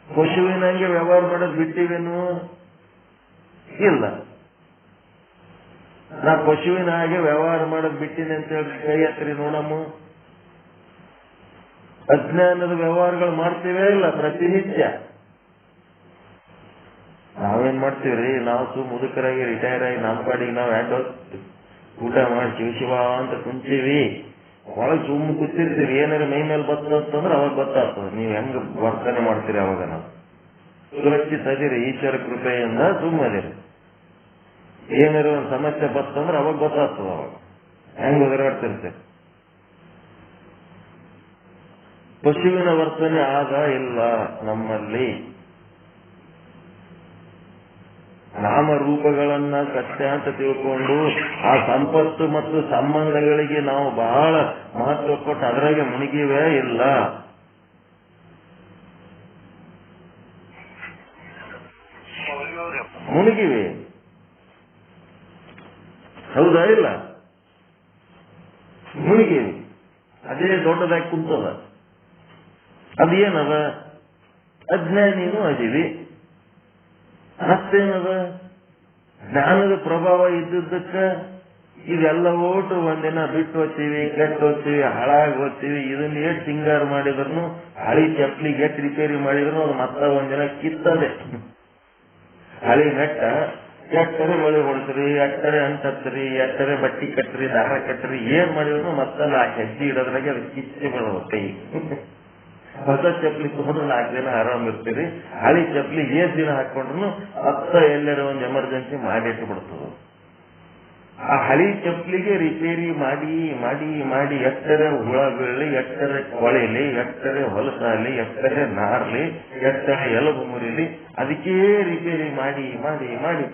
ಪಶುವಿನಂಗೆ ವ್ಯವಹಾರ ಮಾಡೋದು ಬಿಟ್ಟಿವೇನು? ಇಲ್ಲ. ನಾ ಪಶುವಿನ ಹಾಗೆ ವ್ಯವಹಾರ ಮಾಡೋದು ಬಿಟ್ಟಿನಿ ಅಂತ ಹೇಳಿ ಕೈ ಹತ್ರಿ ನೋಡಮ್ಮ. ಅಜ್ಞಾನದ ವ್ಯವಹಾರಗಳು ಮಾಡ್ತೀವೇ ಇಲ್ಲ ಪ್ರತಿನಿತ್ಯ. ನಾವೇನ್ ಮಾಡ್ತೀವ್ರಿ, ನಾವು ಮುದುಕರಾಗಿ ರಿಟೈರ್ ಆಗಿ ನಮ್ಮ ಪಾಡಿಗೆ ನಾವು ಊಟ ಮಾಡಿ ಶಿವ ಅಂತ ಕುಂತೀವಿ, ಒಳಗೆ ಸುಮ್ಮ ಕೂತಿರ್ತೀವಿ. ಏನಾರ ಮೈ ಮೇಲೆ ಬರ್ತಂತಂದ್ರೆ ಅವಾಗ ಗೊತ್ತಾಗ್ತದೆ ನೀವು ಹೆಂಗ್ ವರ್ತನೆ ಮಾಡ್ತೀರಿ. ಅವಾಗ ನಾವು ಸುರಕ್ಷಿತ ಅದಿರಿ, ಈಶ್ವರ ಕೃಪೆಯಿಂದ ಸುಮ್ಮದಿರಿ. ಏನಾರ ಒಂದು ಸಮಸ್ಯೆ ಬರ್ತಂದ್ರೆ ಅವಾಗ ಗೊತ್ತಾಗ್ತದ, ಅವಾಗ ಹೆಂಗ್ ಒದರಾಡ್ತಿರ್ತೀರಿ. ಪಶುವಿನ ವರ್ತನೆ ಆಗ ಇಲ್ಲ ನಮ್ಮಲ್ಲಿ. ನಾಮರೂಪಗಳನ್ನ ಸತ್ಯ ಅಂತ ತಿಳ್ಕೊಂಡು ಆ ಸಂಪತ್ತು ಮತ್ತು ಸಂಬಂಧಗಳಿಗೆ ನಾವು ಬಹಳ ಮಹತ್ವ ಕೊಟ್ಟು ಅದರಾಗೆ ಮುಳುಗಿವೇ ಇಲ್ಲ. ಮುಳುಗಿವೆ, ಹೌದಾ ಇಲ್ಲ? ಮುಳುಗಿವಿ, ಅದೇ ದೊಡ್ಡದಾಗಿ ಕುಂತದ. ಅದೇನದ, ಅಜ್ಞಾನಿನೂ ಅದೀವಿ. ಮತ್ತೇನದ, ಜ್ಞಾನದ ಪ್ರಭಾವ ಇದ್ದುದಕ್ಕ ಇದೆಲ್ಲ ಓಟು ಒಂದಿನ ಬಿಟ್ಟು ಹೋಗ್ತೀವಿ, ಕೆಟ್ಟು ಹೋಗ್ತೀವಿ, ಹಾಳಾಗಿ ಹೋಗ್ತೀವಿ. ಇದನ್ನ ಎಷ್ಟು ಸಿಂಗಾರ ಮಾಡಿದ್ರು, ಹಳಿ ಚಪ್ಲಿಗೆ ಎಷ್ಟು ರಿಪೇರಿ ಮಾಡಿದ್ರು ಅದು ಮತ್ತ ಒಂದಿನ ಕಿತ್ತದೆ. ಹಳಿ ನೆಟ್ಟ ಎಟ್ಟರೆ ಮಳೆ ಹೊಡ್ಸ್ರಿ, ಎಟ್ಟರೆ ಅಂಟತ್ರಿ, ಎಟ್ಟರೆ ಬಟ್ಟಿ ಕಟ್ಟ್ರಿ, ದಾರ ಕಟ್ಟ್ರಿ, ಏನ್ ಮಾಡಿದ್ರು ಮತ್ತಲ್ಲ ಆ ಹೆಜ್ಜೆ ಇಡೋದ್ರಾಗೆ ಅದು ಕಿಚ್ಚಿ ಬರೋದು ಕೈ. ಹೊಸ ಚಪ್ಪಲಿ ತಗೊಂಡು 4 ದಿನ ಆರಾಮ್ ಇರ್ತೀರಿ. ಹಳಿ ಚಪ್ಪಲಿ ಏನ್ ದಿನ ಹಾಕೊಂಡ್ರು ಮತ್ತ ಎಲ್ಲರ ಒಂದು ಎಮರ್ಜೆನ್ಸಿ ಮಾಡಿಟ್ಟು ಬಿಡ್ತದೆ. ಆ ಹಳಿ ಚಪ್ಪಲಿಗೆ ರಿಪೇರಿ ಮಾಡಿ ಮಾಡಿ ಮಾಡಿ ಎಟ್ಟರೆ ಹುಳ ಬೀಳಲಿ, ಎಟ್ಟರೆ ಕೊಳೆಲಿ, ಎಟ್ಟರೆ ಹೊಲಸಾಲಿ, ಎಟ್ಟರೆ ನಾರ್ಲಿ, ಎಟ್ಟರೆ ಎಲಬು ಮುರಿಲಿ, ಅದಕ್ಕೇ ರಿಪೇರಿ ಮಾಡಿ ಮಾಡಿ ಮಾಡಿ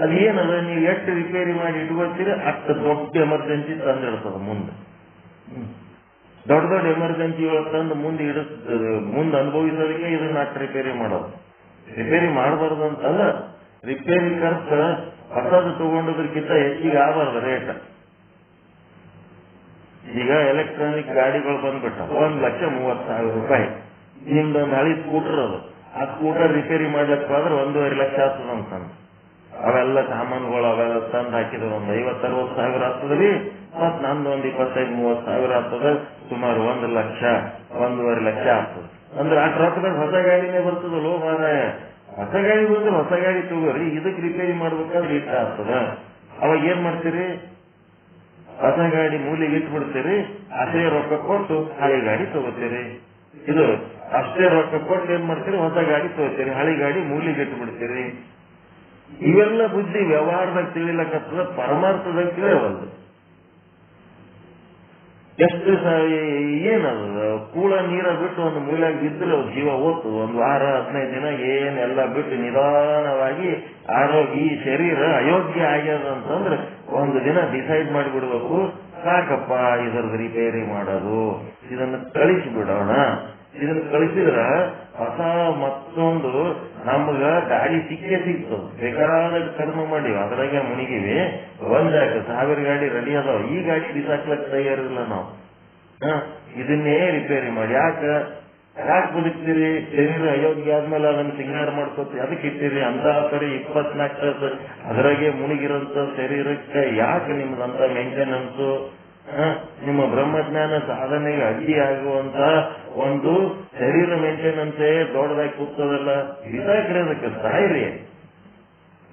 ಅದೇನದ ನೀವು ಎಷ್ಟು ರಿಪೇರಿ ಮಾಡಿ ಇಟ್ಕೊಳ್ತೀರಿ ಅಷ್ಟು ದೊಡ್ಡ ಎಮರ್ಜೆನ್ಸಿ ತಂದಿಡ್ತದ ಮುಂದೆ. ದೊಡ್ಡ ದೊಡ್ಡ ಎಮರ್ಜೆನ್ಸಿಗಳು ತಂದು ಮುಂದೆ ಅನುಭವಿಸೋದಕ್ಕೆ ಇದನ್ನ ಅಷ್ಟು ರಿಪೇರಿ ಮಾಡೋದು. ರಿಪೇರಿ ಮಾಡಬಾರ್ದು ಅಂತಲ್ಲ, ರಿಪೇರಿ ಖರ್ಚು ಹೊಸದು ತಗೊಂಡೋದಕ್ಕಿಂತ ಹೆಚ್ಚಿಗೆ ಆಗಬಾರ್ದು ರೇಟ್. ಈಗ ಎಲೆಕ್ಟ್ರಾನಿಕ್ ಗಾಡಿಗಳು ಬಂದ್ಬಿಟ್ಟ, 1,30,000 ರೂಪಾಯಿ. ನಿಮ್ದೊಂದು ಹಳಿ ಸ್ಕೂಟರ್ ಅದು, ಆ ಸ್ಕೂಟರ್ ರಿಪೇರಿ ಮಾಡ್ಲಿಕ್ಕೆ ಹೋದ್ರೆ 1,50,000 ಆಗ್ತದ ಅಂತಂದು. ಅವೆಲ್ಲ ಸಾಮಾನುಗಳು ಅವೆಲ್ಲ ತಂದು ಹಾಕಿದ್ರೆ ಒಂದು 50,000-60,000 ಸಾವಿರ ಆಗ್ತದ್ರಿ. ಮತ್ ನಂದು ಒಂದು 25,000-30,000 ಸಾವಿರ ಆಗ್ತದ. ಸುಮಾರು 1,00,000-1,50,000 ಆಗ್ತದೆ. ಅಂದ್ರೆ ಆ ರೊಕ್ಕದಾಗ ಹೊಸ ಗಾಡಿನೇ ಬರ್ತದಲ್ಲೋ ಮಾರಾಯ. ಹೊಸ ಗಾಡಿ ಬಂದ್ರೆ ಹೊಸ ಗಾಡಿ ತಗೋರಿ, ಇದಕ್ಕೆ ರಿಪೇರಿ ಮಾಡ್ಬೇಕಾದ್ರೆ ಇಷ್ಟ ಆಗ್ತದ. ಅವಾಗ ಏನ್ ಮಾಡ್ತೀರಿ, ಹೊಸ ಗಾಡಿ ಮೂಲೆಗೆ ಇಟ್ಬಿಡ್ತೀರಿ, ಅದೇ ರೊಕ್ಕ ಕೊಟ್ಟು ಹಳೆ ಗಾಡಿ ತಗೋತೀರಿ. ಇದು ಅಷ್ಟೇ ರೊಕ್ಕ ಕೊಟ್ಟು ಏನ್ ಮಾಡ್ತೀರಿ, ಹೊಸ ಗಾಡಿ ತಗೋತೀರಿ, ಹಳೆ ಗಾಡಿ ಮೂಲೆಗೆ ಇಟ್ಬಿಡ್ತೀರಿ. ಇವೆಲ್ಲ ಬುದ್ಧಿ ವ್ಯವಹಾರದಾಗ ತಿಳಿಲಕ್ಕತ್ತದ, ಪರಮಾರ್ಥದಾಗ ತಿಳಿಯವಲ್ದು. ಎಷ್ಟು ಏನದ ಕೂಳ ನೀರ ಬಿಟ್ಟು ಒಂದು ಮೂಲೆಯಾಗ ಬಿದ್ದರೆ ಜೀವ ಹೋಗ್ತದೆ. 1 ವಾರ 15 ದಿನ ಏನೆಲ್ಲ ಬಿಟ್ಟು ನಿಧಾನವಾಗಿ ಆರೋಗ್ಯ ಈ ಶರೀರ ಅಯೋಗ್ಯ ಆಗ್ಯದ ಅಂತಂದ್ರೆ ಒಂದು ದಿನ ಡಿಸೈಡ್ ಮಾಡಿಬಿಡ್ಬೇಕು, ಸಾಕಪ್ಪ ಇದರದ್ದು ರಿಪೇರಿ ಮಾಡೋದು, ಇದನ್ನು ಕಳಿಸಿಬಿಡೋಣ. ಇದನ್ನ ಕಳಿಸಿದ್ರ ಹೊಸ ಮತ್ತೊಂದು ನಮ್ಗ ಗಾಡಿ ಸಿಕ್ಕೇ ಸಿಗ್ತದ. ಬೇಕಾದ ಕರ್ಮ ಮಾಡಿವಿ, ಅದ್ರಾಗೆ ಮುಣಿಗಿವಿ. 1,00,000 ಗಾಡಿ ರೆಡಿ ಅದಾವ, ಈ ಗಾಡಿ ಬಿಸಾಕ್ಲಕ್ ತಯಾರಿಲ್ಲ ನಾವು. ಇದನ್ನೇ ರಿಪೇರಿ ಮಾಡಿ ಯಾಕೆ ಬದುಕ್ತೀರಿ? ಶರೀರ ಅಯೋಗ್ಯ ಆದ್ಮೇಲೆ ಅದನ್ನ ಸಿಂಗಾರ ಮಾಡ್ಕೋತೀವಿ, ಅದಕ್ಕೆ ಇಟ್ಟಿರಿ. ಅಂತ ಸರಿ 24 ತಾಸು ಅದ್ರಾಗೆ ಮುಳುಗಿರೋಂಥ ಶರೀರಕ್ಕೆ ಯಾಕೆ ನಿಮ್ದಂತ ಮೇಂಟೆನೆನ್ಸು? ನಿಮ್ಮ ಬ್ರಹ್ಮಜ್ಞಾನ ಸಾಧನೆಗೆ ಅಡ್ಡಿ ಆಗುವಂತ ಒಂದು ಶರೀರ ಮೇಂಟೆನೆನ್ಸೇ ದೊಡ್ಡದಾಗಿ ಕೂಗ್ತದಲ್ಲ, ಬಿಸಾಕಿರೋದಕ್ಕೆ ಸಾಯ್ರಿ,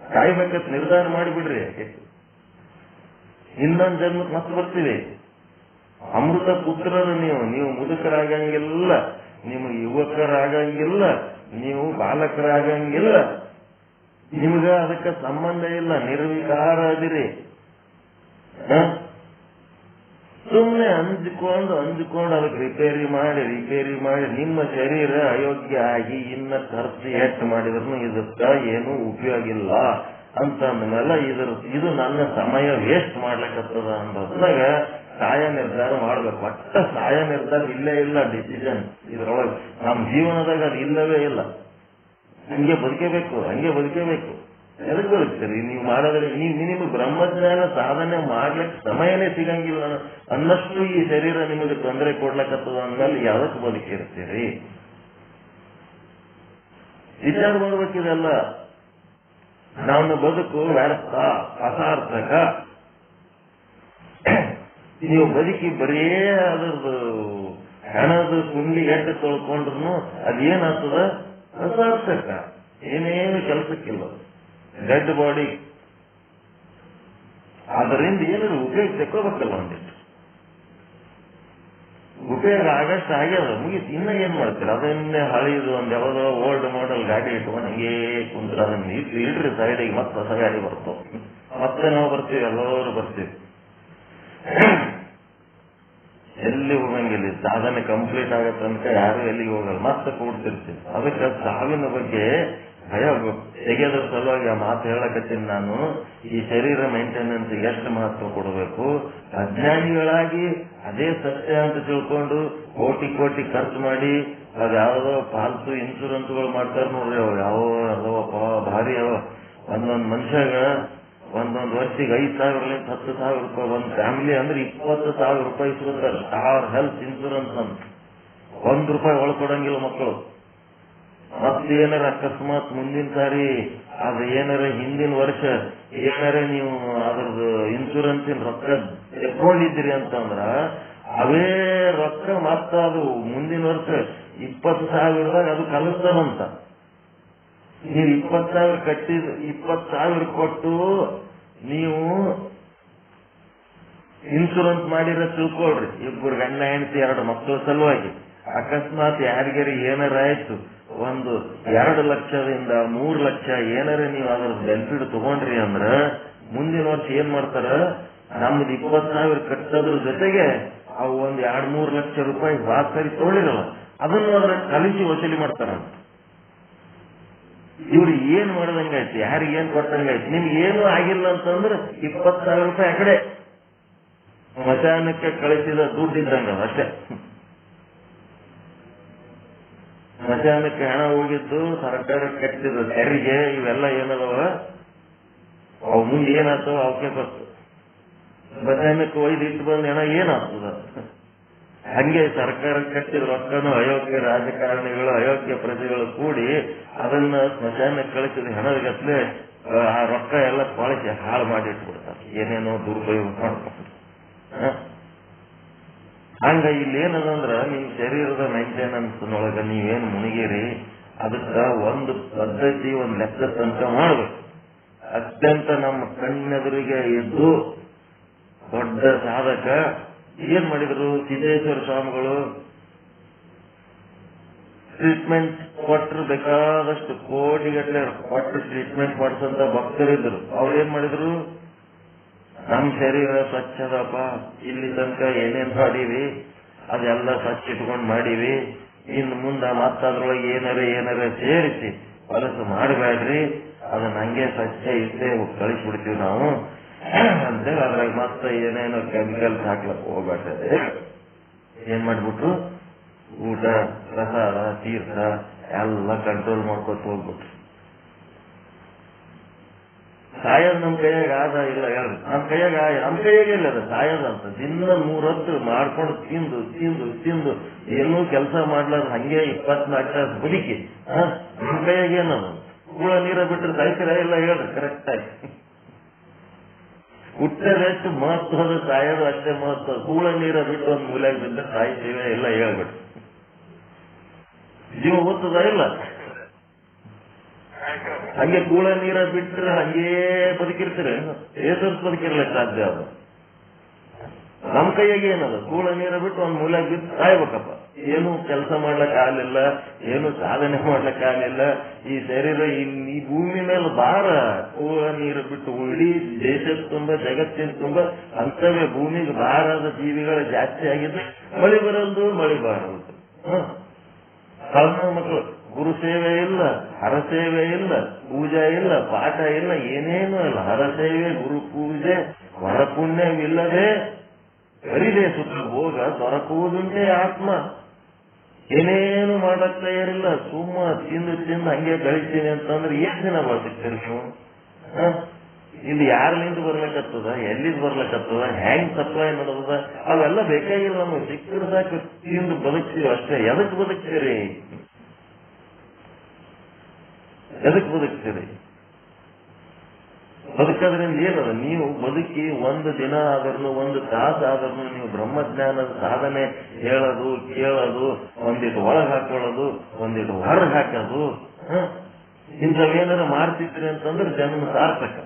ಕಾಯ್ಬೇಕಂತ ನಿರ್ಧಾರ ಮಾಡಿಬಿಡ್ರಿ. ಇನ್ನೊಂದು ಜನ್ಮಕ್ಕೆ ಮತ್ತೆ ಬರ್ತೀವಿ. ಅಮೃತ ಪುತ್ರರು ನೀವು ಮುದುಕರಾಗಂಗಿಲ್ಲ, ನೀವು ಯುವಕರಾಗಂಗಿಲ್ಲ, ನೀವು ಬಾಲಕರಾಗಂಗಿಲ್ಲ, ನಿಮ್ಗ ಅದಕ್ಕೆ ಸಂಬಂಧ ಇಲ್ಲ, ನಿರ್ವಿಕಾರ ಅದಿರಿ. ಸುಮ್ಮನೆ ಅಂಜಿಕೊಂಡು ಅದಕ್ಕೆ ರಿಪೇರಿ ಮಾಡಿ ನಿಮ್ಮ ಶರೀರ ಅಯೋಗ್ಯ ಆಗಿ ಇನ್ನ ಖರ್ಚು ಹೆಚ್ಚು ಮಾಡಿದ್ರು ಇದಕ್ಕ ಏನು ಉಪಯೋಗ ಇಲ್ಲ ಅಂತ ಅಂದ್ಮೇಲೆ ಇದು ನನ್ನ ಸಮಯ ವೇಸ್ಟ್ ಮಾಡ್ಲಿಕ್ಕತ್ತದ ಅನ್ನೋದ್ರಾಗ ಸಾಯ ನಿರ್ಧಾರ ಮಾಡ್ಬೇಕು. ಒಟ್ಟ ಸಾಯ ನಿರ್ಧಾರ ಇಲ್ಲೇ ಇಲ್ಲ, ಡಿಸಿಷನ್ ಇದ್ರೊಳಗೆ ನಮ್ಮ ಜೀವನದಾಗ ಅದು ಇಲ್ಲವೇ ಇಲ್ಲ. ಹಂಗೆ ಬದುಕಬೇಕು. ಎದಕ್ಕೆ ಬದುಕ್ತೀರಿ ನೀವು ಮಾಡೋದ್ರೆ? ನಿಮಗೆ ಬ್ರಹ್ಮಜ್ಞಾನ ಸಾಧನೆ ಮಾಡ್ಲಿಕ್ಕೆ ಸಮಯನೇ ಸಿಗಂಗಿಲ್ಲ ಅನ್ನಷ್ಟು ಈ ಶರೀರ ನಿಮಗೆ ತೊಂದರೆ ಕೊಡ್ಲಕ್ಕತ್ತದ ಅಂದ್ಮೇಲೆ ಯಾವತ್ತು ಬದುಕಿರ್ತೀರಿ? ವಿಚಾರ ಮಾಡ್ಬೇಕಿದೆಲ್ಲ. ನನ್ನ ಬದುಕು ವ್ಯರ್ಥ, ಅಸಾರ್ಥಕ. ನೀವು ಬದುಕಿ ಬರೀ ಅದ್ರದ್ದು ಹಣದ ಕುಂಡಿ ಎಟ್ಟು ತೊಳ್ಕೊಂಡ್ರು ಅದೇನಾಗ್ತದ? ಅಸಾರ್ಥಕ, ಏನೇನು ಕೆಲಸಕ್ಕಿಲ್ಲ, ಡೆಡ್ ಬಾಡಿ. ಅದರಿಂದ ಏನಾದ್ರು ಉಪಯೋಗ ತೆಕ್ಕೋಬೇಕಲ್ಲ, ಒಂದಿಟ್ಟು ಉಪಯೋಗ ಆಗಷ್ಟು ಆಗ್ಯದ, ಮುಗಿತು. ಇನ್ನ ಏನ್ ಮಾಡ್ತೀರ? ಅದನ್ನೇ ಹಳಿದು ಒಂದ್ ಯಾವ್ದೋ ಓಲ್ಡ್ ಮಾಡೆಲ್ ಗಾಡಿ ಇಟ್ಕೊಂಡು ಹಂಗೇ ಕುಂತ್ರ ಅದನ್ನ ಇಡ್ರಿ ಸೈಡಿಗೆ, ಮತ್ತೆ ಹೊಸ ಗಾಡಿ ಬರ್ತಾವ. ಮತ್ತೆ ನಾವು ಬರ್ತೀವಿ, ಎಲ್ಲರೂ ಬರ್ತೀವಿ, ಎಲ್ಲಿ ಹೋಗಂಗಿಲ್ಲ. ಸಾಧನೆ ಕಂಪ್ಲೀಟ್ ಆಗೋ ತನಕ ಯಾರು ಎಲ್ಲಿಗೆ ಹೋಗಲ್ಲ, ಮತ್ತೆ ಕೂಡ್ತಿರ್ತೀವಿ. ಅದಕ್ಕೆ ಸಾವಿನ ಬಗ್ಗೆ ಭಯ ತೆಗೆಯೋದ್ರ ಸಲುವಾಗಿ ಆ ಮಾತು ಹೇಳಕತ್ತೀನಿ ನಾನು. ಈ ಶರೀರ ಮೇಂಟೆನೆನ್ಸ್ ಎಷ್ಟು ಮಹತ್ವ ಕೊಡಬೇಕು. ಅಜ್ಞಾನಿಗಳಾಗಿ ಅದೇ ಸತ್ಯ ಅಂತ ತಿಳ್ಕೊಂಡು ಕೋಟಿ ಖರ್ಚು ಮಾಡಿ ಅದ್ಯಾವುದೋ ಫಾಲ್ತು ಇನ್ಶೂರೆನ್ಸ್ಗಳು ಮಾಡ್ತಾರೆ ನೋಡ್ರಿ. ಅವು ಯಾವ ಭಾರಿ ಅವ. ಒಂದೊಂದು ಮನುಷ್ಯಾಗ ಒಂದೊಂದು ವರ್ಷಿಗೆ 5,000 10,000 ರೂಪಾಯಿ, ಒಂದು ಫ್ಯಾಮಿಲಿ ಅಂದ್ರೆ 20,000 ರೂಪಾಯಿ ಸಿಗುತ್ತಾರೆ. ಸ್ಟಾರ್ ಹೆಲ್ತ್ ಇನ್ಶೂರೆನ್ಸ್ ಅಂತ ₹1 ಒಳಕೊಡಂಗಿಲ್ಲ ಮಕ್ಕಳು. ಮತ್ತೇನಾರ ಅಕಸ್ಮಾತ್ ಮುಂದಿನ ಸಾರಿ ಅದು ಏನಾರ ಹಿಂದಿನ ವರ್ಷ ಏನಾರ ನೀವು ಅದ್ರದ್ದು ಇನ್ಶೂರೆನ್ಸಿನ ರೊಕ್ಕ ತೆಕ್ಕೊಂಡಿದ್ದೀರಿ ಅಂತಂದ್ರ ಅವೇ ರೊಕ್ಕ ಮತ್ತ ಅದು ಮುಂದಿನ ವರ್ಷ 20,000ದಾಗ ಅದು ಕಲಿಸ್ತಾರಂತ. ನೀವು 20,000 ಕಟ್ಟಿದ 20,000 ಕೊಟ್ಟು ನೀವು ಇನ್ಶೂರೆನ್ಸ್ ಮಾಡಿರೋ ತಿಳ್ಕೊಳ್ರಿ. ಇಬ್ಬರು ಗಂಡ ಹೆಂಡತಿ 2 ಮಕ್ಕಳ ಸಲುವಾಗಿ ಅಕಸ್ಮಾತ್ ಯಾರಿಗಾರಿ ಏನಾರ ಆಯ್ತು, ಒಂದು 2 ಲಕ್ಷದಿಂದ 3 ಲಕ್ಷ ಏನಾರ ನೀವು ಅದ್ರ ಬೆನಿಫಿಟ್ ತಗೊಂಡ್ರಿ ಅಂದ್ರ ಮುಂದಿನ ವರ್ಷ ಏನ್ ಮಾಡ್ತಾರ? ನಮ್ದು 20,000 ಕಟ್ಟೋದ್ರ ಜೊತೆಗೆ ಅವು ಒಂದು 2-3 ಲಕ್ಷ ರೂಪಾಯಿ ಸರಿ ತಗೊಳ್ಳಿರಲ್ಲ, ಅದನ್ನು ಅದ್ರ ಕಲಿಸಿ ವಸೂಲಿ ಮಾಡ್ತಾರಂತ. ಇವ್ರು ಏನ್ ಮಾಡ್ದಂಗಾಯ್ತು, ಯಾರಿಗೇನ್ ಕೊಟ್ಟಂಗಾಯ್ತು. ನಿಮ್ಗೆ ಏನು ಆಗಿಲ್ಲ ಅಂತಂದ್ರೆ 20,000 ರೂಪಾಯಿ ಆ ಕಡೆ ಸ್ಮಶಾನಕ್ಕೆ ಕಳಿಸಿದ ದುಡ್ಡಿದ್ದಂಗ ಅಷ್ಟೇ. ಸ್ಮಶಾನಕ್ಕೆ ಹಣ ಹೋಗಿದ್ದು, ಸರ್ಕಾರ ಕಟ್ಟಿದ ತೆರಿಗೆ, ಇವೆಲ್ಲ ಏನದವ ಅವು ಮುಂದೆ ಏನಾಗ್ತವ ಅವಕ್ಕೆ ಗೊತ್ತು. ಸ್ಮಶಾನಕ್ಕೆ ಒಯ್ದು ಇಟ್ಟು ಬಂದ ಹಣ ಏನಾಗ್ತದ? ಹಂಗೆ ಸರ್ಕಾರ ಕಟ್ಟಿದ ರೊಕ್ಕನು ಅಯೋಗ್ಯ ರಾಜಕಾರಣಿಗಳು, ಅಯೋಗ್ಯ ಪ್ರಜೆಗಳು ಕೂಡಿ ಅದನ್ನ ಸ್ಮಶಾನಕ್ಕೆ ಕಳಿಸಿದ ಹಣದ ಗತ್ಲೆ ಆ ರೊಕ್ಕ ಎಲ್ಲ ಕೊಳಸಿ ಹಾಳು ಮಾಡಿ ಇಟ್ಬಿಡ್ತಾರೆ, ಏನೇನೋ ದುರುಪಯೋಗ ಮಾಡ್ಕೊಂಡು. ಹಂಗ ಇಲ್ಲಿ ಏನದಂದ್ರ ನಿಮ್ ಶರೀರದ ಮೇಂಟೆನೆನ್ಸ್ ನೊಳಗ ನೀವೇನು ಮುನಿಗಿರಿ ಅದಕ್ಕ ಒಂದು ಪದ್ಧತಿ, ಒಂದು ಲೆಕ್ಕ ತನಕ ಮಾಡ್ಬೇಕು. ಅತ್ಯಂತ ನಮ್ಮ ಕಣ್ಣೆದುರಿಗೆ ಇದ್ದು ದೊಡ್ಡ ಸಾಧಕ ಏನ್ ಮಾಡಿದ್ರು? ಸಿದ್ದೇಶ್ವರ ಸ್ವಾಮಿಗಳು ಟ್ರೀಟ್ಮೆಂಟ್ ಕೊಟ್ಟರು, ಬೇಕಾದಷ್ಟು ಕೋಟಿಗಟ್ಟಲೆ ಕೊಟ್ಟು ಟ್ರೀಟ್ಮೆಂಟ್ ಮಾಡಿಸಂತ ಭಕ್ತರಿದ್ರು. ಅವ್ರೇನ್ ಮಾಡಿದ್ರು? ನಮ್ಮ ಶರೀರ ಸ್ವಚ್ಛದಪ್ಪ, ಇಲ್ಲಿ ತನಕ ಏನೇನ್ ಮಾಡೀವಿ ಅದೆಲ್ಲ ಸ್ವಚ್ಛ ಇಟ್ಕೊಂಡು ಮಾಡೀವಿ, ಇನ್ನು ಮುಂದೆ ಮತ್ತದ್ರೊಳಗೆ ಏನಾರ ಸೇರಿಸಿ ಹೊಲಸು ಮಾಡಬೇಡ್ರಿ, ಅದನ್ನ ಹಂಗೆ ಸ್ವಚ್ಛ ಇಷ್ಟೇ ಕಳಿಸ್ಬಿಡ್ತೀವಿ ನಾವು ಅಂತೇಳಿ ಅದ್ರಾಗ ಮತ್ತೆ ಏನೇನೋ ಕೆಮಿಕಲ್ಸ್ ಹಾಕ್ಲಕ್ ಹೋಗ್ಬೇಡ್ರಿ. ಏನ್ ಮಾಡ್ಬಿಟ್ರು? ಊಟ, ಪ್ರಸಾದ, ತೀರ್ಥ ಎಲ್ಲ ಕಂಟ್ರೋಲ್ ಮಾಡ್ಕೊತ ಹೋಗ್ಬಿಟ್ರು. ಸಾಯೋದು ನಮ್ ಕೈಯಾಗ ಆದ ಇಲ್ಲ ಹೇಳ್ರಿ? ನಮ್ಮ ಕೈಯಾಗ ಇಲ್ಲ ಅದು ಸಾಯೋದಂತ. ದಿನ 3 ಹೊತ್ತು ಮಾಡ್ಕೊಂಡು ತಿಂದು ತಿಂದು ತಿಂದು ಏನೂ ಕೆಲಸ ಮಾಡ್ಲಾರ ಹಂಗೆ 24 ತಾಸು ಬದುಕಿ ನಮ್ಮ ಕೈಯಾಗ ಏನದು? ಕೂಳ ನೀರ ಬಿಟ್ಟರೆ ಸಾಯ್ತೀರ ಇಲ್ಲ ಹೇಳ್ರಿ? ಕರೆಕ್ಟ್ ಆಗಿ ಹುಟ್ಟದಷ್ಟು ಮಹತ್ವದ, ಸಾಯೋದು ಅಷ್ಟೇ ಮಹತ್ವ. ಕೂಳ ನೀರ ಬಿಟ್ಟು ಒಂದು ಮೂಲೆಗೆ ಬಿದ್ದರೆ ಸಾಯ್ತೀವಿ ಇಲ್ಲ ಹೇಳ್ಬಿಟ್ರು. ಜೀವ ಓದ್ತದ ಇಲ್ಲ? ಹಂಗೆ ಕೂಳ ನೀರ ಬಿಟ್ಟರೆ ಹಂಗೇ ಬದುಕಿರ್ತೀರ? ಏಸರ್ಸ್ ಬದುಕಿರ್ಲಿಕ್ಕೆ ಸಾಧ್ಯ ಅದು. ನಮ್ ಕೈಯಾಗ ಏನದ ಕೂಳ ನೀರ ಬಿಟ್ಟು ಒಂದ್ ಮೂಲೆಗೆ ಬಿದ್ದು ಸಾಯ್ಬೇಕಪ್ಪ. ಏನು ಕೆಲಸ ಮಾಡ್ಲಕ್ ಆಗ್ಲಿಲ್ಲ, ಏನು ಸಾಧನೆ ಮಾಡ್ಲಕ್ ಆಗ್ಲಿಲ್ಲ. ಈ ಶರೀರ ಈ ಭೂಮಿ ಮೇಲೆ ಭಾರ. ಕೂಳ ನೀರು ಬಿಟ್ಟು ಇಡೀ ದೇಶದ ತುಂಬ ಜಗತ್ತಿನ ತುಂಬ ಅಂತವೇ ಭೂಮಿಗೆ ಭಾರದ ಜೀವಿಗಳು ಜಾಸ್ತಿ ಆಗಿದ್ದು. ಮಳಿ ಬರಲ್ದು, ಮಳಿ ಬಾರದು. ಸಣ್ಣ ಮಕ್ಕಳು ಗುರು ಸೇವೆ ಇಲ್ಲ, ಹರಸೇವೆ ಇಲ್ಲ, ಪೂಜಾ ಇಲ್ಲ, ಪಾಠ ಇಲ್ಲ, ಏನೇನು ಇಲ್ಲ. ಹರಸೇವೆ, ಗುರು ಪೂಜೆ, ವರಪುಣ್ಯವಿಲ್ಲದೆ ಬರಿದೆ ಸುತ್ತ ಭೋಗ ದೊರಕುವುದುಂಟೆ ಆತ್ಮ. ಏನೇನು ಮಾಡಕ್ ತಯಾರಿಲ್ಲ, ಸುಮ್ಮ ತಿಂದು ಹಂಗೆ ಗಳಿಸ್ತೀನಿ ಅಂತಂದ್ರೆ ಏನ್ ದಿನ ಬರ್ತೈತಿ ನೀವು? ಇಲ್ಲಿ ಯಾರ್ಲಿಂದ ಬರ್ಲಿಕ್ಕತ್ತದ, ಎಲ್ಲಿಂದ ಬರ್ಲಿಕ್ಕತ್ತದ, ಹೆಂಗ್ ಸಪ್ಲೈ ನಡೆದ, ಅವೆಲ್ಲ ಬೇಕಾಗಿಲ್ಲ. ನಮಗೆ ಸಿಕ್ಕಿದ ಸಾಕು ತಿಂದು ಬದುಕ್ತೀವಿ ಅಷ್ಟೇ. ಎದಕ್ ಬದುಕ್ತೀರಿ? ಎದಕ್ ಬದುಕ್ತೀರಿ? ಬದುಕೋದ್ರಿಂದ ಏನದ? ನೀವು ಬದುಕಿ ಒಂದು ದಿನ ಆದ್ರೂ, ಒಂದು ತಾಸು ಆದ್ರೂ ನೀವು ಬ್ರಹ್ಮಜ್ಞಾನದ ಸಾಧನೆ ಹೇಳೋದು, ಕೇಳೋದು, ಒಂದಿಟ್ಟು ಒಳಗ್ ಹಾಕೊಳ್ಳೋದು, ಒಂದಿಟ್ಟು ಹೊರಗೆ ಹಾಕೋದು, ಇಂಥವೇನಾರ ಮಾಡ್ತಿದ್ರಿ ಅಂತಂದ್ರೆ ಜನ್ಮ ಸಾರ್ಥಕ.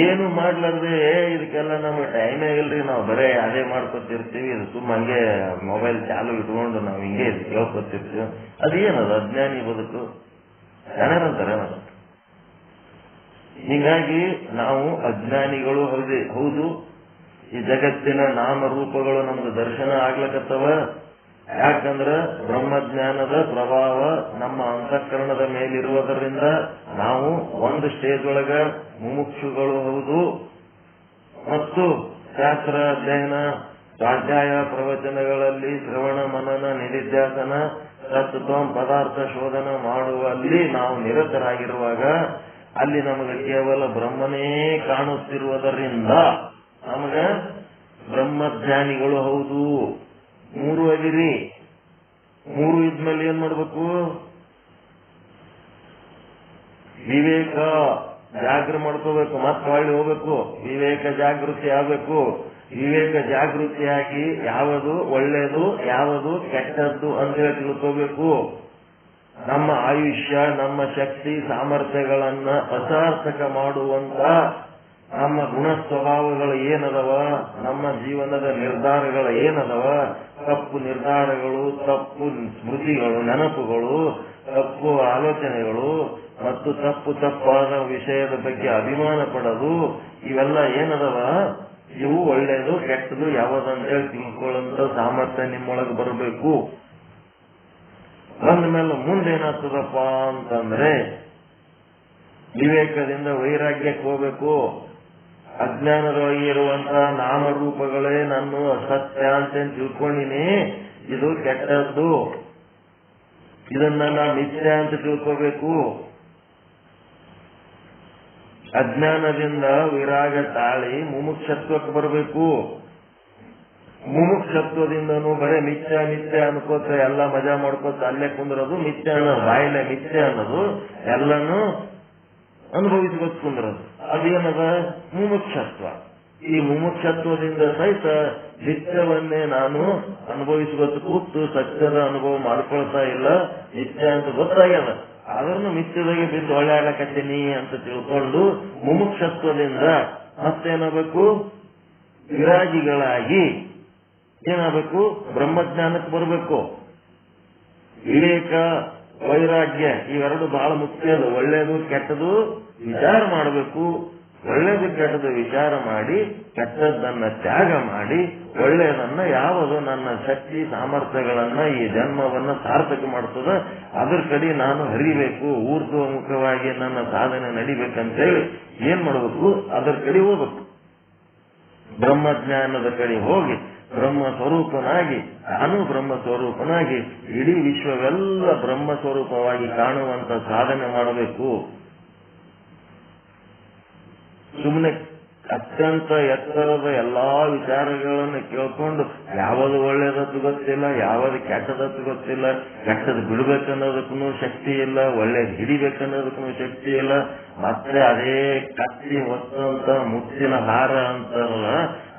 ಏನು ಮಾಡ್ಲಾರ್ದೆ ಇದಕ್ಕೆಲ್ಲ ನಮ್ಗೆ ಟೈಮೇ ಇಲ್ರಿ, ನಾವು ಬರೇ ಅದೇ ಮಾಡ್ಕೊತಿರ್ತೀವಿ, ಇದು ಸುಮ್ಮ ಹಂಗೆ ಮೊಬೈಲ್ ಚಾಲು ಇಟ್ಕೊಂಡು ನಾವು ಹಿಂಗೆ ಕೇಳ್ಕೊತಿರ್ತೀವಿ. ಅದೇನದು ಅಜ್ಞಾನಿ ಬದುಕು? ಜನರಂತಾರೆ ಅದು. ಹೀಗಾಗಿ ನಾವು ಅಜ್ಞಾನಿಗಳು ಹೌದು. ಈ ಜಗತ್ತಿನ ನಾಮರೂಪಗಳು ನಮ್ದು ದರ್ಶನ ಆಗ್ಲಕತ್ತವ. ಯಾಕಂದ್ರ ಬ್ರಹ್ಮಜ್ಞಾನದ ಪ್ರಭಾವ ನಮ್ಮ ಅಂತಃಕರಣದ ಮೇಲಿರುವುದರಿಂದ ನಾವು ಒಂದು ಸ್ಟೇಜ್ ಒಳಗ ಮುಮುಕ್ಷುಗಳು ಹೌದು. ಮತ್ತು ಶಾಸ್ತ್ರ ಅಧ್ಯಯನ, ಸ್ವಾಧ್ಯಾಯ, ಪ್ರವಚನಗಳಲ್ಲಿ ಶ್ರವಣ, ಮನನ, ನಿಧಿಧ್ಯಾಸನ, ತತ್ವ ಪದಾರ್ಥ ಶೋಧನ ಮಾಡುವಲ್ಲಿ ನಾವು ನಿರತರಾಗಿರುವಾಗ ಅಲ್ಲಿ ನಮಗೆ ಕೇವಲ ಬ್ರಹ್ಮನೇ ಕಾಣುತ್ತಿರುವುದರಿಂದ ನಮಗ ಬ್ರಹ್ಮಜ್ಞಾನಿಗಳು ಹೌದು. ಮೂರು ಅದಿರಿ. ಮೂರು ಇದ್ಮೇಲೆ ಏನ್ ಮಾಡ್ಬೇಕು? ವಿವೇಕ ಜಾಗೃತಿ ಮಾಡ್ಕೋಬೇಕು, ಮತ್ತೆ ಹೊಳ್ಳಿ ಹೋಗ್ಬೇಕು. ವಿವೇಕ ಜಾಗೃತಿ ಆಗ್ಬೇಕು. ವಿವೇಕ ಜಾಗೃತಿಯಾಗಿ ಯಾವುದು ಒಳ್ಳೆಯದು, ಯಾವುದು ಕೆಟ್ಟದ್ದು ಅಂತ ಹೇಳಿ ತಿಳ್ಕೋಬೇಕು. ನಮ್ಮ ಆಯುಷ್ಯ, ನಮ್ಮ ಶಕ್ತಿ ಸಾಮರ್ಥ್ಯಗಳನ್ನ ಅಸಾರ್ಥಕ ಮಾಡುವಂತ ನಮ್ಮ ಗುಣ ಸ್ವಭಾವಗಳು ಏನದವ, ನಮ್ಮ ಜೀವನದ ನಿರ್ಧಾರಗಳು ಏನದವ, ತಪ್ಪು ನಿರ್ಧಾರಗಳು, ತಪ್ಪು ಸ್ಮೃತಿಗಳು, ನೆನಪುಗಳು, ತಪ್ಪು ಆಲೋಚನೆಗಳು ಮತ್ತು ತಪ್ಪಾದ ವಿಷಯದ ಬಗ್ಗೆ ಅಭಿಮಾನ ಪಡೋದು, ಇವೆಲ್ಲ ಏನದವ, ಇವು ಒಳ್ಳೆಯದು ಕೆಟ್ಟದು ಯಾವ್ದಂತೇಳಿ ತಿಳ್ಕೊಳ್ಳುವಂತ ಸಾಮರ್ಥ್ಯ ನಿಮ್ಮೊಳಗೆ ಬರಬೇಕು. ಅಂದ್ಮೇಲೆ ಮುಂದೇನಾಗ್ತದಪ್ಪ ಅಂತಂದ್ರೆ ವಿವೇಕದಿಂದ ವೈರಾಗ್ಯಕ್ಕೆ ಹೋಗ್ಬೇಕು. ಅಜ್ಞಾನದೊಳಗೆ ಇರುವಂತಹ ನಾಮರೂಪಗಳೇ ನಾನು ಅಸತ್ಯ ಅಂತ ತಿಳ್ಕೊಂಡಿನಿ, ಇದು ಕೆಟ್ಟದ್ದು, ಇದನ್ನ ನಾ ಮಿಥ್ಯ ಅಂತ ತಿಳ್ಕೋಬೇಕು. ಅಜ್ಞಾನದಿಂದ ವಿರಾಗ ತಾಳಿ ಮುಮುಕ್ಷತ್ವಕ್ಕೆ ಬರಬೇಕು. ಮುಮುಕ್ಷತ್ವದಿಂದನೂ ಬರೇ ಮಿಥ್ಯ ಅನ್ಕೋತ ಎಲ್ಲ ಮಜಾ ಮಾಡ್ಕೋತ ಅಲ್ಲೇ ಕುಂದ್ರದು. ಮಿಥ್ಯ ಅನ್ನೋದು ಬಾಯಿಲೆ ಮಿಥ್ಯ ಅನ್ನೋದು ಎಲ್ಲನೂ ಅನುಭವಿಸ್ಬೇಕು ಕುಂದ್ರದು. ಅದೇನದ ಮುಮುಕ್ಷತ್ವ. ಈ ಮುಮುಕ್ಷತ್ವದಿಂದ ಸಹಿತ ನಿತ್ಯವನ್ನೇ ನಾನು ಅನುಭವಿಸ್ಬೇಕು ಕೂತು ಸತ್ಯದ ಅನುಭವ ಮಾಡ್ಕೊಳ್ತಾ ಇಲ್ಲ. ನಿತ್ಯ ಅಂತ ಗೊತ್ತಾಗ್ಯದ, ಆದ್ರೂ ಮಿಥ್ಯದಾಗೆ ಬಿದ್ದು ಒಳ್ಳೆಯಾಗಕತ್ತೀನಿ ಅಂತ ತಿಳ್ಕೊಂಡು ಮುಮುಕ್ಷತ್ವದಿಂದ ಮತ್ತೇನಾಗಬೇಕು? ವಿರಾಗಿಗಳಾಗಿ ಏನಾಗಬೇಕು? ಬ್ರಹ್ಮಜ್ಞಾನಕ್ಕೆ ಬರಬೇಕು. ವಿವೇಕ, ವೈರಾಗ್ಯ ಇವೆರಡು ಬಹಳ ಮುಖ್ಯ. ಒಳ್ಳೇದು ಕೆಟ್ಟದು ವಿಚಾರ ಮಾಡಬೇಕು. ಒಳ್ಳೇದು ಕೆಟ್ಟದು ವಿಚಾರ ಮಾಡಿ ಕೆಟ್ಟದ್ದನ್ನ ತ್ಯಾಗ ಮಾಡಿ ಒಳ್ಳೆಯದನ್ನ ಯಾವುದು ನನ್ನ ಶಕ್ತಿ ಸಾಮರ್ಥ್ಯಗಳನ್ನ ಈ ಜನ್ಮವನ್ನ ಸಾರ್ಥಕ ಮಾಡ್ತದ ಅದ್ರ ಕಡೆ ನಾನು ಹರಿಬೇಕು. ಊರ್ಧ್ವಮುಖವಾಗಿ ನನ್ನ ಸಾಧನೆ ನಡಿಬೇಕಂತೇಳಿ ಏನ್ ಮಾಡಬೇಕು? ಅದರ ಕಡೆ ಹೋಗ್ಬೇಕು. ಬ್ರಹ್ಮಜ್ಞಾನದ ಕಡೆ ಹೋಗಿ ಬ್ರಹ್ಮ ಸ್ವರೂಪನಾಗಿ, ನಾನು ಬ್ರಹ್ಮ ಸ್ವರೂಪನಾಗಿ ಇಡೀ ವಿಶ್ವವೆಲ್ಲ ಬ್ರಹ್ಮ ಸ್ವರೂಪವಾಗಿ ಕಾಣುವಂತ ಸಾಧನೆ ಮಾಡಬೇಕು. ಸುಮ್ಮನೆ ಅತ್ಯಂತ ಎತ್ತರದ ಎಲ್ಲಾ ವಿಚಾರಗಳನ್ನು ಕೇಳ್ಕೊಂಡು ಯಾವುದು ಒಳ್ಳೇದತ್ತು ಗೊತ್ತಿಲ್ಲ, ಯಾವುದು ಕೆಟ್ಟದತ್ತು ಗೊತ್ತಿಲ್ಲ. ಕೆಟ್ಟದ್ ಬಿಡ್ಬೇಕನ್ನೋದಕ್ಕೂ ಶಕ್ತಿ ಇಲ್ಲ, ಒಳ್ಳೇದು ಹಿಡಿಬೇಕನ್ನೋದಕ್ಕೂ ಶಕ್ತಿ ಇಲ್ಲ. ಮತ್ತೆ ಅದೇ ಕತ್ತಿ ಹೊತ್ತಂತ ಮುತ್ತಿನ ಹಾರ ಅಂತಾರಲ್ಲ,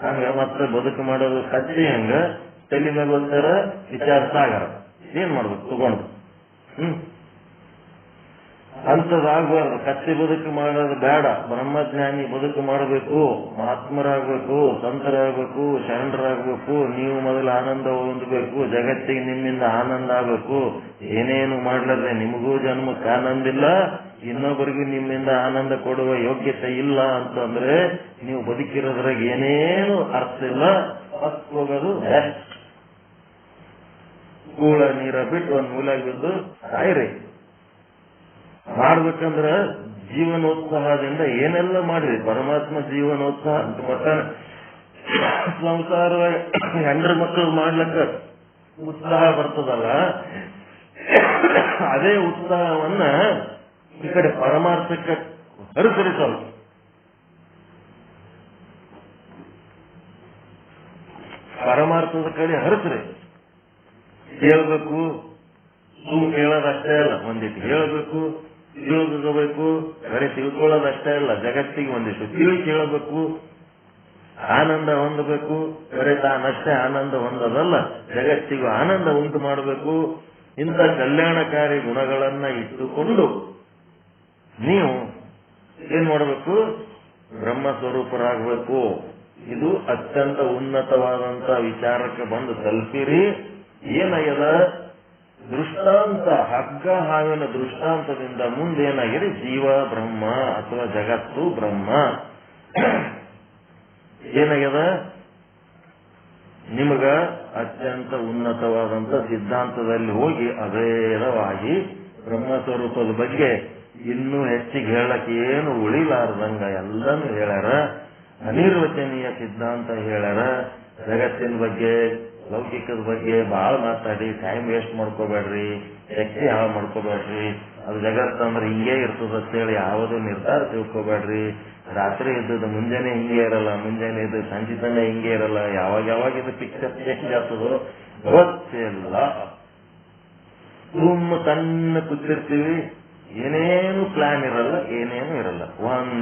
ಹಂಗ ಮತ್ತೆ ಬದುಕು ಮಾಡೋದು ಕತ್ತಿ ಹಂಗ ತಲೆ ಮೇಲೆ ಒಂಥರ ವಿಚಾರ ಸಾಗರ. ಏನ್ ಮಾಡ್ಬೇಕು? ತಗೊಂಡು ಅಂಥದ್ದಾಗಬಾರ್ದು. ಕತ್ತಿ ಬದುಕು ಮಾಡೋದು ಬೇಡ. ಬ್ರಹ್ಮಜ್ಞಾನಿ ಬದುಕು ಮಾಡಬೇಕು, ಮಹಾತ್ಮರಾಗಬೇಕು, ಸಂತರಾಗಬೇಕು, ಶರಣರಾಗಬೇಕು. ನೀವು ಮೊದಲು ಆನಂದ ಹೊಂದಬೇಕು, ಜಗತ್ತಿಗೆ ನಿಮ್ಮಿಂದ ಆನಂದ ಆಗಬೇಕು. ಏನೇನು ಮಾಡ್ಲಾರ್ದೆ ನಿಮಗೂ ಜನ್ಮಕ್ಕೆ ಆನಂದ ಇಲ್ಲ, ಇನ್ನೊಬ್ಬರಿಗೂ ನಿಮ್ಮಿಂದ ಆನಂದ ಕೊಡುವ ಯೋಗ್ಯತೆ ಇಲ್ಲ ಅಂತಂದ್ರೆ ನೀವು ಬದುಕಿರೋದ್ರಾಗ ಏನೇನು ಅರ್ಥ ಇಲ್ಲ. ಹೋಗೋದು ಕೂಳ ನೀರ ಬಿಟ್ಟು ಒಂದ್ ಮೂಲಾಗಿ ಬಿದ್ದು ಸಾಯ್ರಿ. ಮಾಡ್ಬೇಕಂದ್ರ ಜೀವನೋತ್ಸಾಹದಿಂದ ಏನೆಲ್ಲ ಮಾಡಿರಿ. ಪರಮಾತ್ಮ ಜೀವನೋತ್ಸಾಹ ಅಂತ ಮತ್ತ ಸಂಸಾರ ಹೆಂಡ್ರ ಮಕ್ಕಳು ಮಾಡ್ಲಕ್ಕ ಉತ್ಸಾಹ ಬರ್ತದಲ್ಲ, ಅದೇ ಉತ್ಸಾಹವನ್ನ ಈ ಕಡೆ ಪರಮಾರ್ಥಕ್ಕೆ ಹರಿಸರಿಸಲ್ಲ. ಪರಮಾರ್ಥದ ಕಡೆ ಹರಿಸ್ರಿ. ಹೇಳ್ಬೇಕು, ಸುಮ್ ಹೇಳೋದಷ್ಟೇ ಅಲ್ಲ, ಒಂದಿಟ್ಟು ಹೇಳ್ಬೇಕು, ತಿಳ್ಕೋಬೇಕು. ಬರೀ ತಿಳ್ಕೊಳ್ಳೋದಷ್ಟೇ ಅಲ್ಲ, ಜಗತ್ತಿಗೆ ಒಂದಿಷ್ಟು ತಿಳಿಸಿ ಹೇಳಬೇಕು. ಆನಂದ ಹೊಂದಬೇಕು. ಬರೀ ತಾನಷ್ಟೇ ಆನಂದ ಹೊಂದೋದಲ್ಲ, ಜಗತ್ತಿಗೂ ಆನಂದ ಉಂಟು ಮಾಡಬೇಕು. ಇಂಥ ಕಲ್ಯಾಣಕಾರಿ ಗುಣಗಳನ್ನ ಇಟ್ಟುಕೊಂಡು ನೀವು ಏನ್ ಮಾಡಬೇಕು? ಬ್ರಹ್ಮ ಸ್ವರೂಪರಾಗಬೇಕು. ಇದು ಅತ್ಯಂತ ಉನ್ನತವಾದಂತ ವಿಚಾರಕ್ಕೆ ಬಂದು ತಲುಪಿರಿ. ಏನಾಗ್ಯದ? ದೃಷ್ಟಾಂತ, ಹಗ್ಗ ಹಾವಿನ ದೃಷ್ಟಾಂತದಿಂದ ಮುಂದೇನಾಗಿದೆ? ಜೀವ ಬ್ರಹ್ಮ ಅಥವಾ ಜಗತ್ತು ಬ್ರಹ್ಮ ಏನಾಗ್ಯದ? ನಿಮಗ ಅತ್ಯಂತ ಉನ್ನತವಾದಂತ ಸಿದ್ಧಾಂತದಲ್ಲಿ ಹೋಗಿ ಅಭೇದವಾಗಿ ಬ್ರಹ್ಮ ಸ್ವರೂಪದ ಬಗ್ಗೆ ಇನ್ನೂ ಹೆಚ್ಚಿಗೆ ಹೇಳಕ್ಕೆ ಏನು ಉಳಿಲಾರ್ದಂಗ ಎಲ್ಲನೂ ಹೇಳ್ಯಾರ. ಅನಿರ್ವಚನೀಯ ಸಿದ್ಧಾಂತ ಹೇಳ್ಯಾರ. ಜಗತ್ತಿನ ಬಗ್ಗೆ, ಲೌಕಿಕದ ಬಗ್ಗೆ ಬಹಳ ಮಾತಾಡಿ ಟೈಮ್ ವೇಸ್ಟ್ ಮಾಡ್ಕೋಬೇಡ್ರಿ, ಶಕ್ತಿ ಹಾಳು ಮಾಡ್ಕೋಬೇಡ್ರಿ. ಅದು ಜಗತ್ತಂದ್ರೆ ಹಿಂಗೇ ಇರ್ತದಂತೇಳಿ ಯಾವುದೂ ನಿರ್ಧಾರ ತಿಳ್ಕೋಬೇಡ್ರಿ. ರಾತ್ರಿ ಇದ್ದದ್ದು ಮುಂಜಾನೆ ಹಿಂಗೆ ಇರಲ್ಲ, ಮುಂಜಾನೆ ಇದ್ದು ಸಂಜೆ ತನ ಹಿಂಗೆ ಇರಲ್ಲ. ಯಾವಾಗ ಇದು ಪಿಕ್ಚರ್ ಚೇಂಜ್ ಆಗ್ತದೋ ಗೊತ್ತಿಲ್ಲ. ತುಂಬ ತನ್ನ ಕೂತಿರ್ತೀವಿ, ಏನೇನು ಪ್ಲಾನ್ ಇರಲ್ಲ, ಏನೇನು ಇರಲ್ಲ.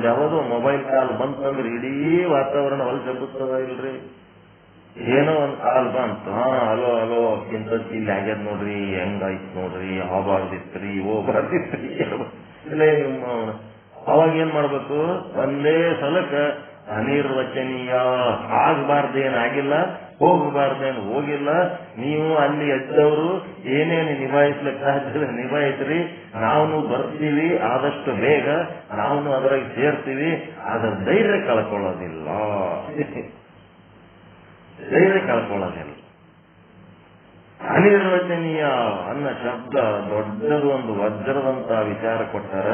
ಯಾವ್ದೋ ಮೊಬೈಲ್ ಕಾಲ್ ಬಂತಂದ್ರೆ ಇಡೀ ವಾತಾವರಣ ಹೊಲಸೆಬ್ಬುತ್ತದ ಇಲ್ರಿ. ಏನೋ ಒಂದ್ ಕಾಲ್ ಬಂತು, ಹಲೋ ಹಲೋ ಇಂಥದ್ದು ಇಲ್ಲಿ ಆಗ್ಯದ ನೋಡ್ರಿ, ಹೆಂಗಾಯ್ತು ನೋಡ್ರಿ, ಹೋಗ್ಬಾರ್ದಿತ್ರಿ, ಹೋಗ್ಬಾರ್ದಿತ್ರಿ ಇಲ್ಲ. ಅವಾಗ ಏನ್ ಮಾಡ್ಬೇಕು? ಒಂದೇ ಸಲಕ್ಕ ಅನಿರ್ವಚನೀಯ, ಆಗ್ಬಾರ್ದೇನಾಗಿಲ್ಲ, ಹೋಗಬಾರ್ದೇನು ಹೋಗಿಲ್ಲ. ನೀವು ಅಲ್ಲಿ ಎದ್ದವರು ಏನೇನು ನಿಭಾಯಿಸ್ಲಿಕ್ಕೆ ನಿಭಾಯಿಸ್ರಿ. ನಾವು ಬರ್ತೀವಿ ಆದಷ್ಟು ಬೇಗ, ನಾವು ಅದ್ರಾಗ ಸೇರ್ತೀವಿ. ಅದರ ಧೈರ್ಯ ಕಳ್ಕೊಳ್ಳೋದಿಲ್ಲ, ಧೈರ್ಯ ಕಳ್ಕೊಳ್ಳೋದಿಲ್ಲ. ಅನಿರ್ವಚನೀಯ ಅನ್ನೋ ಶಬ್ದ ದೊಡ್ಡದು, ಒಂದು ವಜ್ರದಂತ ವಿಚಾರ ಕೊಟ್ಟಾರ.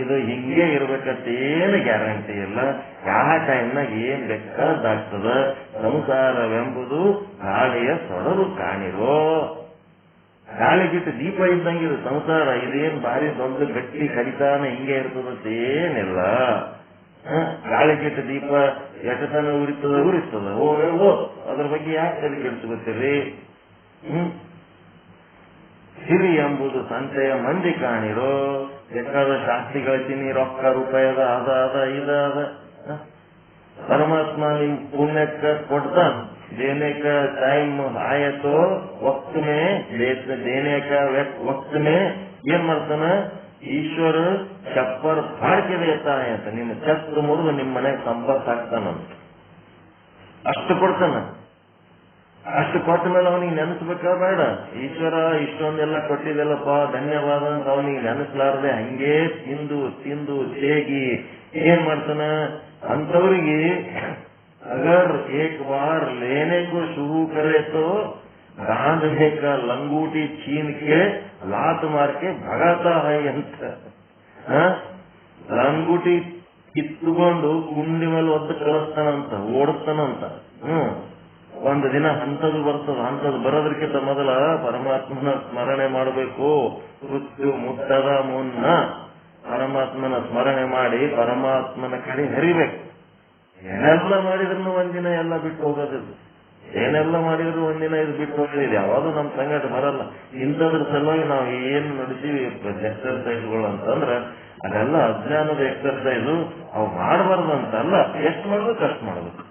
ಇದು ಹಿಂಗೆ ಇರ್ಬೇಕಂತೇನು ಗ್ಯಾರಂಟಿ ಇಲ್ಲ. ಯಾವ ಟೈಮ್ನಾಗ ಏನ್ ಬೇಕಾದಾಗ್ತದ. ಸಂಸಾರವೆಂಬುದು ಗಾಳಿಯ ಸೊಡಲು ಕಾಣಿರೋ. ಗಾಳಿ ಬಿಟ್ಟು ದೀಪ ಇದ್ದಂಗಿದು ಸಂಸಾರ. ಇದೇನ್ ಭಾರಿ ದೊಡ್ಡ ಗಟ್ಟಿ ಕಡಿತಾನ ಹಿಂಗೆ ಇರ್ತದಂತೇನಿಲ್ಲ. ಗಾಳಿ ಬಿಟ್ಟು ದೀಪ ಎಟತನ ಉರಿತದ. ಅದ್ರ ಬಗ್ಗೆ ಯಾಕೆ ತಲೆ ಕೆಡಿಸ್ಕೊತೀರಿ? ಸಿರಿ ಎಂಬುದು ಸಂತೆಯ ಮಂದಿ ಕಾಣಿರೋ. ಬೇಕಾದ ಶಾಸ್ತಿ ಗಳಿತೀನಿ, ರೊಕ್ಕ ರೂಪಾಯದ ಅದ ಇದ. ಪರಮಾತ್ಮ ನಿಮ್ ಪುಣ್ಯಕ್ಕ ಕೊಡ್ತಾನ. देने का टाइम आए तो वक्त में देने का वक्त में ಏನ್ ಮಾಡ್ತಾನ? ಈಶ್ವರ ಚಪ್ಪರ್ ಹಾಡ್ಕೆ ದೇತಾನೆ ಅಂತ. ನಿಮ್ಮ ಚಸ್ತು ಮುರಿದು ನಿಮ್ಮ ಮನೆಗೆ ಸಂಪರ್ಕ ಆಗ್ತಾನಂತ. ಅಷ್ಟು ಕೊಡ್ತಾನ. ಅಷ್ಟು ಕೊಟ್ಟ ಮೇಲೆ ಅವನಿಗೆ ನೆನೆಸ್ಬೇಕಾ ಬೇಡ? ಈಶ್ವರ ಇಷ್ಟೊಂದೆಲ್ಲ ಕೊಟ್ಟಿದ್ದೆಲ್ಲಪ್ಪ, ಧನ್ಯವಾದ ಅಂತ ಅವನಿಗೆ ನೆನೆಸ್ಲಾರ್ದೆ ಹಂಗೇ ತಿಂದು ತಿಂದು ತೇಗಿ ಏನ್ ಮಾಡ್ತಾನ? ಅಂತವ್ರಿಗೆ अगर एक बार लेने को शुरू करे तो गांधे का लंगूटी छीन के लात मार के भगाता है ಅಂತ. ಲಂಗೂಟಿ ಕಿತ್ತುಕೊಂಡು ಗುಂಡಿ ಮೇಲೆ ಒದ್ದು ಕಳಿಸ್ತಾನಂತ, ಓಡಿಸ್ತಾನಂತ. ಒಂದು ದಿನ ಅಂಥದ್ದು ಬರ್ತದ. ಅಂಥದ್ದು ಬರೋದಕ್ಕಿಂತ ಮೊದಲ ಪರಮಾತ್ಮನ ಸ್ಮರಣೆ ಮಾಡಬೇಕು. ಮೃತ್ಯು ಮುಟ್ಟದ ಮುನ್ನ ಪರಮಾತ್ಮನ ಸ್ಮರಣೆ ಮಾಡಿ ಪರಮಾತ್ಮನ ಕಡೆ ಹರಿಬೇಕು. ಏನೆಲ್ಲ ಮಾಡಿದ್ರು ಒಂದಿನ ಎಲ್ಲ ಬಿಟ್ಟು ಹೋಗೋದಿಲ್ಲ. ಏನೆಲ್ಲ ಮಾಡಿದ್ರು ಒಂದಿನ ಇದು ಬಿಟ್ಟು ಹೋಗೋದಿದೆ. ಯಾವಾಗೂ ನಮ್ ಸಂಗಟ ಬರಲ್ಲ. ಇಂಥದ್ರ ಸಲುವಾಗಿ ನಾವು ಏನು ನಡೆಸಿವಿ ಎಕ್ಸರ್ಸೈಸ್ಗಳು ಅಂತಂದ್ರ ಅದೆಲ್ಲ ಅಜ್ಞಾನದ ಎಕ್ಸರ್ಸೈಸು. ಅವು ಮಾಡಬಾರ್ದು ಅಂತಲ್ಲ, ಎಷ್ಟು ಮಾಡ್ಬೇಕು ಅಷ್ಟು ಮಾಡ್ಬೇಕು.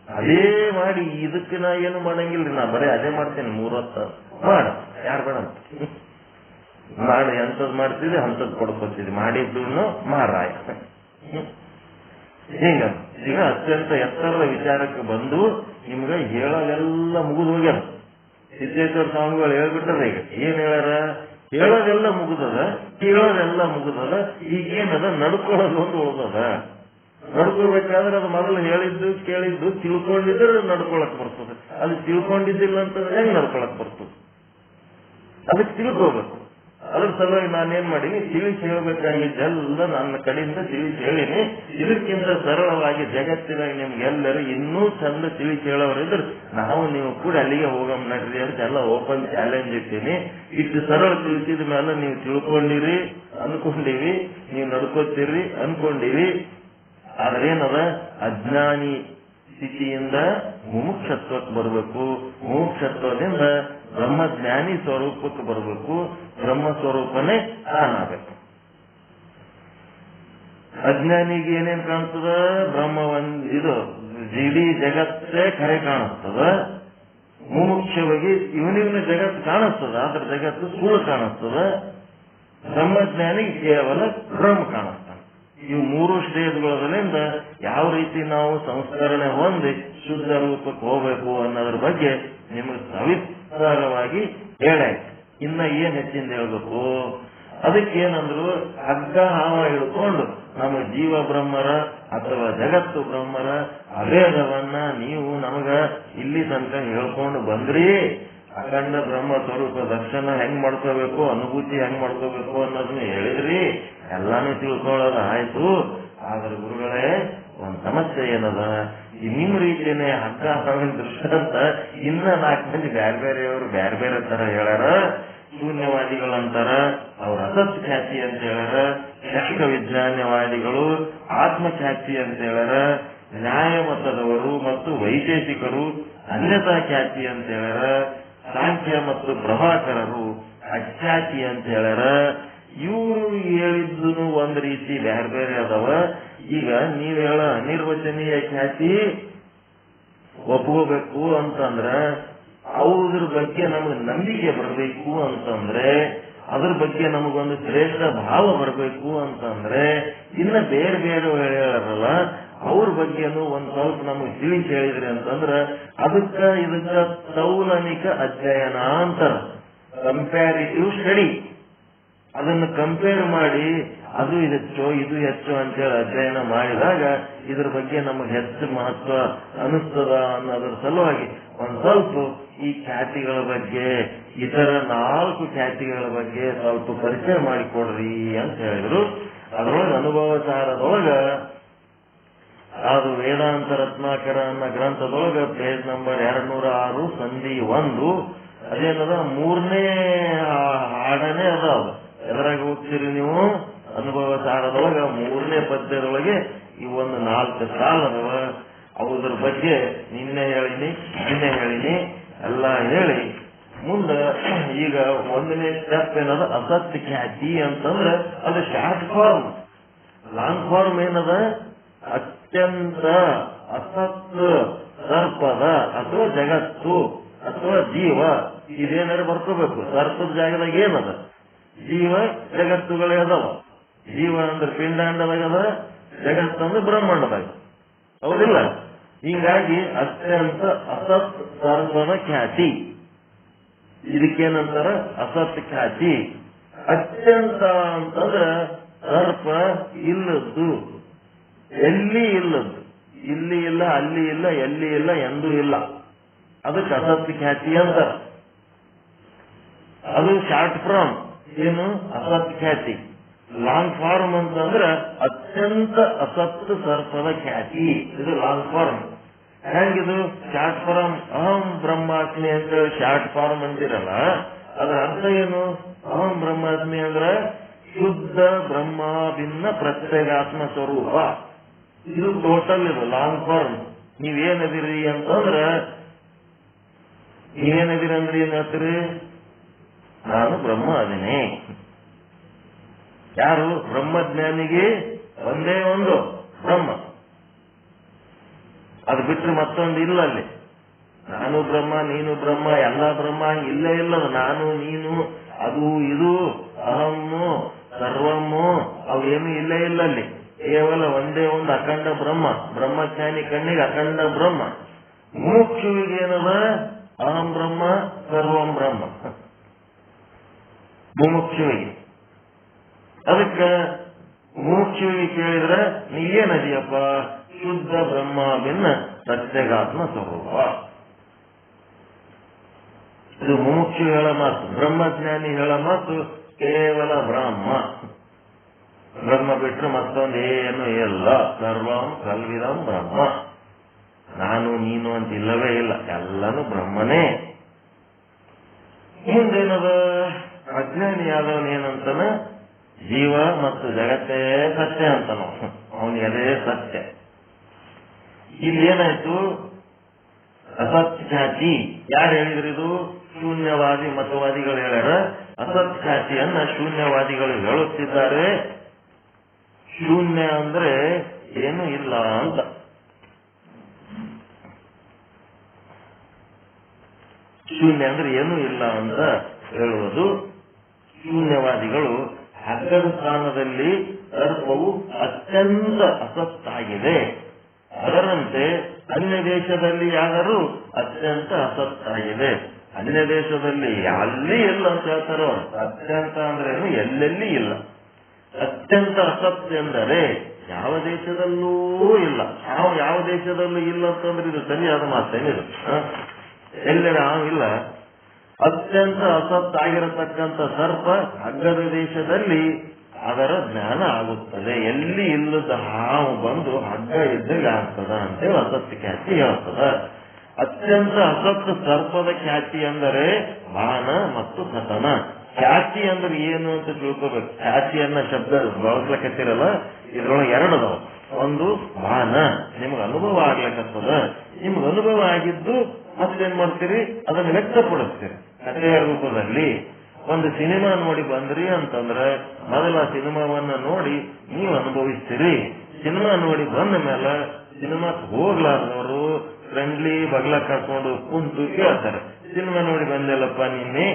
ಅದೇ ಮಾಡಿ ಇದಕ್ಕೆ ನಾ ಏನು ಮಾಡಂಗಿಲ್ರಿ. ನಾ ಬರೀ ಅದೇ ಮಾಡ್ತೇನೆ 3 ಹೊತ್ತು ಮಾಡ, ಯಾರು ಬೇಡ ಅಂತ. ಮಾಡಿ ಎಂಥದ್ದು ಮಾಡ್ತಿದ್ದೆ ಅಂಥದ್ದು ಕೊಡ್ಕೊತಿದ್ವಿ, ಮಾಡಿದ್ದು ಮಾರಾಯ. ಹಿಂಗ ಈಗ ಅತ್ಯಂತ ಎತ್ತರದ ವಿಚಾರಕ್ಕೆ ಬಂದು ನಿಮ್ಗೆ ಹೇಳೋದೆಲ್ಲ ಮುಗಿದು ಹೋಗ್ಯಾರ. ಸಿದ್ದೇಶ್ವರ ಸ್ವಾಮಿಗಳು ಹೇಳ್ಬಿಟ್ಟದ. ಈಗ ಏನ್ ಹೇಳ್ಯಾರ? ಹೇಳೋದೆಲ್ಲ ಮುಗಿದದ, ಕೇಳೋದೆಲ್ಲ ಮುಗಿದದ, ಈಗೇನದ ನಡ್ಕೊಳ್ಳೋದು ಒಂದು ಉಳ್ದದ. ನಡ್ಕೋಬೇಕಾದ್ರೆ ಅದು ಮೊದಲು ಹೇಳಿದ್ದು ಕೇಳಿದ್ದು ತಿಳ್ಕೊಂಡಿದ್ರೆ ನಡ್ಕೊಳಕ್ ಬರ್ತದೆ. ಅದು ತಿಳ್ಕೊಂಡಿದ್ದಿಲ್ಲ ಅಂತಂದ್ರೆ ಹೆಂಗ್ ನಡ್ಕೊಳಕ್ ಬರ್ತದೆ? ಅದಕ್ಕೆ ತಿಳ್ಕೋಬೇಕು. ಅದ್ರ ಸಲುವಾಗಿ ನಾನೇನ್ ಮಾಡೀನಿ, ತಿಳಿಸಿ ಹೇಳ್ಬೇಕಾಗಿದ್ದೆಲ್ಲ ನನ್ನ ಕಡೆಯಿಂದ ತಿಳಿಸಿ ಹೇಳಿನಿ. ಇದಕ್ಕಿಂತ ಸರಳವಾಗಿ ಜಗತ್ತಿನಾಗ ನಿಮ್ಗೆಲ್ಲರೂ ಇನ್ನೂ ಚಂದ ತಿಳಿಸಿ ಹೇಳೋರಿದ್ರೆ ನೀವು ಕೂಡ ಅಲ್ಲಿಗೆ ಹೋಗಮ್ ನಡ್ರಿ ಅಂತ ಎಲ್ಲ ಓಪನ್ ಚಾಲೆಂಜ್ ಇಟ್ಟೀನಿ. ಇಷ್ಟು ಸರಳ ತಿಳಿಸಿದ ಮೇಲೆ ನೀವು ತಿಳ್ಕೊಂಡಿರಿ ಅನ್ಕೊಂಡಿವಿ, ನೀವು ನಡ್ಕೋತೀರಿ ಅನ್ಕೊಂಡಿವಿ. ಆದ್ರೇನದ ಅಜ್ಞಾನಿ ಸ್ಥಿತಿಯಿಂದ ಮುಮುಕ್ಷತ್ವಕ್ಕೆ ಬರಬೇಕು, ಮುಮುಕ್ಷತ್ವದಿಂದ ಬ್ರಹ್ಮಜ್ಞಾನಿ ಸ್ವರೂಪಕ್ಕೆ ಬರಬೇಕು, ಬ್ರಹ್ಮ ಸ್ವರೂಪನೇ ತಾನಾಗಬೇಕು. ಅಜ್ಞಾನಿಗೆ ಏನೇನ್ ಕಾಣ್ತದ? ಬ್ರಹ್ಮ ಇದು ಇಡೀ ಜಗತ್ತೇ ಕರೆ ಕಾಣಿಸ್ತದ. ಮುಮುಕ್ಷವಾಗಿ ಇವನಿವನ ಜಗತ್ತು ಕಾಣಿಸ್ತದ, ಆದ್ರೆ ಜಗತ್ತು ಸುಳ್ಳು ಕಾಣಿಸ್ತದ. ಬ್ರಹ್ಮಜ್ಞಾನಿಗೆ ಕೇವಲ ಬ್ರಹ್ಮ ಕಾಣಿಸ್ತಾನೆ. ಇವು ಮೂರು ಸ್ಟೇಜ್ಗಳಿಂದ ಯಾವ ರೀತಿ ನಾವು ಸಂಸ್ಕರಣೆ ಹೊಂದಿ ಶುದ್ಧ ರೂಪಕ್ಕೆ ಹೋಗ್ಬೇಕು ಅನ್ನೋದ್ರ ಬಗ್ಗೆ ನಿಮಗೆ ಸವಿಸ್ತಾರವಾಗಿ ಹೇಳಾಯ್ತು. ಇನ್ನ ಏನ್ ಹೆಚ್ಚಿಂದ ಹೇಳ್ಬೇಕು? ಅದಕ್ಕೇನಂದ್ರು ಹಗ್ಗ ಹಾವ ಹಿಡ್ಕೊಂಡು ನಮ್ಮ ಜೀವ ಬ್ರಹ್ಮರ ಅಥವಾ ಜಗತ್ತು ಬ್ರಹ್ಮರ ಅಭೇದವನ್ನ ನೀವು ನಮಗ ಇಲ್ಲಿ ತನಕ ಹೇಳ್ಕೊಂಡು ಬಂದ್ರಿ. ಅಖಂಡ ಬ್ರಹ್ಮ ಸ್ವರೂಪ ದರ್ಶನ ಹೆಂಗ್ ಮಾಡ್ಕೋಬೇಕು, ಅನುಭೂತಿ ಹೆಂಗ್ ಮಾಡ್ಕೋಬೇಕು ಅನ್ನೋದನ್ನ ಹೇಳಿದ್ರಿ. ಎಲ್ಲಾನು ತಿಳ್ಕೊಳ್ಳೋದು ಆಯ್ತು. ಆದ್ರೆ ಗುರುಗಳೇ, ಒಂದ್ ಸಮಸ್ಯೆ ಏನದ? ಈ ನಿಮ್ ರೀತಿಯೇ ಹಗ್ಗ ಹಾವಿನ ದೃಷ್ಟಾಂತ ಇನ್ನ 4 ಮಂದಿ ಬ್ಯಾರೆ ಬೇರೆಯವರು ಬ್ಯಾರೆ ಬೇರೆ ತರ ಹೇಳ್ಯಾರ. ಶೂನ್ಯವಾದಿಗಳಂತಾರ, ಅವ್ರ ಅಸತ್ ಖ್ಯಾತಿ ಅಂತ ಹೇಳ್ಯಾರ. ಶಕ ವಿಜ್ಞಾನವಾದಿಗಳು ಆತ್ಮಖ್ಯಾತಿ ಅಂತ ಹೇಳ್ಯಾರ. ನ್ಯಾಯ ಮತದವರು ಮತ್ತು ವೈಶೇಷಿಕರು ಅನ್ಯತಾ ಖ್ಯಾತಿ ಅಂತ ಹೇಳ್ಯಾರ. ಸಾಂಖ್ಯ ಮತ್ತು ಪ್ರಭಾಕರರು ಅಖ್ಯಾತಿ ಅಂತ ಹೇಳ್ಯಾರ. ಇವರು ಹೇಳಿದ್ದು ಒಂದ್ ರೀತಿ ಬೇರೆ ಬೇರೆ ಅದಾವ. ಈಗ ನೀವ್ ಹೇಳ ಅನಿರ್ವಚನೀಯ ಖ್ಯಾತಿ ಒಪ್ಕೋಬೇಕು ಅಂತಂದ್ರ ಅವ್ರ ಬಗ್ಗೆ ನಮಗ್ ನಂಬಿಕೆ ಬರಬೇಕು ಅಂತಂದ್ರೆ, ಅದ್ರ ಬಗ್ಗೆ ನಮಗೊಂದು ಶ್ರೇಷ್ಠ ಭಾವ ಬರಬೇಕು ಅಂತಂದ್ರೆ, ಇನ್ನ ಬೇರೆ ಬೇರೆ ಹೇಳ್ಯಾರಲ್ಲ ಅವ್ರ ಬಗ್ಗೆನು ಒಂದ್ ಸ್ವಲ್ಪ ನಮಗ್ ತಿಳಿಸಿ ಹೇಳಿದ್ರಿ ಅಂತಂದ್ರ ಅದಕ್ಕ ಇದಕ್ಕ ತೌಲನಿಕ ಅಧ್ಯಯನ ಅಂತಾರ, ಕಂಪ್ಯಾರಿಟಿವ್ ಸ್ಟಡಿ. ಅದನ್ನು ಕಂಪೇರ್ ಮಾಡಿ ಅದು ಹೆಚ್ಚು ಇದು ಹೆಚ್ಚು ಅಂತೇಳಿ ಅಧ್ಯಯನ ಮಾಡಿದಾಗ ಇದ್ರ ಬಗ್ಗೆ ನಮಗೆ ಹೆಚ್ಚು ಮಹತ್ವ ಅನಿಸ್ತದ ಅನ್ನೋದ್ರ ಸಲುವಾಗಿ ಒಂದ್ ಸ್ವಲ್ಪ ಈ ಖ್ಯಾತಿಗಳ ಬಗ್ಗೆ, ಇತರ 4 ಖ್ಯಾತಿಗಳ ಬಗ್ಗೆ ಸ್ವಲ್ಪ ಪರಿಚಯ ಮಾಡಿಕೊಡ್ರಿ ಅಂತ ಹೇಳಿದ್ರು. ಅದರೊಳಗೆ ಅನುಭವಸಾರದೊಳಗ ಅದು ವೇದಾಂತ ರತ್ನಾಕರ ಅನ್ನೋ ಗ್ರಂಥದೊಳಗ ಪೇಜ್ ನಂಬರ್ 206 ಸಂಧಿ 1 ಅದೇನದ 3ನೇ ಹಾಡನೇ ಅದಾವ. ಎದರಾಗ ಹೋಗ್ತೀರಿ ನೀವು? ಅನುಭವ ಸಾರದೊಳಗ 3ನೇ ಪದ್ಯದೊಳಗೆ ಇವೊಂದು 4 ಸಾಲದವ. ಅದ್ರ ಬಗ್ಗೆ ನಿನ್ನೆ ಹೇಳಿನಿ ಎಲ್ಲ ಹೇಳಿ ಮುಂದ ಈಗ 1ನೇ ಸ್ಟೆಪ್ ಏನದ ಅಸತ್ ಖ್ಯಾತಿ ಅಂತಂದ್ರ ಅದು ಶಾರ್ಟ್ ಫಾರ್ಮ್. ಲಾಂಗ್ ಫಾರ್ಮ್ ಏನದ? ಅತ್ಯಂತ ಅಸತ್ ಸರ್ಪದ ಅಥವಾ ಜಗತ್ತು ಅಥವಾ ಜೀವ ಇದೇನಾರು ಬರ್ಕೋಬೇಕು. ಸರ್ಪದ ಜಾಗದಾಗ ಏನದ? ಜೀವ ಜಗತ್ತುಗಳೇ ಅದಾವ. ಜೀವ ಅಂದ್ರೆ ಪಿಂಡಾಂಡದಾಗದ, ಜಗತ್ತಂದ್ರೆ ಬ್ರಹ್ಮಾಂಡದಾಗ, ಹೌದಿಲ್ಲ? ಹೀಗಾಗಿ ಅತ್ಯಂತ ಅಸತ್ ಸರ್ಪದ ಖ್ಯಾತಿ, ಇದಕ್ಕೇನಂತಾರ? ಅಸತ್ ಖ್ಯಾತಿ. ಅತ್ಯಂತ ಅಂತಂದ್ರ ಸರ್ಪ ಇಲ್ಲದ್ದು, ಎಲ್ಲಿ ಇಲ್ಲದ್ದು, ಇಲ್ಲಿ ಇಲ್ಲ, ಅಲ್ಲಿ ಇಲ್ಲ, ಎಲ್ಲಿ ಇಲ್ಲ, ಎಂದೂ ಇಲ್ಲ. ಅದಕ್ಕೆ ಅಸತ್ ಖ್ಯಾತಿ ಅಂತ. ಅದು ಶಾರ್ಟ್ ಫಾರ್ಮ್ ಏನು? ಅಸತ್ ಖ್ಯಾತಿ. ಲಾಂಗ್ ಫಾರ್ಮ್ ಅಂತಂದ್ರ ಅತ್ಯಂತ ಅಸತ್ ಸರ್ಪದ ಖ್ಯಾತಿ, ಇದು ಲಾಂಗ್ ಫಾರ್ಮ್. ಹೆಂಗಿದು? ಶಾರ್ಟ್ ಫಾರ್ಮ್ ಅಹಂ ಬ್ರಹ್ಮಾಸ್ಮಿ ಅಂತ ಶಾರ್ಟ್ ಫಾರ್ಮ್ ಅಂತಿರಲ್ಲ, ಅದರ ಅರ್ಥ ಏನು? ಅಹಂ ಬ್ರಹ್ಮಾಸ್ಮಿ ಅಂದ್ರ ಶುದ್ಧ ಬ್ರಹ್ಮ ಭಿನ್ನ ಪ್ರತ್ಯೇಗಾತ್ಮ ಸ್ವರೂಪ. ಇದು ಟೋಟಲ್, ಇದು ಲಾಂಗ್ ಫಾರ್ಮ್. ನೀವೇನದಿರಿ ಅಂತಂದ್ರ, ನೀವೇನದಿರಿ ಅಂದ್ರೆ ಏನ್ ಹೇಳ್ತೀರಿ? ನಾನು ಬ್ರಹ್ಮ ಅದೇನೆ. ಯಾರು? ಬ್ರಹ್ಮಜ್ಞಾನಿಗೆ ಒಂದೇ ಒಂದು ಬ್ರಹ್ಮ, ಅದು ಬಿಟ್ಟರೆ ಮತ್ತೊಂದು ಇಲ್ಲ ಅಲ್ಲಿ. ನಾನು ಬ್ರಹ್ಮ, ನೀನು ಬ್ರಹ್ಮ, ಎಲ್ಲ ಬ್ರಹ್ಮ, ಇಲ್ಲೇ ಇಲ್ಲ. ನಾನು ನೀನು ಅದು ಇದು ಅಹಮ್ಮು ಸರ್ವಮ್ಮು ಅವೇನು ಇಲ್ಲೇ ಇಲ್ಲ ಅಲ್ಲಿ. ಕೇವಲ ಒಂದೇ ಒಂದು ಅಖಂಡ ಬ್ರಹ್ಮ. ಬ್ರಹ್ಮಜ್ಞಾನಿ ಕಣ್ಣಿಗೆ ಅಖಂಡ ಬ್ರಹ್ಮ. ಮುಮುಕ್ಷುವಿಗೆ ಏನದ? ಅಹಂ ಬ್ರಹ್ಮ ಸರ್ವಂ ಬ್ರಹ್ಮ. ಮುಮುಕ್ಷುವಿಗೆ ಅದಕ್ಕೆ ಮುಮುಕ್ಷುವಿಗೆ ಕೇಳಿದ್ರೆ ನೀವೇನದಿಯಪ್ಪ? ಶುದ್ಧ ಬ್ರಹ್ಮ ಭಿನ್ನ ಸತ್ಯಗಾತ್ಮ ಸ್ವರೂಪ. ಇದು ಮುಮುಕ್ಷು ಹೇಳ ಮಾತು. ಬ್ರಹ್ಮಜ್ಞಾನಿ ಹೇಳ ಮಾತು ಕೇವಲ ಬ್ರಹ್ಮ. ಬ್ರಹ್ಮ ಬಿಟ್ಟರೆ ಮತ್ತೊಂದೇನು ಇಲ್ಲ. ಸರ್ವಂ ಕಲ್ವಿದಂ ಬ್ರಹ್ಮ. ನಾನು ನೀನು ಅಂತ ಇಲ್ಲವೇ ಇಲ್ಲ, ಎಲ್ಲನೂ ಬ್ರಹ್ಮನೇ. ಮುಂದೇನದ? ಅಜ್ಞಾನಿಯಾದವನೇನಂತನ? ಜೀವ ಮತ್ತು ಜಗತ್ತೇ ಸತ್ಯ ಅಂತನೋ. ಅವನಿಗೆ ಅದೇ ಸತ್ಯ. ಇಲ್ಲಿ ಏನಾಯ್ತು? ಅಸತ್ಖ್ಯಾತಿ. ಯಾರು ಹೇಳಿದ್ರಿದು? ಶೂನ್ಯವಾದಿ ಮತವಾದಿಗಳು ಹೇಳ್ಯಾರ. ಅಸತ್ಖ್ಯಾತಿಯನ್ನ ಶೂನ್ಯವಾದಿಗಳು ಹೇಳುತ್ತಿದ್ದಾರೆ. ಶೂನ್ಯ ಅಂದ್ರೆ ಏನು ಇಲ್ಲ ಅಂತ. ಶೂನ್ಯ ಅಂದ್ರೆ ಏನೂ ಇಲ್ಲ ಅಂತ ಹೇಳುವುದು. ಶೂನ್ಯವಾದಿಗಳು ಹಗ್ಗದ ಸ್ಥಾನದಲ್ಲಿ ಸರ್ಪವು ಅತ್ಯಂತ ಅಸತ್ತಾಗಿದೆ, ಅದರಂತೆ ಅನ್ಯ ದೇಶದಲ್ಲಿ ಯಾದರೂ ಅತ್ಯಂತ ಅಸತ್ತಾಗಿದೆ. ಅನ್ಯ ದೇಶದಲ್ಲಿ ಅಲ್ಲಿ ಇಲ್ಲ ಅಂತ ಹೇಳ್ತಾರೋ. ಅತ್ಯಂತ ಅಂದ್ರೇನು? ಎಲ್ಲೆಲ್ಲಿ ಇಲ್ಲ. ಅತ್ಯಂತ ಅಸತ್ಯ ಎಂದರೆ ಯಾವ ದೇಶದಲ್ಲೂ ಇಲ್ಲ. ಯಾವ ದೇಶದಲ್ಲೂ ಇಲ್ಲ ಅಂತಂದ್ರೆ ಇದು ಸರಿಯಾದ ಮಾತೇನಿದು? ಎಲ್ಲೆಡೆ ಇಲ್ಲ. ಅತ್ಯಂತ ಅಸತ್ತಾಗಿರತಕ್ಕಂಥ ಸರ್ಪ ಹಗ್ಗದ ದೇಶದಲ್ಲಿ ಅದರ ಜ್ಞಾನ ಆಗುತ್ತದೆ. ಎಲ್ಲಿ ಇಲ್ಲದ ಹಾವು ಬಂದು ಹಗ್ಗ ಇದ್ದಾಗ ಆಗ್ತದ ಅಂತೇಳಿ ಅಸತ್ಯ ಖ್ಯಾತಿ ಹೇಳ್ತದ. ಅತ್ಯಂತ ಅಸತ್ ಸರ್ಪದ ಖ್ಯಾತಿ ಅಂದರೆ ಬಾನ ಮತ್ತು ಕಥನ. ಖ್ಯಾತಿ ಅಂದ್ರೆ ಏನು ಅಂತ ತಿಳ್ಕೋಬೇಕು. ಖ್ಯಾತಿಯನ್ನ ಶಬ್ದ ಬಳಸ್ಲಕತ್ತಿರಲ್ಲ, ಇದ್ರೊಳಗೆ ಎರಡು ಅದಾವ. ಒಂದು ಬಾನ, ನಿಮ್ಗೆ ಅನುಭವ ಆಗ್ಲಿಕ್ಕತ್ತದ. ನಿಮ್ಗೆ ಅನುಭವ ಆಗಿದ್ದು ಮತ್ತೇನ್ ಮಾಡ್ತೀರಿ? ಅದನ್ನು ವ್ಯಕ್ತಪಡಿಸ್ತೀರಿ ಕಥೆಯ ರೂಪದಲ್ಲಿ. ಒಂದು ಸಿನಿಮಾ ನೋಡಿ ಬಂದ್ರಿ ಅಂತಂದ್ರೆ ಮೊದಲ ಸಿನಿಮಾವನ್ನ ನೋಡಿ ನೀವು ಅನುಭವಿಸ್ತೀರಿ. ಸಿನಿಮಾ ನೋಡಿ ಬಂದ ಮೇಲೆ ಸಿನಿಮಾಕ್ ಹೋಗ್ಲಾರ್ದವರು ಫ್ರೆಂಡ್ಲಿ ಬಗ್ಲ ಕರ್ಕೊಂಡು ಕುಂತು ಕೇಳ್ತಾರೆ, ಸಿನಿಮಾ ನೋಡಿ ಬಂದೆಲ್ಲಪ್ಪ ನಿನ್ನೆ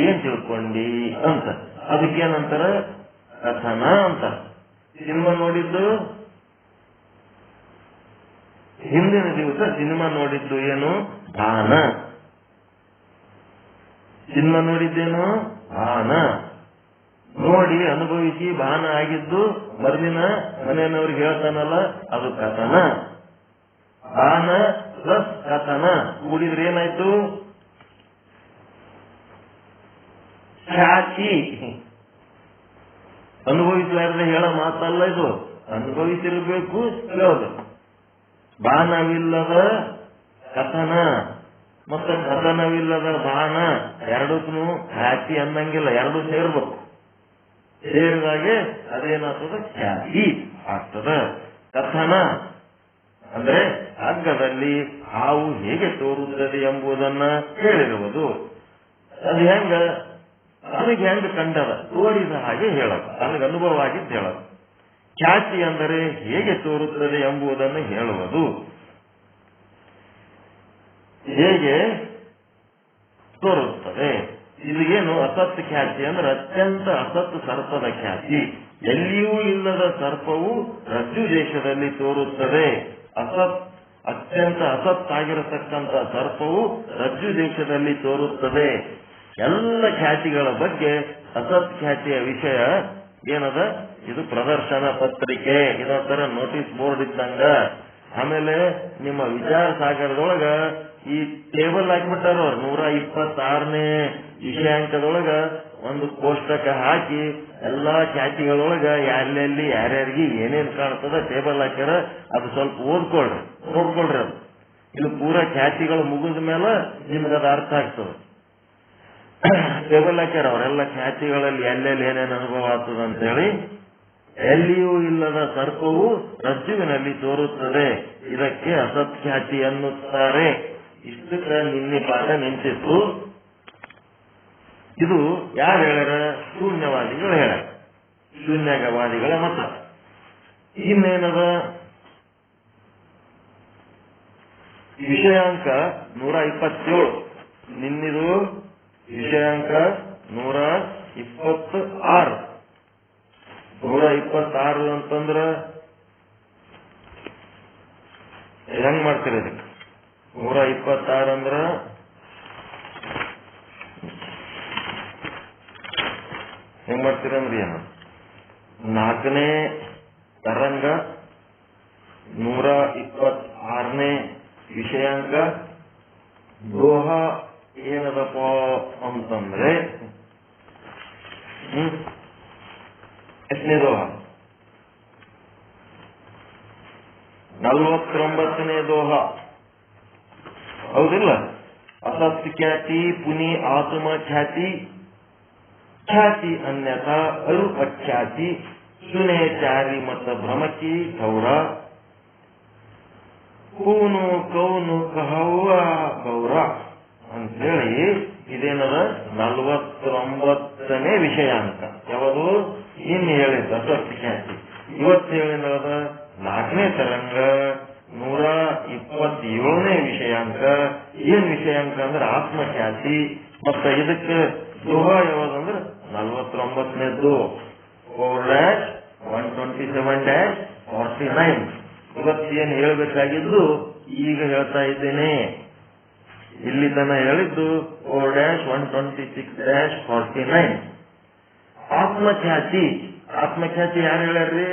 ಏನ್ ತಿಳ್ಕೊಂಡಿ ಅಂತ. ಅದಕ್ಕೇನಂತಾರ? ಕಥನ ಅಂತ. ಸಿನಿಮಾ ನೋಡಿದ್ದು ಹಿಂದಿನ ದಿವಸ ಸಿನಿಮಾ ನೋಡಿದ್ದು ಏನು? ಬಾನ. ಸಿನಿಮಾ ನೋಡಿದ್ದೇನು? ಬಾನ. ನೋಡಿ ಅನುಭವಿಸಿ ಬಾನ ಆಗಿದ್ದು ಮರುದಿನ ಮನೆಯವ್ರಿಗೆ ಹೇಳ್ತಾನಲ್ಲ, ಅದು ಕಥನ. ಬಾನ ಪ್ಲಸ್ ಕಥನ ಕೂಡಿದ್ರೆ ಏನಾಯ್ತು? ಖ್ಯಾತಿ. ಅನುಭವಿಸಲಾರದೆ ಹೇಳೋ ಮಾತಲ್ಲ ಇದು, ಅನುಭವಿಸಿರ್ಬೇಕು ಹೇಳೋದು. ಬಾನವಿಲ್ಲದ ಕಥನ ಮತ್ತೆ ಕಥನವಿಲ್ಲದ ಬಾನ ಎರಡಕ್ಕೂ ಖ್ಯಾತಿ ಅನ್ನಂಗಿಲ್ಲ. ಎರಡು ಸೇರ್ಬೇಕು. ಸೇರಿದಾಗೆ ಅದೇನಾಗ್ತದ? ಖ್ಯಾತಿ ಆಗ್ತದ. ಕಥನ ಅಂದ್ರೆ ಹಗ್ಗದಲ್ಲಿ ಹಾವು ಹೇಗೆ ತೋರುತ್ತದೆ ಎಂಬುದನ್ನ ಹೇಳಿರುವುದು. ಅದು ಹೆಂಗ? ನನಗೆ ಹೆಂಗ ಕಂಡದ? ತೋರಿದ ಹಾಗೆ ಹೇಳೋದು, ನನಗೆ ಅನುಭವ ಆಗಿದ್ದು ಹೇಳೋದು. ಖ್ಯಾತಿ ಅಂದರೆ ಹೇಗೆ ತೋರುತ್ತದೆ ಎಂಬುದನ್ನು ಹೇಳುವುದು. ಹೇಗೆ ತೋರುತ್ತದೆ? ಇಲ್ಲಿಗೇನು? ಅಸತ್ ಖ್ಯಾತಿ ಅಂದ್ರೆ ಅತ್ಯಂತ ಅಸತ್ ಸರ್ಪದ ಖ್ಯಾತಿ. ಎಲ್ಲಿಯೂ ಇಲ್ಲದ ಸರ್ಪವು ರಜ್ಜು ದೇಶದಲ್ಲಿ ತೋರುತ್ತದೆ. ಅತ್ಯಂತ ಅಸತ್ತಾಗಿರತಕ್ಕಂಥ ಸರ್ಪವು ರಜ್ಜು ದೇಶದಲ್ಲಿ ತೋರುತ್ತದೆ. ಎಲ್ಲ ಖ್ಯಾತಿಗಳ ಬಗ್ಗೆ ಅಸತ್ ಖ್ಯಾತಿಯ ವಿಷಯ ಏನದ? ಇದು ಪ್ರದರ್ಶನ ಪತ್ರಿಕೆ, ಇದೊಂಥರ ನೋಟಿಸ್ ಬೋರ್ಡ್ ಇದ್ದಂಗ. ಆಮೇಲೆ ನಿಮ್ಮ ವಿಚಾರ ಸಾಗರದೊಳಗ ಈ ಟೇಬಲ್ ಹಾಕಿಬಿಟ್ಟಾರ. 126ನೇ ವಿಷಯಾಂಕದೊಳಗ ಒಂದು ಕೋಷ್ಟಕ ಹಾಕಿ ಎಲ್ಲಾ ಖ್ಯಾತಿಗಳೊಳಗ ಎಲ್ಲೆಲ್ಲಿ ಯಾರ್ಯಾರಿಗೆ ಏನೇನ್ ಕಾಣ್ತದ ಟೇಬಲ್ ಹಾಕ್ಯಾರ. ಅದು ಸ್ವಲ್ಪ ಓದ್ಕೊಳ್ರಿ, ನೋಡ್ಕೊಳ್ರಿ. ಅದು ಇದು ಪೂರಾ ಖ್ಯಾತಿಗಳು ಮುಗಿದ ಮೇಲೆ ನಿಮ್ಗದ ಅರ್ಥ ಆಗ್ತದೆ. ಟೇಬಲ್ ಹಾಕ್ಯಾರ ಅವರೆಲ್ಲ ಖ್ಯಾತಿಗಳಲ್ಲಿ ಎಲ್ಲೆಲ್ಲಿ ಏನೇನು ಅನುಭವ ಆಗ್ತದ ಅಂತೇಳಿ. ಎಲ್ಲಿಯೂ ಇಲ್ಲದ ಸರ್ಪವು ರಜ್ಜುವಿನಲ್ಲಿ ತೋರುತ್ತದೆ, ಇದಕ್ಕೆ ಅಸತ್ಖ್ಯಾತಿ ಅನ್ನುತ್ತಾರೆ. ಇಷ್ಟಕ್ಕೆ ನಿನ್ನೆ ಪಾಠ ನಿಂತಿತ್ತು. ಇದು ಯಾರು ಹೇಳ್ಯಾರ? ಶೂನ್ಯವಾದಿಗಳು ಹೇಳ್ಯಾರ. ಶೂನ್ಯವಾದಿಗಳ ಮತ. ಇನ್ನೇನದ? ವಿಷಯಾಂಕ 127. ನಿನ್ನಿದು ವಿಷಯಾಂಕ 127. 126. 126 ಅಂತಂದ್ರ ಹೆಂಗ್ ಮಾಡ್ತೀರಿ ಅದಕ್ಕೆ? 126 ಅಂದ್ರ ಹೆಂಗ್ ಮಾಡ್ತೀರಿ ಅಂದ್ರಿ ಏನು? 4ನೇ ತರಂಗ 126ನೇ ವಿಷಯಾಂಕ ದೋಹ ಏನದಪ್ಪ ಅಂತಂದ್ರೆ ಎಷ್ಟನೇ ದೋಹ? 49ನೇ ದೋಹ. ಹೌದಿಲ್ಲ? ಅಸತ್ ಖ್ಯಾತಿ ಪುನಿ ಆತ್ಮ ಖ್ಯಾತಿ ಖ್ಯಾತಿ ಅನ್ಯಥಾ ಅರು ಅಖ್ಯಾತಿ ಸುನೆ ಚಾರಿ ಮತ ಭ್ರಮಕಿ ಗೌರ ಕೂನು ಕೌನು ಕಹವ್ವ ಗೌರ ಅಂತೇಳಿ ಇದೇನದ 49ನೇ ವಿಷಯಾಂಕ. ಯಾವುದು? ಇನ್ನು ಹೇಳಿದ್ದು ಅಸತ್ ಖ್ಯಾತಿ. ಇವತ್ತು ಹೇಳಿದ 4ನೇ ತರಂಗ 127ನೇ ವಿಷಯಾಂಕ. ಏನ್ ವಿಷಯಾಂಕ ಅಂದ್ರೆ ಆತ್ಮಖ್ಯಾತಿ. ಮತ್ತ ಇದಕ್ಕೆ ದೋಹ ಯಾವ್ದಂದ್ರೆ 49ನೇದ್ದು 4-127-49. ಇವತ್ತೇನು ಹೇಳ್ಬೇಕಾಗಿದ್ದು ಈಗ ಹೇಳ್ತಾ ಇದ್ದೇನೆ. ಇಲ್ಲಿ ತನ ಹೇಳಿದ್ದು 4-126-49. ಆತ್ಮಖ್ಯಾತಿ. ಆತ್ಮಖ್ಯಾತಿ ಯಾರು ಹೇಳ್ಯಾರ್ರಿ?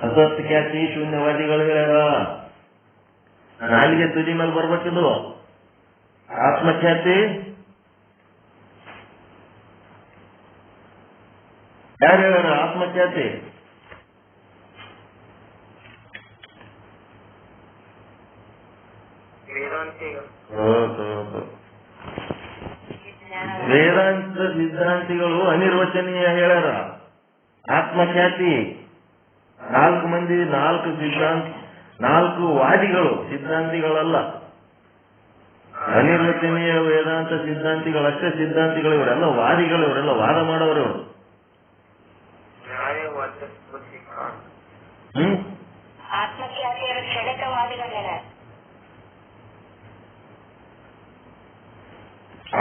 ಅಸತ್ ಖ್ಯಾತಿ ಶೂನ್ಯವಾದಿಗಳು ಹೇಳ್ಯಾರ. ನಾಲಿಗೆ ತುದಿ ಮೇಲೆ ಬರ್ಬೇಕಿದು. ಆತ್ಮಖ್ಯಾತಿ ಯಾರು ಹೇಳ್ಯಾರ? ಆತ್ಮಖ್ಯಾತಿ ವೇದಾಂತ ಸಿದ್ಧಾಂತಿಗಳು ಅನಿರ್ವಚನೀಯ ಹೇಳ್ಯಾರ. ಆತ್ಮಖ್ಯಾತಿ 4 ಮಂದಿ 4 ವಾದಿಗಳು, ಸಿದ್ಧಾಂತಿಗಳಲ್ಲ. ಅನಿರ್ವಚನೀಯ ವೇದಾಂತ ಸಿದ್ಧಾಂತಿಗಳಷ್ಟೇ ಸಿದ್ಧಾಂತಿಗಳು. ಇವರೆಲ್ಲ ವಾದಿಗಳು, ಇವರೆಲ್ಲ ವಾದ ಮಾಡೋರು ಇವರು.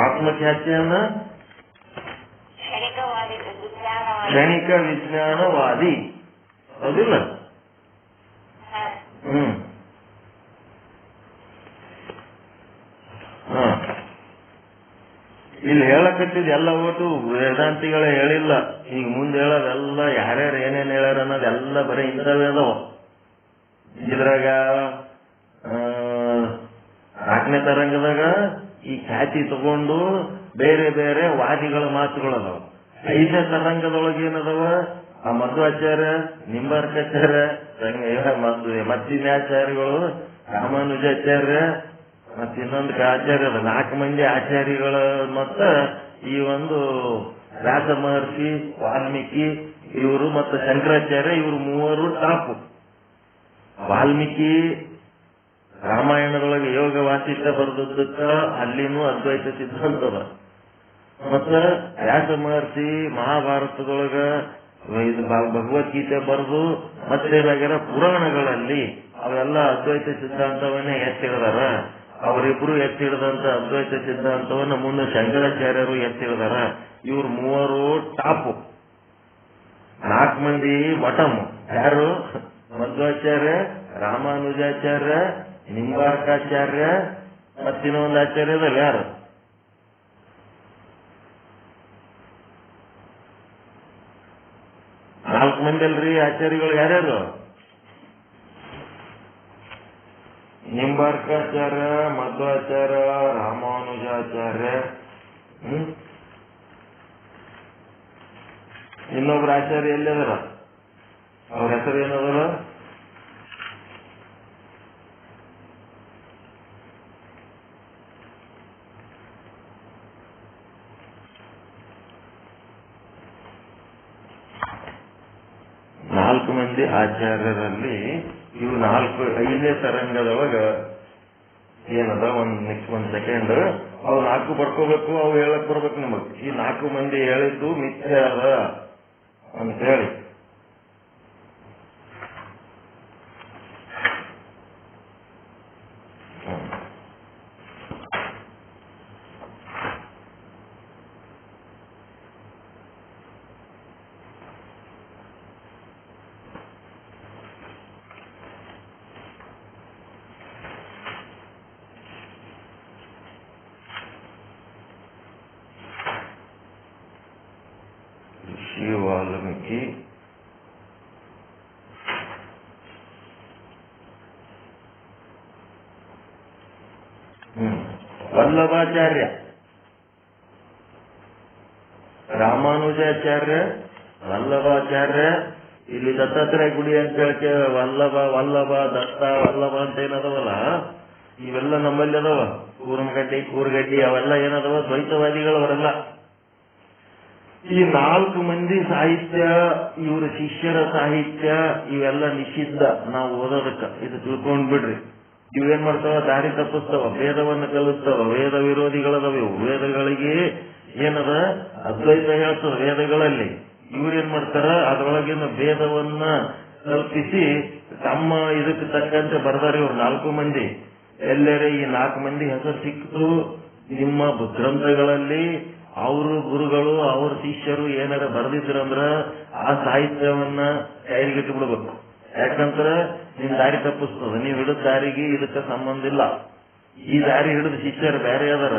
ಆತ್ಮಖ್ಯಾತಿಯನ್ನ ಕ್ಷಣಿಕ ವಿಜ್ಞಾನವಾದಿ. ಹೌದಿಲ್ಲ? ಇಲ್ಲಿ ಹೇಳಕತ್ತಿದ್ ಎಲ್ಲ ಓಟು ವೇದಾಂತಿಗಳೇ ಹೇಳಿಲ್ಲ. ಈಗ ಮುಂದೆ ಹೇಳೋದೆಲ್ಲ ಯಾರ್ಯಾರು ಏನೇನ್ ಹೇಳ್ಯಾರ ಅನ್ನೋದೆಲ್ಲ ಬರೀ ಇಂಥವೇ ಅದಾವ. ಇದ್ರಾಗ 4ನೇ ತರಂಗದಾಗ ಈ ಖ್ಯಾತಿ ತಗೊಂಡು ಬೇರೆ ಬೇರೆ ವಾದಿಗಳ ಮಾತುಗಳದಾವ. 5ನೇ ತರಂಗದೊಳಗೆ ಏನದಾವ? ಆ ಮಧ್ವಾಚಾರ್ಯ, ನಿಂಬಾರ್ಕಾಚಾರ್ಯ, ಮತ್ತಿನ್ಯಾಚಾರ್ಯಗಳು, ರಾಮಾನುಜಾಚಾರ್ಯ, ಮತ್ತೆ ಇನ್ನೊಂದು ಆಚಾರ್ಯ, 4 ಮಂದಿ ಆಚಾರ್ಯಗಳ ಮತ್ತ ಈ ಒಂದು ವ್ಯಾಸ ಮಹರ್ಷಿ, ವಾಲ್ಮೀಕಿ ಇವರು ಮತ್ತು ಶಂಕರಾಚಾರ್ಯ, ಇವರು 3 ಟಾಪು. ವಾಲ್ಮೀಕಿ ರಾಮಾಯಣದೊಳಗೆ ಯೋಗ ವಾಸಿಷ್ಠ ಬರೆದಕ್ಕ ಅಲ್ಲಿನೂ ಅದ್ವೈತ ಸಿದ್ಧಾಂತದ. ಮತ್ತ ವ್ಯಾಸ ಮಹರ್ಷಿ ಮಹಾಭಾರತದೊಳಗ ಇದು ಭಗವದ್ಗೀತೆ ಬರೆದು ಮತ್ತೇನಾಗ್ಯಾರ ಪುರಾಣಗಳಲ್ಲಿ ಅವೆಲ್ಲ ಅದ್ವೈತ ಸಿದ್ಧಾಂತವನ್ನೇ ಎತ್ತಿಡ್ದಾರ. ಅವರಿಬ್ರು ಎತ್ತಿಡ್ದಂತ ಅದ್ವೈತ ಸಿದ್ಧಾಂತವನ್ನ ಮುಂದೆ ಶಂಕರಾಚಾರ್ಯರು ಎತ್ತಿಡ್ದಾರ. ಇವ್ರು 3 ಟಾಪು. 4 ಮಂದಿ ಬಟಮ್. ಯಾರು? ಮಧ್ವಾಚಾರ್ಯ, ರಾಮಾನುಜಾಚಾರ್ಯ, ನಿಂಬಾರ್ಕಾಚಾರ್ಯ, ಮತ್ತಿನ್ನೊಂದು ಆಚಾರ್ಯದಲ್ಲಿ ಯಾರು? ನಾಲ್ಕು ಮಂದಿ ಅಲ್ರಿ ಆಚಾರ್ಯಗಳು. ಯಾರ್ಯಾರು? ನಿಂಬಾರ್ಕಾಚಾರ್ಯ, ಮಧ್ವಾಚಾರ್ಯ, ರಾಮಾನುಜಾಚಾರ್ಯ, ಇನ್ನೊಬ್ರು ಆಚಾರ್ಯ ಎಲ್ಲಿದಾರ? ಅವ್ರ ಹೆಸರು ಏನದರ? ನಾಲ್ಕು ಮಂದಿ ಆಚಾರ್ಯರಲ್ಲಿ ಇವು 5ನೇ ತರಂಗದೊಳಗ ಏನದ ಒಂದ್ ಸೆಕೆಂಡ್ ಅವು 4 ಬರ್ಕೋಬೇಕು. ಅವು ಹೇಳಕ್ ಬರ್ಬೇಕು ನಿಮಗ್. ಈ 4 ಮಂದಿ ಹೇಳಿದ್ದು ಮಿಥ್ಯೆ ಅದ ಅಂತ ಹೇಳಿ ವಾಲ್ಮೀಕಿ, ವಲ್ಲಭಾಚಾರ್ಯ, ರಾಮಾನುಜಾಚಾರ್ಯ, ವಲ್ಲಭಾಚಾರ್ಯ. ಇಲ್ಲಿ ದತ್ತಾತ್ರೇಯ ಗುಡಿ ಅಂತ ಹೇಳಕ್ಕೆ ವಲ್ಲಭ ದತ್ತ ವಲ್ಲಭ ಅಂತ ಏನದವಲ್ಲ, ಇವೆಲ್ಲ ನಮ್ಮಲ್ಲಿ ಅದಾವ. ಕೂರ್ಗಡ್ಡಿ ಅವೆಲ್ಲ ಏನದವ ದ್ವೈತವಾದಿಗಳು ಅವರೆಲ್ಲ. ಈ 4 ಮಂದಿ ಸಾಹಿತ್ಯ, ಇವರ ಶಿಷ್ಯರ ಸಾಹಿತ್ಯ ಇವೆಲ್ಲ ನಿಷಿದ್ಧ ನಾವು ಓದೋದಕ್ಕ. ಇದು ತಿಳ್ಕೊಂಡ್ಬಿಡ್ರಿ. ಇವೇನ್ ಮಾಡ್ತಾವ? ದಾರಿ ತಪ್ಪಿಸ್ತಾವ, ವೇದವನ್ನು ಕಲಿಸ್ತಾವ. ವೇದ ವಿರೋಧಿಗಳದವ ಇವು. ವೇದಗಳಿಗೆ ಏನದ ಅದ್ವೈತ ಹೇಳ್ತದ ವೇದಗಳಲ್ಲಿ. ಇವ್ರೇನ್ ಮಾಡ್ತಾರ? ಅದರೊಳಗಿನ ಭೇದವನ್ನ ಕಲ್ಪಿಸಿ ತಮ್ಮ ಇದಕ್ಕೆ ತಕ್ಕಂತೆ ಬರ್ದಾರ ಇವ್ರು 4 ಮಂದಿ. ಎಲ್ಲರೇ ಈ 4 ಮಂದಿ ಹೆಸರು ಸಿಕ್ತು ನಿಮ್ಮ ಗ್ರಂಥಗಳಲ್ಲಿ. ಅವರು ಗುರುಗಳು, ಅವ್ರ ಶಿಷ್ಯರು ಏನಾರ ಬರೆದಿದ್ರಂದ್ರ ಆ ಸಾಹಿತ್ಯವನ್ನ ಕೈಲಿಗಿಟ್ಟು ಬಿಡ್ಬೇಕು. ಯಾಕಂದ್ರೆ ನಿಮ್ ದಾರಿ ತಪ್ಪಿಸ್ತದ. ನೀವು ಹಿಡಿದ ದಾರಿಗೆ ಇದಕ್ಕೆ ಸಂಬಂಧ ಇಲ್ಲ. ಈ ದಾರಿ ಹಿಡಿದ ಶಿಷ್ಯರು ಬೇರೆ ಅದಾರ.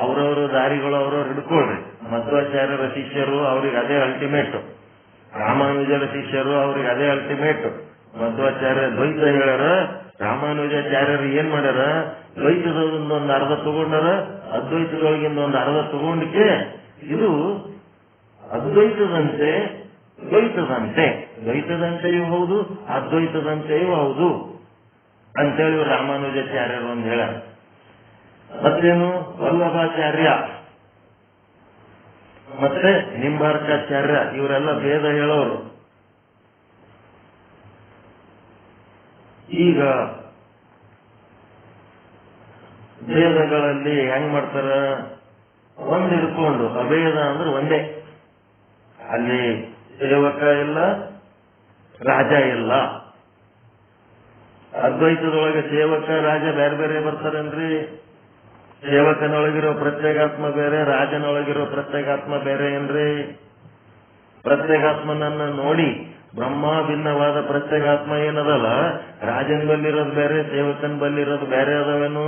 ಅವ್ರವ್ರ ದಾರಿಗಳು ಅವ್ರವ್ರು ಹಿಡ್ಕೊಳ್ರಿ. ಮಧ್ವಾಚಾರ್ಯರ ಶಿಷ್ಯರು ಅವ್ರಿಗೆ ಅದೇ ಅಲ್ಟಿಮೇಟ್. ರಾಮಾನುಜರ ಶಿಷ್ಯರು ಅವ್ರಿಗೆ ಅದೇ ಅಲ್ಟಿಮೇಟ್. ಮಧ್ವಾಚಾರ್ಯ ದ್ವೈತ ಹೇಳ್ಯಾರ, ರಾಮಾನುಜಾಚಾರ್ಯರು ಏನ್ ಮಾಡ್ಯಾರ? ದ್ವೈತದೊಂದು ಅರ್ಧ ತಗೊಂಡಾರ, ಅದ್ವೈತದೊಳಗಿಂದ ಒಂದು ಅರ್ಧ ತಗೊಂಡಿಕೆ ಇದು ಅದ್ವೈತದಂತೆ ದ್ವೈತದಂತೆಯೂ ಹೌದು, ಅದ್ವೈತದಂತೆಯೂ ಹೌದು ಅಂತೇಳಿ ರಾಮಾನುಜಾಚಾರ್ಯರು ಒಂದು ಹೇಳ್ಯಾರ. ಮತ್ತೇನು? ವಲ್ಲಭಾಚಾರ್ಯ ಮತ್ತೆ ನಿಂಬಾರ್ಕಾಚಾರ್ಯ ಇವರೆಲ್ಲ ಭೇದ ಹೇಳೋರು. ಈಗ ಭೇದಗಳಲ್ಲಿ ಹೆಂಗ್ ಮಾಡ್ತಾರ? ಒಂದ್ ಹಿಡ್ಕೊಂಡು ಅಭೇದ ಅಂದ್ರೆ ಒಂದೇ. ಅಲ್ಲಿ ಸೇವಕ ಇಲ್ಲ, ರಾಜ ಇಲ್ಲ. ಅದ್ವೈತದೊಳಗೆ ಸೇವಕ ರಾಜ ಬೇರೆ ಬೇರೆ ಬರ್ತಾರೇನ್ರಿ? ಸೇವಕನೊಳಗಿರೋ ಪ್ರತ್ಯೇಗಾತ್ಮ ಬೇರೆ, ರಾಜನೊಳಗಿರೋ ಪ್ರತ್ಯೇಗಾತ್ಮ ಬೇರೆ ಏನ್ರಿ? ಪ್ರತ್ಯೇಗಾತ್ಮನನ್ನ ನೋಡಿ ಬ್ರಹ್ಮ ಭಿನ್ನವಾದ ಪ್ರತ್ಯೇಗಾತ್ಮ ಏನದಲ್ಲ, ರಾಜನ್ ಬಲ್ಲಿರೋದು ಬೇರೆ, ಸೇವಕನ್ ಬಲ್ಲಿರೋದು ಬೇರೆ ಅದಾವೇನು?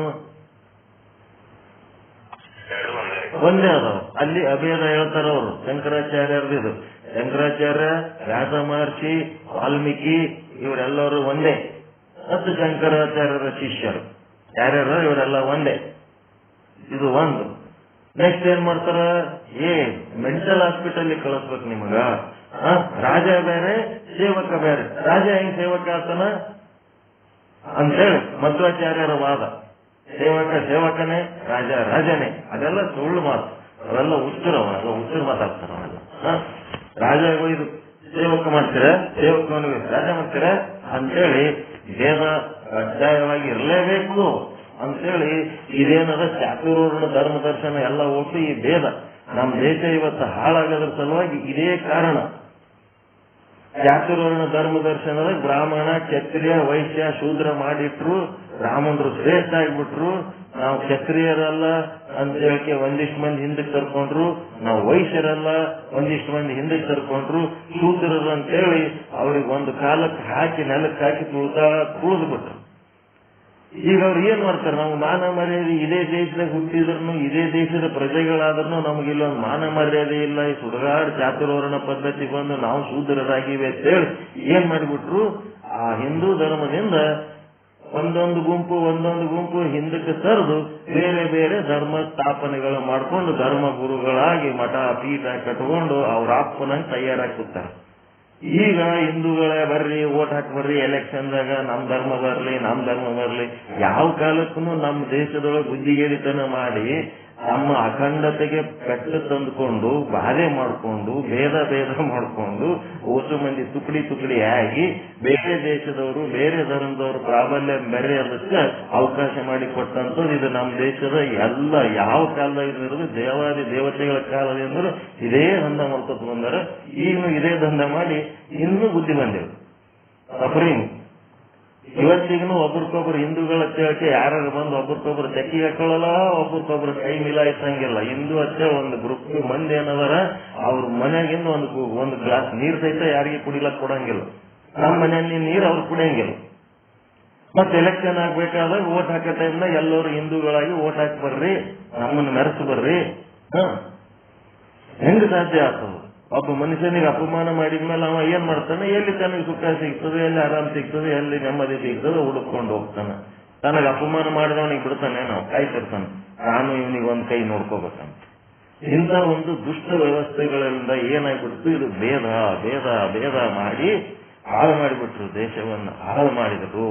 ಒಂದೇ ಅದಾವ. ಅಲ್ಲಿ ಅಭೇದ ಹೇಳ್ತಾರ ಅವರು. ಶಂಕರಾಚಾರ್ಯರದು. ಶಂಕರಾಚಾರ್ಯ, ವ್ಯಾಸ ಮಹರ್ಷಿ, ವಾಲ್ಮೀಕಿ ಇವರೆಲ್ಲರೂ ಒಂದೇ. ಮತ್ತು ಶಂಕರಾಚಾರ್ಯರ ಶಿಷ್ಯರು ಯಾರ್ಯಾರು ಇವರೆಲ್ಲ ಒಂದೇ. ಇದು ಒಂದು. ನೆಕ್ಸ್ಟ್ ಏನ್ ಮಾಡ್ತಾರ? ಮೆಂಟಲ್ ಹಾಸ್ಪಿಟಲ್ ಕಳಿಸ್ಬೇಕು ನಿಮಗ. ರಾಜ ಬೇರೆ, ಸೇವಕ ಬೇರೆ. ರಾಜ ಹೆಂಗ್ ಸೇವಕ ಆತನ ಅಂತೇಳಿ ಮಧ್ವಾಚಾರ್ಯರ ವಾದ. ಸೇವಕನೇ, ರಾಜ ರಾಜನೇ. ಅದೆಲ್ಲ ಸುಳ್ಳು ಮಾತು. ಅವೆಲ್ಲ ಹುಚ್ಚರು ಮಾತಾಡ್ತಾರ ಅವೆಲ್ಲ. ರಾಜ ಇದು ಸೇವಕ ಮಾಡ್ತೀರ, ಸೇವಕನಿಗೆ ರಾಜ ಮಾಡ್ತೀರ ಅಂತೇಳಿ ಭೇದ ಕಡ್ಡಾಯವಾಗಿ ಇರಲೇಬೇಕು ಅಂತೇಳಿ ಇದೇನದ ಚಾತುರ್ವರ್ಣ ಧರ್ಮ ದರ್ಶನ ಎಲ್ಲ ಒಟ್ಟು ಈ ಭೇದ. ನಮ್ಮ ದೇಶ ಇವತ್ತು ಹಾಳಾಗೋದ್ರ ಸಲುವಾಗಿ ಇದೇ ಕಾರಣ. ಚಾತುರ್ವರ್ಣ ಧರ್ಮ ದರ್ಶನದ ಬ್ರಾಹ್ಮಣ, ಕ್ಷತ್ರಿಯ, ವೈಶ್ಯ, ಶೂದ್ರ ಮಾಡಿಟ್ರು. ಬ್ರಾಹ್ಮಣರು ಶ್ರೇಷ್ಠ ಆಗಿಬಿಟ್ರು. ನಾವು ಕ್ಷತ್ರಿಯರಲ್ಲ ಅಂತ ಹೇಳಕ್ಕೆ ಒಂದಿಷ್ಟು ಮಂದಿ ಹಿಂದಕ್ಕೆ ಕರ್ಕೊಂಡ್ರು. ನಾವು ವೈಶ್ಯರಲ್ಲ ಒಂದಿಷ್ಟು ಮಂದಿ ಹಿಂದಕ್ಕೆ ಕರ್ಕೊಂಡ್ರು. ಶೂದ್ರರು ಅಂತೇಳಿ ಅವ್ರಿಗೆ ಒಂದು ಕಾಲಕ್ಕೆ ಹಾಕಿ ನೆಲಕ್ಕೆ ಹಾಕಿ ತುಳಿದು ಬಿಟ್ರು. ಈಗ ಅವ್ರು ಏನ್ ಮಾಡ್ತಾರೆ? ನಾವು ಮಾನ ಮರ್ಯಾದೆ ಇದೇ ದೇಶದಾಗ ಹುಟ್ಟಿದ್ರು, ಇದೇ ದೇಶದ ಪ್ರಜೆಗಳಾದ್ರೂ ನಮಗಿಲ್ಲೊಂದು ಮಾನ ಮರ್ಯಾದೆ ಇಲ್ಲ. ಈ ಸುಡಗಾಡ್ ಚಾತುರ್ವರ್ಣ ಪದ್ಧತಿ ಬಂದು ನಾವು ಶೂದ್ರರಾಗಿವೆ ಅಂತೇಳಿ ಏನ್ ಮಾಡಿಬಿಟ್ರು? ಆ ಹಿಂದೂ ಧರ್ಮದಿಂದ ಒಂದೊಂದು ಗುಂಪು ಹಿಂದಕ್ಕೆ ತರದು ಬೇರೆ ಬೇರೆ ಧರ್ಮ ಸ್ಥಾಪನೆಗಳು ಮಾಡ್ಕೊಂಡು ಧರ್ಮ ಗುರುಗಳಾಗಿ ಮಠ ಪೀಠ ಕಟ್ಕೊಂಡು ಅವ್ರ ಅಪ್ಪನಂಗೆ ತಯಾರಾಗ್ತಾರೆ. ಈಗ ಹಿಂದೂಗಳೇ ಬರ್ರಿ, ಓಟ್ ಹಾಕಿ ಬರ್ರಿ, ಎಲೆಕ್ಷನ್ದಾಗ ನಮ್ ಧರ್ಮ ಬರ್ಲಿ. ಯಾವ ಕಾಲಕ್ಕೂ ನಮ್ಮ ದೇಶದೊಳಗೆ ಬುದ್ಧಿಗೇಡಿತನ ಮಾಡಿ ನಮ್ಮ ಅಖಂಡತೆಗೆ ಪೆಟ್ಟು ತಂದುಕೊಂಡು ಬಾಧೆ ಮಾಡಿಕೊಂಡು ಭೇದ ಮಾಡಿಕೊಂಡು ಓಸು ಮಂದಿ ತುಕಡಿ ಆಗಿ ಬೇರೆ ದೇಶದವರು ಬೇರೆ ಧರ್ಮದವರು ಪ್ರಾಬಲ್ಯ ಮೆರೆಯೋದಕ್ಕೆ ಅವಕಾಶ ಮಾಡಿಕೊಟ್ಟಂಥದ್ದು ಇದು ನಮ್ಮ ದೇಶದ ಎಲ್ಲ ಯಾವ ಕಾಲದಾಗ ಇರೋದು ದೇವಾದಿ ದೇವತೆಗಳ ಕಾಲದಿಂದಲೂ ಇದೇ ದಂಧ ಮಾಡ್ಕೊತ ಬಂದಾರ. ಈಗಲೂ ಇದೇ ದಂಧ ಮಾಡಿ ಇನ್ನೂ ಬುದ್ಧಿ ಬಂದೇವು. ಸಫರಿಂಗ್ ಇವತ್ತಿಗೂ ಒಬ್ರಿಗೊಬ್ರು ಹಿಂದೂಗಳ ಕೇಳಕ್ಕೆ ಯಾರು ಬಂದು ಒಬ್ರಿಗೊಬ್ರು ತೆಕ್ಕಿ ಹಾಕೊಳ್ಳಲ್ಲ, ಒಬ್ರಿಗೊಬ್ರು ಕೈ ಮಿಲಾಯಿಸಂಗಿಲ್ಲ. ಹಿಂದೂ ಹಚ್ಚ ಒಂದು ಗ್ರೂಪ್ ಮಂದಿ ಏನದಾರ ಅವ್ರ ಮನೆಯಾಗಿಂದ ಒಂದು ಗ್ಲಾಸ್ ನೀರ್ ಸಹಿತ ಯಾರಿಗೆ ಕುಡಿಲಕ್ ಕೊಡಂಗಿಲ್ಲ. ನಮ್ಮ ಮನೆಯಲ್ಲಿ ನೀರು ಅವ್ರು ಕುಡಿಯಂಗಿಲ್ಲ. ಮತ್ತೆ ಎಲೆಕ್ಷನ್ ಆಗ್ಬೇಕಾದಾಗ ಓಟ್ ಹಾಕೋ ಟೈಮ್ನಾಗ ಎಲ್ಲರೂ ಹಿಂದೂಗಳಾಗಿ ಓಟ್ ಹಾಕಿ ಬರ್ರಿ, ನಮ್ಮನ್ನು ಮೆರೆಸಿ ಬರ್ರಿ. ಹೆಂಗ್ ಸಾಧ್ಯ ಆಗ್ತದ? ಒಬ್ಬ ಮನುಷ್ಯನಿಗೆ ಅಪಮಾನ ಮಾಡಿದ್ಮೇಲೆ ಅವ ಏನ್ ಮಾಡ್ತಾನೆ, ಎಲ್ಲಿ ತನಗೆ ಸುಖ ಸಿಗ್ತದೆ, ಎಲ್ಲಿ ಆರಾಮ್ ಸಿಗ್ತದೆ, ಎಲ್ಲಿ ನೆಮ್ಮದಿ ಸಿಗ್ತದೆ ಹುಡುಕೊಂಡು ಹೋಗ್ತಾನೆ. ತನಗೆ ಅಪಮಾನ ಮಾಡಿದವನಿಗೆ ಬಿಡ್ತಾನೆ, ನಾವು ಕಾಯ್ತಿರ್ತಾನೆ, ನಾನು ಇವನಿಗೆ ಒಂದ್ ಕೈ ನೋಡ್ಕೋಬೇಕಂತ. ಇಂಥ ಒಂದು ದುಷ್ಟ ವ್ಯವಸ್ಥೆಗಳಿಂದ ಏನಾಗ್ಬಿಡ್ತು, ಇದು ಭೇದ ಭೇದ ಭೇದ ಮಾಡಿ ಹಾಳು ಮಾಡಿಬಿಟ್ರು, ದೇಶವನ್ನು ಹಾಳು ಮಾಡಿದ್ರು.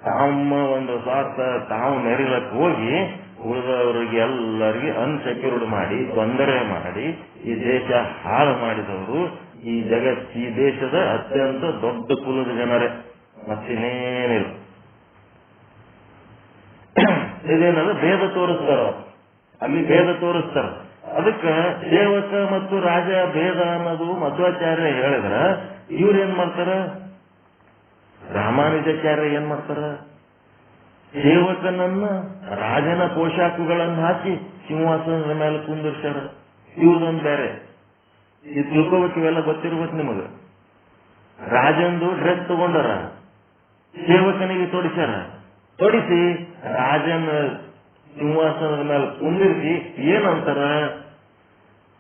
ತಮ್ಮ ಒಂದು ಸ್ವಾರ್ಥ ತಾವು ಮೆರಿಲಕ್ಕೆ ಹೋಗಿ ಉಳಿದವರಿಗೆ ಎಲ್ಲರಿಗೆ ಅನ್ಸೆಕ್ಯೂರ್ಡ್ ಮಾಡಿ ತೊಂದರೆ ಮಾಡಿ ಈ ದೇಶ ಹಾಳು ಮಾಡಿದವರು ಈ ದೇಶದ ಅತ್ಯಂತ ದೊಡ್ಡ ಕುಲದ ಜನರೇ, ಮತ್ತಿನ್ನೇನಿಲ್ಲ. ಇದೇನಲ್ಲ ಭೇದ ತೋರಿಸ್ತಾರ, ಅಲ್ಲಿ ಭೇದ ತೋರಿಸ್ತಾರ. ಅದಕ್ಕೆ ಸೇವಕ ಮತ್ತು ರಾಜ ಭೇದ ಅನ್ನೋದು ಮಧ್ವಾಚಾರ್ಯ ಹೇಳಿದ್ರ, ಇವ್ರೇನ್ ಮಾಡ್ತಾರ, ರಾಮಾನುಜಾಚಾರ್ಯ ಏನ್ ಮಾಡ್ತಾರ, ಸೇವಕನನ್ನ ರಾಜನ ಪೋಷಾಕುಗಳನ್ನು ಹಾಕಿ ಸಿಂಹಾಸನದ ಮೇಲೆ ಕುಂದಿರ್ಸ್ಯಾರ. ಇವ್ರದೊಂದು ಬೇರೆ, ಈ ತಿಳ್ಕೋಬೇಕು, ಇವೆಲ್ಲ ಗೊತ್ತಿರ್ಬೇಕು ನಿಮಗ. ರಾಜಂದು ಡ್ರೆಸ್ ತಗೊಂಡಾರ, ಸೇವಕನಿಗೆ ತೊಡಿಸ್ಯಾರ. ತೊಡಿಸಿ ರಾಜನ ಸಿಂಹಾಸನದ ಮೇಲೆ ಕುಂದಿರಿಸಿ ಏನಂತಾರ,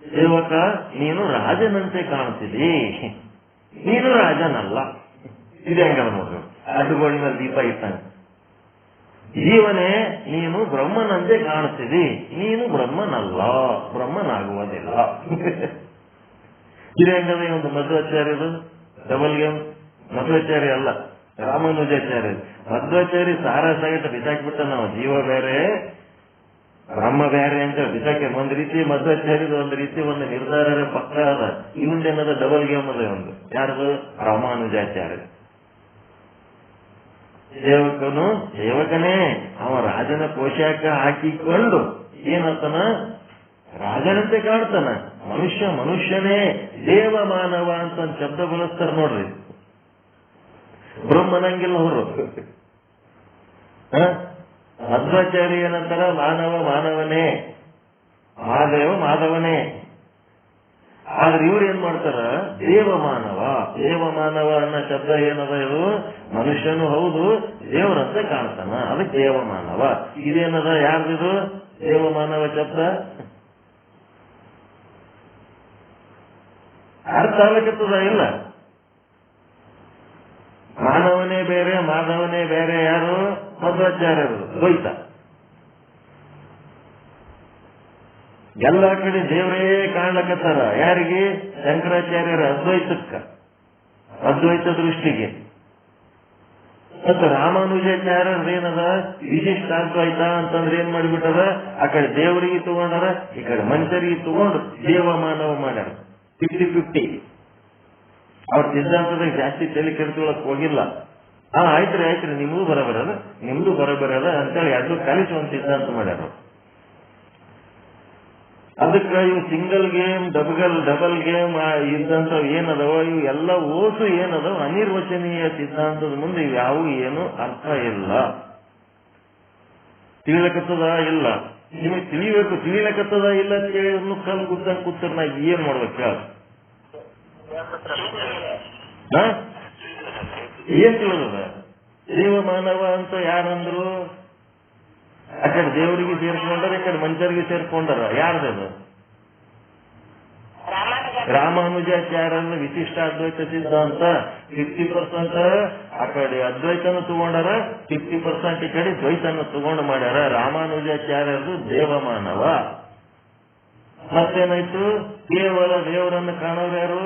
ಸೇವಕ ನೀನು ರಾಜನಂತೆ ಕಾಣ್ತಿದಿ, ನೀನು ರಾಜನಲ್ಲ. ಇದೆ ಹಂಗಲ್ಲ ನೋಡ್ರಿ, ಅಡ್ಡುಗಳ ಮೇಲೆ ದೀಪ ಇಟ್ಟಾಗ. ಜೀವನೇ ನೀನು ಬ್ರಹ್ಮನಂತೆ ಕಾಣ್ತಿದಿ, ನೀನು ಬ್ರಹ್ಮನಲ್ಲ, ಬ್ರಹ್ಮನಾಗುವುದಿಲ್ಲ. ಇದೆ ಹಂಗದ ಒಂದು ಮಧ್ವಾಚಾರ್ಯರು ಡಬಲ್ ಗೇಮ್. ಮಧ್ವಾಚಾರ್ಯ ಅಲ್ಲ, ರಾಮಾನುಜಾಚಾರ್ಯ. ಮಧ್ವಾಚಾರ್ಯ ಸಾರ ಸಹಿತ ಬಿಸಾಕ್ಬಿಟ್ಟ, ನಾವು ಜೀವ ಬೇರೆ ಬ್ರಹ್ಮ ಬೇರೆ ಅಂತ ಬಿಸಾಕಿ. ಒಂದ್ ರೀತಿ ಮಧ್ವಾಚಾರ್ಯದ ಒಂದು ರೀತಿ ಒಂದು ನಿರ್ಧಾರ ಪಕ್ಕ ಅದ. ಇವಂದೇನದ ಡಬಲ್ ಗೇಮ್ ಅದ ಒಂದು. ಯಾರ್ದು? ರಾಮಾನುಜಾಚಾರ್ಯ. ಸೇವಕನೇ ಅವ ರಾಜನ ಪೋಷಾಕ ಹಾಕಿಕೊಂಡು ಏನಂತಾನ, ರಾಜನಂತೆ ಕಾಣ್ತಾನ. ಮನುಷ್ಯನೇ, ದೇವ ಮಾನವ ಅಂತ ಒಂದು ಶಬ್ದ ಬಳಸ್ತಾರ ನೋಡ್ರಿ. ಬ್ರಹ್ಮನಂಗಿಲ್ಲ ಅವರು. ಮಧ್ವಾಚಾರ್ಯ ಏನಂತಾರ, ಮಾನವನೇ, ಮಾಧವನೇ. ಆದ್ರೆ ಇವ್ರು ಏನ್ ಮಾಡ್ತಾರ, ದೇವಮಾನವ ಅನ್ನೋ ಶಬ್ದ ಏನದ, ಇದು ಮನುಷ್ಯನು ಹೌದು, ದೇವರಂತೆ ಕಾಣ್ತಾನ, ಅದಕ್ಕೆ ದೇವಮಾನವ. ಇದೇನದ, ಯಾರ್ದಿದು ದೇವಮಾನವ ಶಬ್ದ? ಅರ್ಥ ಆಗತ್ತದ ಇಲ್ಲ. ಮಾನವನೇ ಬೇರೆ, ಮಾಧವನೇ ಬೇರೆ. ಯಾರು? ಮಧ್ವಾಚಾರ್ಯರು. ದ್ವೈತ. ಎಲ್ಲ ಕಡೆ ದೇವರೇ ಕಾಣ್ಲಕತ್ತಾರ. ಯಾರಿಗೆ? ಶಂಕರಾಚಾರ್ಯರ ಅದ್ವೈತ ದೃಷ್ಟಿಗೆ. ಮತ್ತು ರಾಮಾನುಜಾಚಾರ್ಯರೇನದ ವಿಶಿಷ್ಟ ಅದ್ವೈತ ಅಂತಂದ್ರೆ ಏನ್ ಮಾಡಿಬಿಟ್ಟದ, ಆ ಕಡೆ ದೇವರಿಗೆ ತಗೊಂಡಾರ, ಈ ಕಡೆ ಮನುಷ್ಯರಿಗೆ ತಗೊಂಡು ದೇವಮಾನವ ಮಾಡ್ಯಾರ. 50-50. ಅವ್ರ ಸಿದ್ಧಾಂತದಾಗ ಜಾಸ್ತಿ ತಲೆ ಕೆಡಿಸ್ಕೊಳಕ್ ಹೋಗಿಲ್ಲ. ಆಯ್ತ್ರಿ ನಿಮ್ದು ಬರಬರದ ಅಂತೇಳಿ ಅದು ಕಲಿಸುವಂತ ಸಿದ್ಧಾಂತ ಮಾಡ್ಯಾರ. ಅದಕ್ಕೆ ಇವು ಸಿಂಗಲ್ ಗೇಮ್, ಡಬಲ್ ಗೇಮ್ ಇದ್ದಂತ ಏನದವ, ಇವು ಎಲ್ಲ ಓಸು ಏನದವ ಅನಿರ್ವಚನೀಯ ಸಿದ್ಧಾಂತದ ಮುಂದೆ ಇವ್ಯಾವು ಏನು ಅರ್ಥ ಇಲ್ಲ. ತಿಳಿಲಕತ್ತದ ಇಲ್ಲ, ನಿಮಗೆ ತಿಳಿಬೇಕು. ತಿಳಿಲಕತ್ತದ ಇಲ್ಲ ಅಂತ ಹೇಳಿ ಕಲ್ ಕೂತರ ನಾ ಏನ್ ಮಾಡ್ಬೇಕು? ಏನ್ ತಿಳಿದದ? ದೇವಮಾನವ ಅಂತ ಯಾರಂದ್ರು? ಆ ಕಡೆ ದೇವರಿಗೆ ಸೇರ್ಕೊಂಡಾರ, ಈ ಕಡೆ ಮನುಷ್ಯರಿಗೆ ಸೇರ್ಕೊಂಡಾರ. ಯಾರ್ದದು? ರಾಮಾನುಜಾಚಾರ್ಯನ ವಿಶಿಷ್ಟ ಅದ್ವೈತ ಸಿದ್ಧಾಂತ 50% ಆ ಕಡೆ ಅದ್ವೈತನ ತಗೊಂಡಾರ, 50% ಈ ಕಡೆ ದ್ವೈತನ ತಗೊಂಡು ಮಾಡ್ಯಾರ. ರಾಮಾನುಜಾಚಾರ್ಯರು ದೇವಮಾನವ. ಮತ್ತೇನಾಯ್ತು? ಕೇವಲ ದೇವರನ್ನು ಕಾಣೋರು ಯಾರು?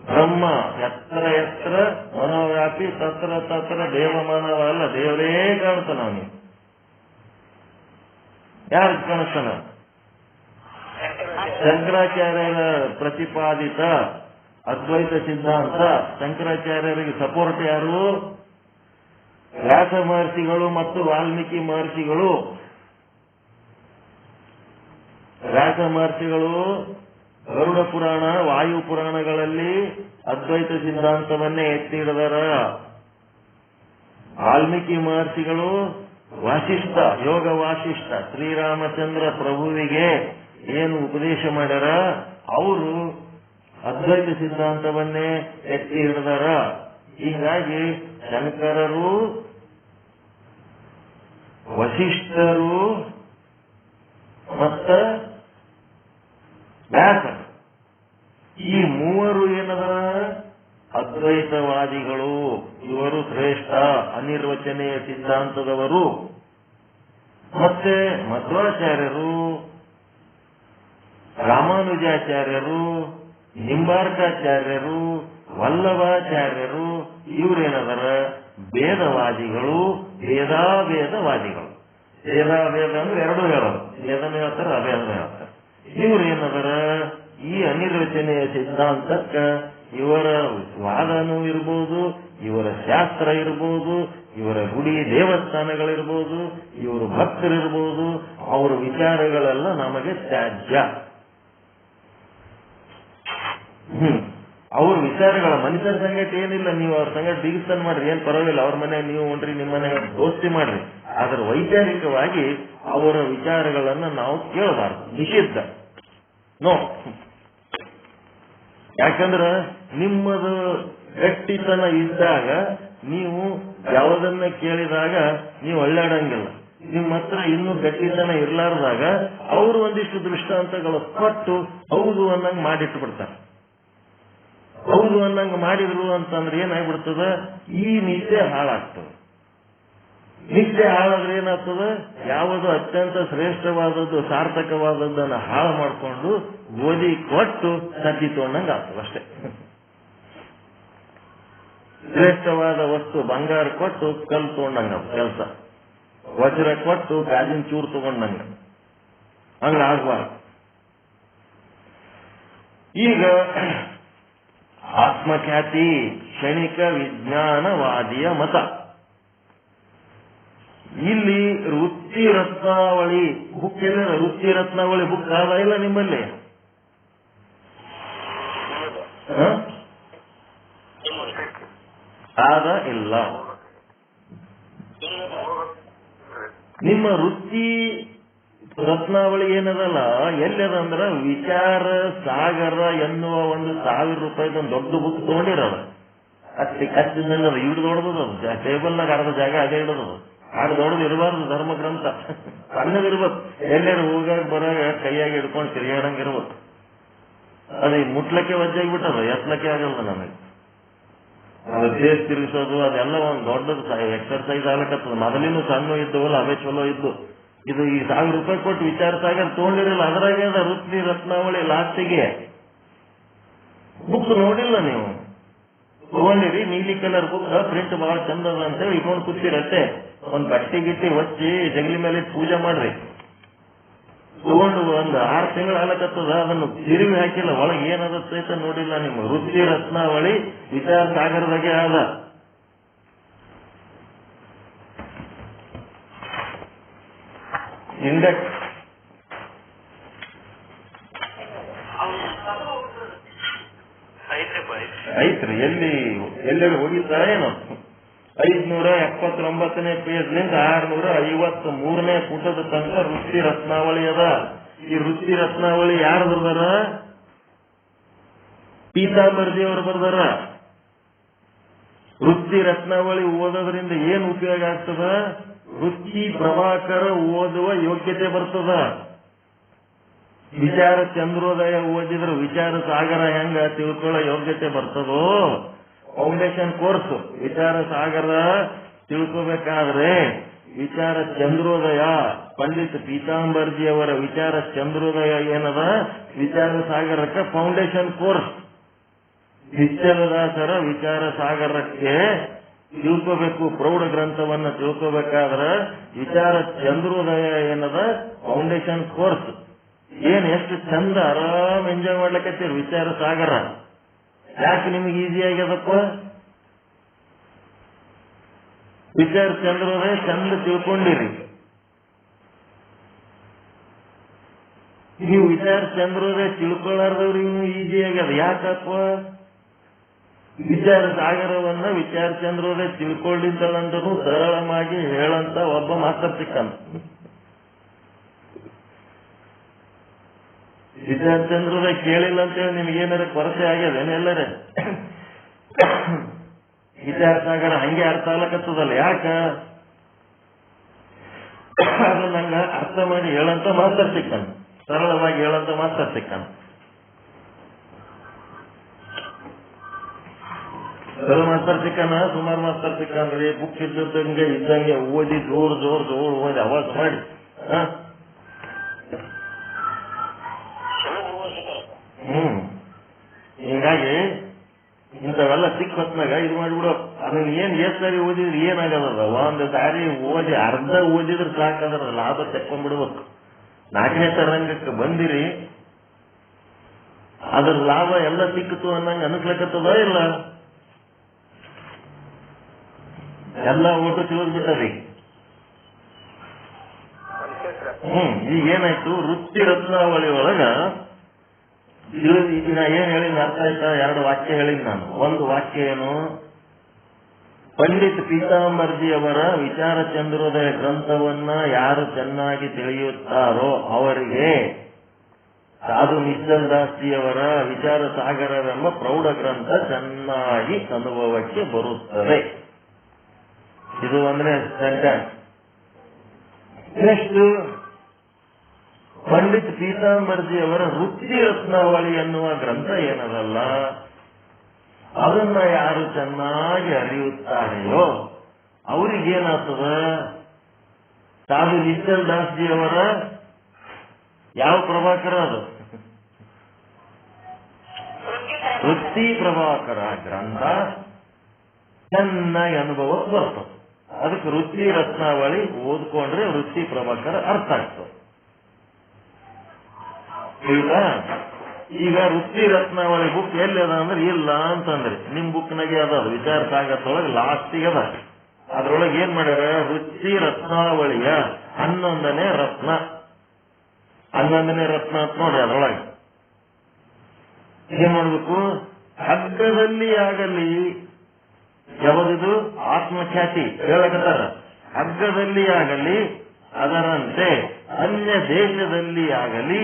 ಬ್ರಹ್ಮ. ಎತ್ತರ ಮನೋವ್ಯಾಪಿ ತತ್ರ ದೇವಮಾನವ ಅಲ್ಲ, ದೇವರೇ ಕಾಣ್ತಾನ. ಅವನಿಗೆ ಯಾರು ಕಾಣಿಸ್ತಾನ? ಶಂಕರಾಚಾರ್ಯರ ಪ್ರತಿಪಾದಿತ ಅದ್ವೈತ ಸಿದ್ಧಾಂತ. ಶಂಕರಾಚಾರ್ಯರಿಗೆ ಸಪೋರ್ಟ್ ಯಾರು? ವ್ಯಾಸ ಮಹರ್ಷಿಗಳು ಮತ್ತು ವಾಲ್ಮೀಕಿ ಮಹರ್ಷಿಗಳು. ವ್ಯಾಸ ಮಹರ್ಷಿಗಳು ಗರುಡ ಪುರಾಣ, ವಾಯು ಪುರಾಣಗಳಲ್ಲಿ ಅದ್ವೈತ ಸಿದ್ಧಾಂತವನ್ನೇ ಎತ್ತಿ ಹಿಡಿದಾರ. ವಾಲ್ಮೀಕಿ ಮಹರ್ಷಿಗಳು ವಾಸಿಷ್ಠ, ಯೋಗ ವಾಸಿಷ್ಠ, ಶ್ರೀರಾಮಚಂದ್ರ ಪ್ರಭುವಿಗೆ ಏನು ಉಪದೇಶ ಮಾಡ್ಯಾರ, ಅವರು ಅದ್ವೈತ ಸಿದ್ಧಾಂತವನ್ನೇ ಎತ್ತಿ ಹಿಡಿದಾರ. ಹೀಗಾಗಿ ಶಂಕರರು, ವಸಿಷ್ಠರು ಮತ್ತ ವ್ಯಾಸರು. ಈ ಮೂವರು ಏನದ ಅದ್ವೈತವಾದಿಗಳು. ಇವರು ಶ್ರೇಷ್ಠ ಅನಿರ್ವಚನೀಯ ಸಿದ್ಧಾಂತದವರು. ಮತ್ತೆ ಮಧ್ವಾಚಾರ್ಯರು, ರಾಮಾನುಜಾಚಾರ್ಯರು, ನಿಂಬಾರ್ಕಾಚಾರ್ಯರು, ವಲ್ಲಭಾಚಾರ್ಯರು ಇವರೇನದರ ಭೇದವಾದಿಗಳು, ಭೇದಾಭೇದವಾದಿಗಳು. ಭೇದಾಭೇದ ಅಂದ್ರೆ ಎರಡು ಹೇಳೋದು, ಭೇದನೂ ಹೇಳ್ತಾರೆ ಅಭೇದನೂ ಹೇಳ್ತಾರೆ. ಇವ್ರೇನದರ ಈ ಅನಿರ್ವಚನೀಯ ಸಿದ್ಧಾಂತಕ್ಕ ಇವರ ವಾದನೂ ಇರ್ಬೋದು, ಇವರ ಶಾಸ್ತ್ರ ಇರ್ಬೋದು, ಇವರ ಗುಡಿ ದೇವಸ್ಥಾನಗಳಿರ್ಬೋದು, ಇವರು ಭಕ್ತರಿರ್ಬೋದು, ಅವರ ವಿಚಾರಗಳೆಲ್ಲ ನಮಗೆ ತ್ಯಾಜ್ಯ. ಅವ್ರ ವಿಚಾರಗಳ ಮನುಷ್ಯರ ಸಂಗತಿ ಏನಿಲ್ಲ, ನೀವು ಅವ್ರ ಸಂಗತಿ ಬಿಗಿಸ್ತಾನ ಮಾಡ್ರಿ, ಏನ್ ಪರವಾಗಿಲ್ಲ, ಅವ್ರ ಮನೆ ನೀವು ಹೊಂಟ್ರಿ, ನಿಮ್ಮ ಮನೆ ದೋಸ್ತಿ ಮಾಡ್ರಿ. ಆದ್ರೆ ವೈಚಾರಿಕವಾಗಿ ಅವರ ವಿಚಾರಗಳನ್ನ ನಾವು ಕೇಳಬಾರ್ದು, ನಿಷಿದ್ಧ. ನೋ. ಯಾಕಂದ್ರ ನಿಮ್ಮದು ಗಟ್ಟಿತನ ಇದ್ದಾಗ ನೀವು ಯಾವುದನ್ನ ಕೇಳಿದಾಗ ನೀವು ಒಳ್ಳಾಡಂಗಿಲ್ಲ. ನಿಮ್ಮ ಹತ್ರ ಇನ್ನೂ ಗಟ್ಟಿತನ ಇರ್ಲಾರ್ದಾಗ ಅವರು ಒಂದಿಷ್ಟು ದೃಷ್ಟಾಂತಗಳು ಕೊಟ್ಟು ಹೌದು ಅನ್ನಂಗ್ ಮಾಡಿಟ್ಟು ಬಿಡ್ತಾರೆ. ಹೌದು ಅನ್ನಂಗ್ ಮಾಡಿದ್ರು ಅಂತಂದ್ರೆ ಏನಾಗ್ಬಿಡ್ತದ, ಈ ನಿತ್ಯ ಹಾಳಾಗ್ತದೆ. ನಿತ್ಯ ಹಾಳಾದ್ರೆ ಏನಾಗ್ತದ, ಯಾವುದು ಅತ್ಯಂತ ಶ್ರೇಷ್ಠವಾದದ್ದು ಸಾರ್ಥಕವಾದದ್ದನ್ನ ಹಾಳು ಮಾಡಿಕೊಂಡು ಗೋಧಿ ಕೊಟ್ಟು ಸತಿ ತೊಗೊಂಡಂಗ ಆಗ್ತದೆ ಅಷ್ಟೇ. ಶ್ರೇಷ್ಠವಾದ ವಸ್ತು ಬಂಗಾರ ಕೊಟ್ಟು ಕಲ್ಲು ತಗೊಂಡಂಗ ಕೆಲಸ, ವಜ್ರ ಕೊಟ್ಟು ಗಾಜಿನ ಚೂರು ತಗೊಂಡಂಗ, ಹಂಗಾಗ್ಬಾರ್ದು. ಈಗ ಆತ್ಮಖ್ಯಾತಿ ಕ್ಷಣಿಕ ವಿಜ್ಞಾನವಾದಿಯ ಮತ. ಇಲ್ಲಿ ವೃತ್ತಿ ರತ್ನಾವಳಿ ಬುಕ್ ಎಲ್ಲ, ವೃತ್ತಿ ರತ್ನಾವಳಿ ಬುಕ್ ಆದ ಇಲ್ಲ ನಿಮ್ಮಲ್ಲಿ? ಆದ ಇಲ್ಲ. ನಿಮ್ಮ ವೃತ್ತಿ ರತ್ನಾವಳಿ ಏನದಲ್ಲ ಎಲ್ಲದಂದ್ರ ವಿಚಾರ ಸಾಗರ ಎನ್ನುವ ಒಂದು ₹1000 ಒಂದು ದೊಡ್ಡ ಬುಕ್ ತಗೊಂಡಿರೋದು. ಅಷ್ಟೇ ಕಚ್ಚಿದಂಗ ಇವ್ರು ದೊಡ್ಡದು, ಟೇಬಲ್ನಾಗ ಅರ್ಧ ಜಾಗ ಅದೇ ಇಡೋದು. ಆಗ ದೊಡ್ಡದು ಇರಬಾರ್ದು, ಧರ್ಮ ಗ್ರಂಥ ಸಣ್ಣದಿರ್ಬೇಕು. ಎಲ್ಲರೂ ಹೋಗಾಗ ಬರಾಗ ಕೈಯಾಗಿ ಹಿಡ್ಕೊಂಡು ತಿರುಗಾಡಂಗಿರ್ಬೇಕು. ಅದೇ ಮುಟ್ಲಕ್ಕೆ ವಜ್ಜಾಗಿಬಿಟ್ಟದ, ಎತ್ತಲಕ್ಕೆ ಆಗಲ್ಲ ನನಗೆ. ಅದು ದೇಶ ತಿರುಗಿಸೋದು ಅದೆಲ್ಲ ಒಂದು ದೊಡ್ಡದು ಎಕ್ಸರ್ಸೈಸ್ ಆಗ್ಲಿಕ್ಕತ್ತದ. ಮೊದಲಿನ ಸಣ್ಣ ಇದ್ದವಲ್ಲ ಅವೇ ಚಲೋ ಇದ್ದು. ಇದು ಈ ₹1000 ಕೊಟ್ಟು ವಿಚಾರ ಸಾಗರ ತಗೊಂಡಿರಲ್ಲ, ಅದರಾಗೆ ಅದ ವೃತ್ತಿ ರತ್ನಾವಳಿ ಲಾಸ್ಟಿಗೆ. ಬುಕ್ ನೋಡಿಲ್ಲ ನೀವು, ತಗೊಂಡಿರಿ ನೀಲಿ ಕಲರ್ ಬುಕ್, ಪ್ರಿಂಟ್ ಬಹಳ ಚಂದ ಅದ ಅಂತೇಳಿ ಇಟ್ಕೊಂಡು ಕೂತಿರತ್ತೆ. ಒಂದ್ ಬಟ್ಟೆ ಗಿಟ್ಟಿ ಒಚ್ಚಿ ಜಗಲಿ ಮೇಲೆ ಪೂಜೆ ಮಾಡ್ರಿ. ತಗೊಂಡು ಒಂದು 6 ತಿಂಗಳು ಆಗ್ಲಕತ್ತದ, ಅದನ್ನು ತಿರುವಿ ಹಾಕಿಲ್ಲ, ಒಳಗೆ ಏನದ ಸಹಿತ ನೋಡಿಲ್ಲ. ನಿಮ್ಮ ವೃತ್ತಿ ರತ್ನಾವಳಿ ವಿಚಾರ ಸಾಗರದಾಗೆ ಆದ. ಇಂಡೆಕ್ಸ್ ಐತ್ರಿ, ಎಲ್ಲೆಲ್ಲಿ ಹೋಗಿದ್ದ ಏನು? 579ನೇ ಪೇಜ್ನಿಂದ 653ನೇ ಪುಟದ ತನಕ ವೃತ್ತಿ ರತ್ನಾವಳಿ ಅದ. ಈ ವೃತ್ತಿ ರತ್ನಾವಳಿ ಯಾರು ಬರ್ದಾರ? ಪೀತಾಂಬರ್ಜಿಯವರು ಬರ್ದಾರ. ವೃತ್ತಿ ರತ್ನಾವಳಿ ಓದೋದ್ರಿಂದ ಏನ್ ಉಪಯೋಗ ಆಗ್ತದ? ವೃತ್ತಿ ಪ್ರಭಾಕರ ಓದುವ ಯೋಗ್ಯತೆ ಬರ್ತದ. ವಿಚಾರ ಚಂದ್ರೋದಯ ಓದಿದ್ರೆ ವಿಚಾರ ಸಾಗರ ಹೆಂಗ ತಿಳ್ಕೊಳ್ಳೋ ಯೋಗ್ಯತೆ ಬರ್ತದೋ, ಫೌಂಡೇಶನ್ ಕೋರ್ಸ್ ವಿಚಾರ ಸಾಗರ ತಿಳ್ಕೋಬೇಕಾದ್ರೆ ವಿಚಾರ ಚಂದ್ರೋದಯ, ಪಂಡಿತ್ ಪೀತಾಂಬರ್ಜಿಯವರ ವಿಚಾರ ಚಂದ್ರೋದಯ ಏನದ, ವಿಚಾರ ಸಾಗರಕ್ಕೆ ಫೌಂಡೇಶನ್ ಕೋರ್ಸ್. ನಿಶ್ಚಲದಾಸರ ವಿಚಾರ ಸಾಗರಕ್ಕೆ ತಿಳ್ಕೋಬೇಕು, ಪ್ರೌಢ ಗ್ರಂಥವನ್ನ ತಿಳ್ಕೋಬೇಕಾದ್ರೆ ವಿಚಾರ ಚಂದ್ರೋದಯ ಏನದ ಫೌಂಡೇಶನ್ ಕೋರ್ಸ್. ಏನ್ ಎಷ್ಟು ಚಂದ ಆರಾಮ್ ಎಂಜಾಯ್ ಮಾಡ್ಲಿಕ್ಕತ್ತೀರಿ ವಿಚಾರ ಸಾಗರ. ಯಾಕೆ ನಿಮ್ಗೆ ಈಸಿ ಆಗ್ಯದಪ್ಪ? ವಿಚಾರ ಚಂದ್ರೋದಯ ಚಂದ ತಿಳ್ಕೊಂಡಿರಿ. ನೀವು ವಿಚಾರ ಚಂದ್ರೋದಯ ತಿಳ್ಕೊಳ್ಳಾರ್ದವ್ರಿಗೆ ಈಸಿ ಆಗ್ಯದ. ಯಾಕಪ್ಪ? ವಿಚಾರ ಸಾಗರವನ್ನ ವಿಚಾರ ಚಂದ್ರೋದಯ ತಿಳ್ಕೊಂಡಿದ್ದಳಂದ್ರೂ ಸರಳವಾಗಿ ಹೇಳಂತ ಒಬ್ಬ ಮಾಸ್ತರ್ ಸಿಕ್ಕಂತ. ವಿಚಾರ ಚಂದ್ರೋದಯ ಕೇಳಿಲ್ಲ ಅಂತೇಳಿ ನಿಮ್ಗೇನಾರ ಕೊರತೆ ಆಗ್ಯದೇನು? ಎಲ್ಲರೇ ವಿಚಾರ ಸಾಗರ ಹಂಗೆ ಅರ್ಥ ಆಗ್ಲಕತ್ತದಲ್ಲ. ಯಾಕ? ಅದು ನಂಗ ಅರ್ಥ ಮಾಡಿ ಹೇಳಂತ ಮಾಸ್ತರ್ ಸಿಕ್ಕನ್, ಸರಳವಾಗಿ ಹೇಳಂತ ಮಾಸ್ತರ್ ಸಿಕ್ಕನ್. ಕೆಲವು ಮಾಸ್ತರ್ ಸಿಕ್ಕನ, ಸುಮಾರು ಮಾಸ್ತರ್ ಸಿಕ್ಕಂದ್ರಿ, ಬುಕ್ ಇದ್ದಂಗೆ ಓದಿ ಜೋರ್ ಓದಿ ಅವಾಜ್ ಮಾಡಿ ಹಿಂಗಾಗಿ ಇಂಥವೆಲ್ಲ ಸಿಕ್ಕ ಹೊತ್ನಾಗ ಇದು ಮಾಡಿಬಿಡೋ. ಅದನ್ನ ಏನ್ ಸಾರಿ ಓದಿದ್ರೆ ಏನಾಗದ, ಒಂದು ಸಾರಿ ಓದಿ ಅರ್ಧ ಓದಿದ್ರೆ ಸಾಕಾದ್ರ ಲಾಭ ತೆಕ್ಕೊಂಡ್ಬಿಡ್ಬೇಕು. 4ನೇ ತರಂಗಕ್ಕೆ ಬಂದಿರಿ, ಅದ್ರ ಲಾಭ ಎಲ್ಲ ಸಿಕ್ಕಿತು ಅನ್ನಂಗ ಅನ್ಸ್ಲಕತ್ತದ ಇಲ್ಲ? ಎಲ್ಲ ಓಟು ತಿಳಿದ್ಬಿಟ್ಟರಿ. ಈಗ ಏನಾಯ್ತು, ವೃತ್ತಿ ರತ್ನಾವಳಿ ಒಳಗ ನಾ ಏನ್ ಹೇಳಿನ ಅರ್ಥ ಆಯ್ತಾ? 2 ವಾಕ್ಯ ಹೇಳಿದ್ ನಾನು. ಒಂದು ವಾಕ್ಯ ಏನು, ಪಂಡಿತ್ ಪೀತಾಂಬರ್ಜಿಯವರ ವಿಚಾರ ಚಂದ್ರೋದಯ ಗ್ರಂಥವನ್ನ ಯಾರು ಚೆನ್ನಾಗಿ ತಿಳಿಯುತ್ತಾರೋ ಅವರಿಗೆ ಸಾಧು ನಿಶ್ಚಲ್ ದಾಸ್ಜಿಯವರ ವಿಚಾರ ಸಾಗರವೆಂಬ ಪ್ರೌಢ ಗ್ರಂಥ ಚೆನ್ನಾಗಿ ಅನುಭವಕ್ಕೆ ಬರುತ್ತದೆ. ಇದು ಅಂದ್ರೆ ಸೆಂಟೆನ್ಸ್. ನೆಕ್ಸ್ಟ್, ಪಂಡಿತ್ ಪೀತಾಂಬರ್ಜಿಯವರ ವೃತ್ತಿ ರತ್ನಾವಳಿ ಎನ್ನುವ ಗ್ರಂಥ ಏನದಲ್ಲ, ಅದನ್ನ ಯಾರು ಚೆನ್ನಾಗಿ ಅರಿಯುತ್ತಾರೆಯೋ ಅವ್ರಿಗೇನಾಗ್ತದ? ಸಾಧು ನಿಶ್ಚಲ್ ದಾಸ್ಜಿಯವರ ಯಾವ ಪ್ರಭಾಕರ ಅದು? ವೃತ್ತಿ ಪ್ರಭಾಕರ ಗ್ರಂಥ ಚೆನ್ನಾಗಿ ಅನುಭವಕ್ಕೆ ಬರ್ತದೆ. ಅದಕ್ಕೆ ವೃತ್ತಿ ರತ್ನಾವಳಿ ಓದ್ಕೊಂಡ್ರೆ ವೃತ್ತಿ ಪ್ರಭಾಕರ ಅರ್ಥ ಆಗ್ತದೆ. ಈಗ ವೃತ್ತಿ ರತ್ನಾವಳಿ ಬುಕ್ ಎಲ್ಲಿ ಅದ ಅಂದ್ರೆ ಇಲ್ಲ ಅಂತಂದ್ರಿ, ನಿಮ್ ಬುಕ್ನಾಗೆ ಅದ, ವಿಚಾರ ಸಾಗರದೊಳಗೆ ಲಾಸ್ಟಿಗೆ ಅದ. ಅದ್ರೊಳಗೆ ಏನ್ ಮಾಡ್ಯಾರ, ವೃತ್ತಿ ರತ್ನಾವಳಿಯ 11ನೇ ರತ್ನ ಅಂತ ನೋಡ್ರಿ. ಅದ್ರೊಳಗೆ ಏನ್ ಮಾಡ್ಬೇಕು, ಹಗ್ಗದಲ್ಲಿ ಆಗಲಿ, ಯಾವದಿದು ಆತ್ಮಖ್ಯಾತಿ ಹೇಳಕತ್ತಾರ, ಹಗ್ಗದಲ್ಲಿ ಆಗಲಿ ಅದರಂತೆ ಅನ್ಯ ದೇಶದಲ್ಲಿ ಆಗಲಿ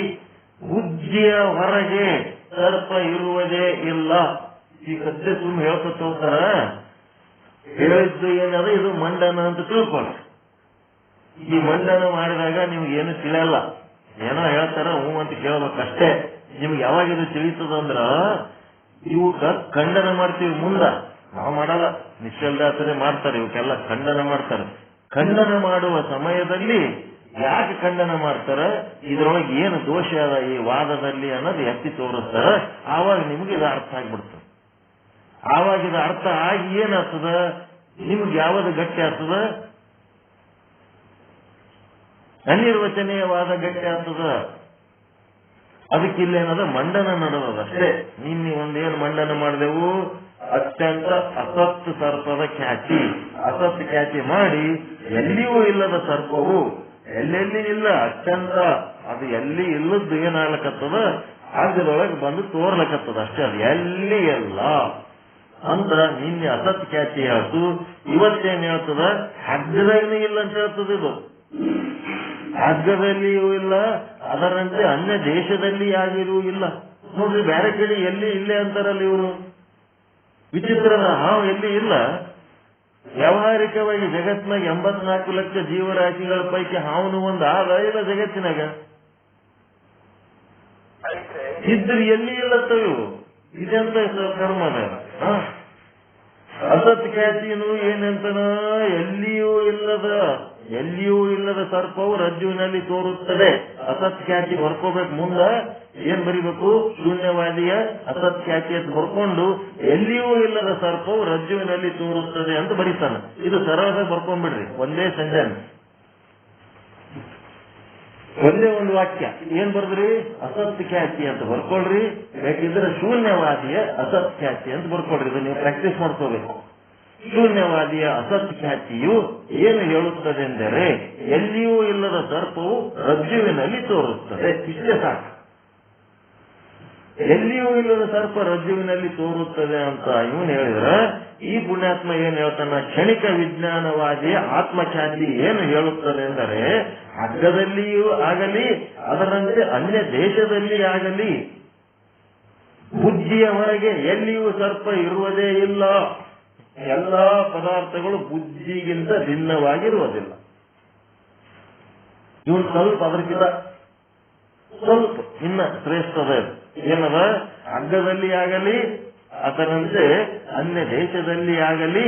ಬುದ್ಧಿಯ ಹೊರಗೆ ಸರ್ಪ ಇರುವುದೇ ಇಲ್ಲ. ಈ ಸದ್ಯ ಸುಮ್ಮನೆ ಹೇಳ್ಕೊತ ಹೋಗ್ತಾರ, ಹೇಳಿದ್ದು ಏನದ, ಇದು ಮಂಡನ ಅಂತ ತಿಳ್ಕೊಳ್ಳಿ. ಈ ಮಂಡನ ಮಾಡಿದಾಗ ನಿಮ್ಗೆ ಏನು ತಿಳಿಯಲ್ಲ, ಏನೋ ಹೇಳ್ತಾರ ಹೂ ಅಂತ ಕೇಳ್ಬೇಕಷ್ಟೇ. ನಿಮ್ಗೆ ಯಾವಾಗ ಇದು ತಿಳಿತದಂದ್ರ ಇವಕ್ಕ ಖಂಡನ ಮಾಡ್ತೀವಿ ಮುಂದ, ನಾವು ಮಾಡಲ್ಲ, ನಿಶ್ಚಲ್ದಾಸರೇ ಮಾಡ್ತಾರೆ, ಇವಕ್ಕೆಲ್ಲ ಖಂಡನ ಮಾಡ್ತಾರೆ. ಖಂಡನ ಮಾಡುವ ಸಮಯದಲ್ಲಿ ಯಾಕೆ ಖಂಡನ ಮಾಡ್ತಾರ, ಇದ್ರೊಳಗೆ ಏನು ದೋಷ ಅದ ಈ ವಾದದಲ್ಲಿ ಅನ್ನೋದು ಎತ್ತಿ ತೋರಿಸ್ತಾರ. ಆವಾಗ ನಿಮ್ಗೆ ಇದು ಅರ್ಥ ಆಗ್ಬಿಡ್ತದೆ. ಆವಾಗ ಇದು ಅರ್ಥ ಆಗಿ ಏನಾಗ್ತದ, ನಿಮ್ಗೆ ಯಾವ್ದು ಗಟ್ಟಿ ಆಗ್ತದ, ಅನಿರ್ವಚನೀಯ ವಾದ ಗಟ್ಟಿ ಆಗ್ತದ. ಅದಕ್ಕಿಲ್ಲೇನದ ಮಂಡನ ನಡೆದದಷ್ಟೇ. ನಿನ್ನೆ ಒಂದೇನು ಮಂಡನ ಮಾಡಿದೆವು, ಅತ್ಯಂತ ಅಸತ್ ಸರ್ಪದ ಖ್ಯಾತಿ. ಅಸತ್ ಖ್ಯಾತಿ ಮಾಡಿ ಎಲ್ಲಿಯೂ ಇಲ್ಲದ ಸರ್ಪವು ಎಲ್ಲೆಲ್ಲಿ ಇಲ್ಲ, ಅತ್ಯಂತ ಅದು ಎಲ್ಲಿ ಇಲ್ಲದ್ದು ಏನಾಗ್ಲಕತ್ತದ ಅದರೊಳಗೆ ಬಂದು ತೋರ್ಲಕತ್ತದ ಅಷ್ಟೇ. ಅದು ಎಲ್ಲಿ ಎಲ್ಲ ಅಂತ ನಿನ್ನೆ ಅಸತ್ ಖ್ಯಾತಿ ಹೇಳ್ತು. ಇವತ್ತೇನ್ ಹೇಳ್ತದ, ಹಗ್ಗದಲ್ಲಿ ಇಲ್ಲ ಅಂತ ಹೇಳ್ತದ. ಇದು ಹಗ್ಗದಲ್ಲಿಯೂ ಇಲ್ಲ, ಅದರಂತೆ ಅನ್ಯ ದೇಶದಲ್ಲಿ ಆಗಿರೂ ಇಲ್ಲ. ನೋಡ್ರಿ, ಬೇರೆ ಕಡೆ ಎಲ್ಲಿ ಇಲ್ಲೇ ಅಂತಾರಲ್ಲ ಇವರು. ವಿಚಿತ್ರದ ಹಾವು ಎಲ್ಲಿ ಇಲ್ಲ. ವ್ಯಾವಹಾರಿಕವಾಗಿ ಜಗತ್ತಿನಾಗ 84 ಲಕ್ಷ ಜೀವರಾಶಿಗಳ ಪೈಕಿ ಹಾವನು ಒಂದು ಆದ ಇಲ್ಲ ಜಗತ್ತಿನಾಗ ಇದ್ರೆ ಎಲ್ಲಿ ಇಲ್ಲತ್ತವು. ಇದೆಂತ ಕರ್ಮದ ಅಸತ್ ಖ್ಯಾತಿನು ಏನಂತನ, ಎಲ್ಲಿಯೂ ಇಲ್ಲದ ಸರ್ಪವು ರಜ್ಜುವಿನಲ್ಲಿ ತೋರುತ್ತದೆ. ಅಸತ್ ಖ್ಯಾತಿ ಬರ್ಕೋಬೇಕು. ಮುಂದ ಏನ್ ಬರಿಬೇಕು, ಶೂನ್ಯವಾದಿಯ ಅಸತ್ ಖ್ಯಾತಿ ಅಂತ ಬರ್ಕೊಂಡು ಎಲ್ಲಿಯೂ ಇಲ್ಲದ ಸರ್ಪವು ರಜ್ಜುವಿನಲ್ಲಿ ತೋರುತ್ತದೆ ಅಂತ ಬರೀತಾನ. ಇದು ಸರಳವಾಗಿ ಬರ್ಕೊಂಡ್ಬಿಡ್ರಿ, ಒಂದೇ ಸೆಂಟೆನ್ಸ್, ಒಂದೇ ಒಂದು ವಾಕ್ಯ. ಏನ್ ಬರ್ದ್ರಿ, ಅಸತ್ ಖ್ಯಾತಿ ಅಂತ ಬರ್ಕೊಳ್ರಿ. ಬೇಕಿದ್ರೆ ಶೂನ್ಯವಾದಿಯ ಅಸತ್ ಖ್ಯಾತಿ ಅಂತ ಬರ್ಕೊಳ್ರಿ. ಇದು ನೀವು ಪ್ರಾಕ್ಟೀಸ್ ಮಾಡ್ಕೋಬೇಕು. ಶೂನ್ಯವಾದಿಯ ಅಸತ್ ಖ್ಯಾತಿಯು ಏನು ಹೇಳುತ್ತದೆ ಎಂದರೆ, ಎಲ್ಲಿಯೂ ಇಲ್ಲದ ಸರ್ಪವು ರಜ್ಜುವಿನಲ್ಲಿ ತೋರುತ್ತದೆ. ಇಷ್ಟೇ ಸಾಕು. ಎಲ್ಲಿಯೂ ಇಲ್ಲದ ಸರ್ಪ ರಜ್ಜುವಿನಲ್ಲಿ ತೋರುತ್ತದೆ ಅಂತ ಇವನು ಹೇಳಿದ್ರ, ಈ ಪುಣ್ಯಾತ್ಮ ಏನ್ ಹೇಳ್ತಾನ, ಕ್ಷಣಿಕ ವಿಜ್ಞಾನವಾದಿಯ ಆತ್ಮಖ್ಯಾತಿ ಏನು ಹೇಳುತ್ತದೆ ಎಂದರೆ, ಹಗ್ಗದಲ್ಲಿಯೂ ಆಗಲಿ ಅದರಂತೆ ಅನ್ಯ ದೇಶದಲ್ಲಿ ಆಗಲಿ ಬುದ್ಧಿಯ ಹೊರಗೆ ಎಲ್ಲಿಯೂ ಸರ್ಪ ಇರುವುದೇ ಇಲ್ಲ. ಎಲ್ಲಾ ಪದಾರ್ಥಗಳು ಬುದ್ಧಿಗಿಂತ ಭಿನ್ನವಾಗಿರುವುದಿಲ್ಲ. ಇವನು ಸ್ವಲ್ಪ ಅದಕ್ಕಿಂತ ಸ್ವಲ್ಪ ಇನ್ನ ಶ್ರೇಷ್ಠದ ಏನದ, ಹಗ್ಗದಲ್ಲಿ ಆಗಲಿ ಅದರಂತೆ ಅನ್ಯ ದೇಶದಲ್ಲಿ ಆಗಲಿ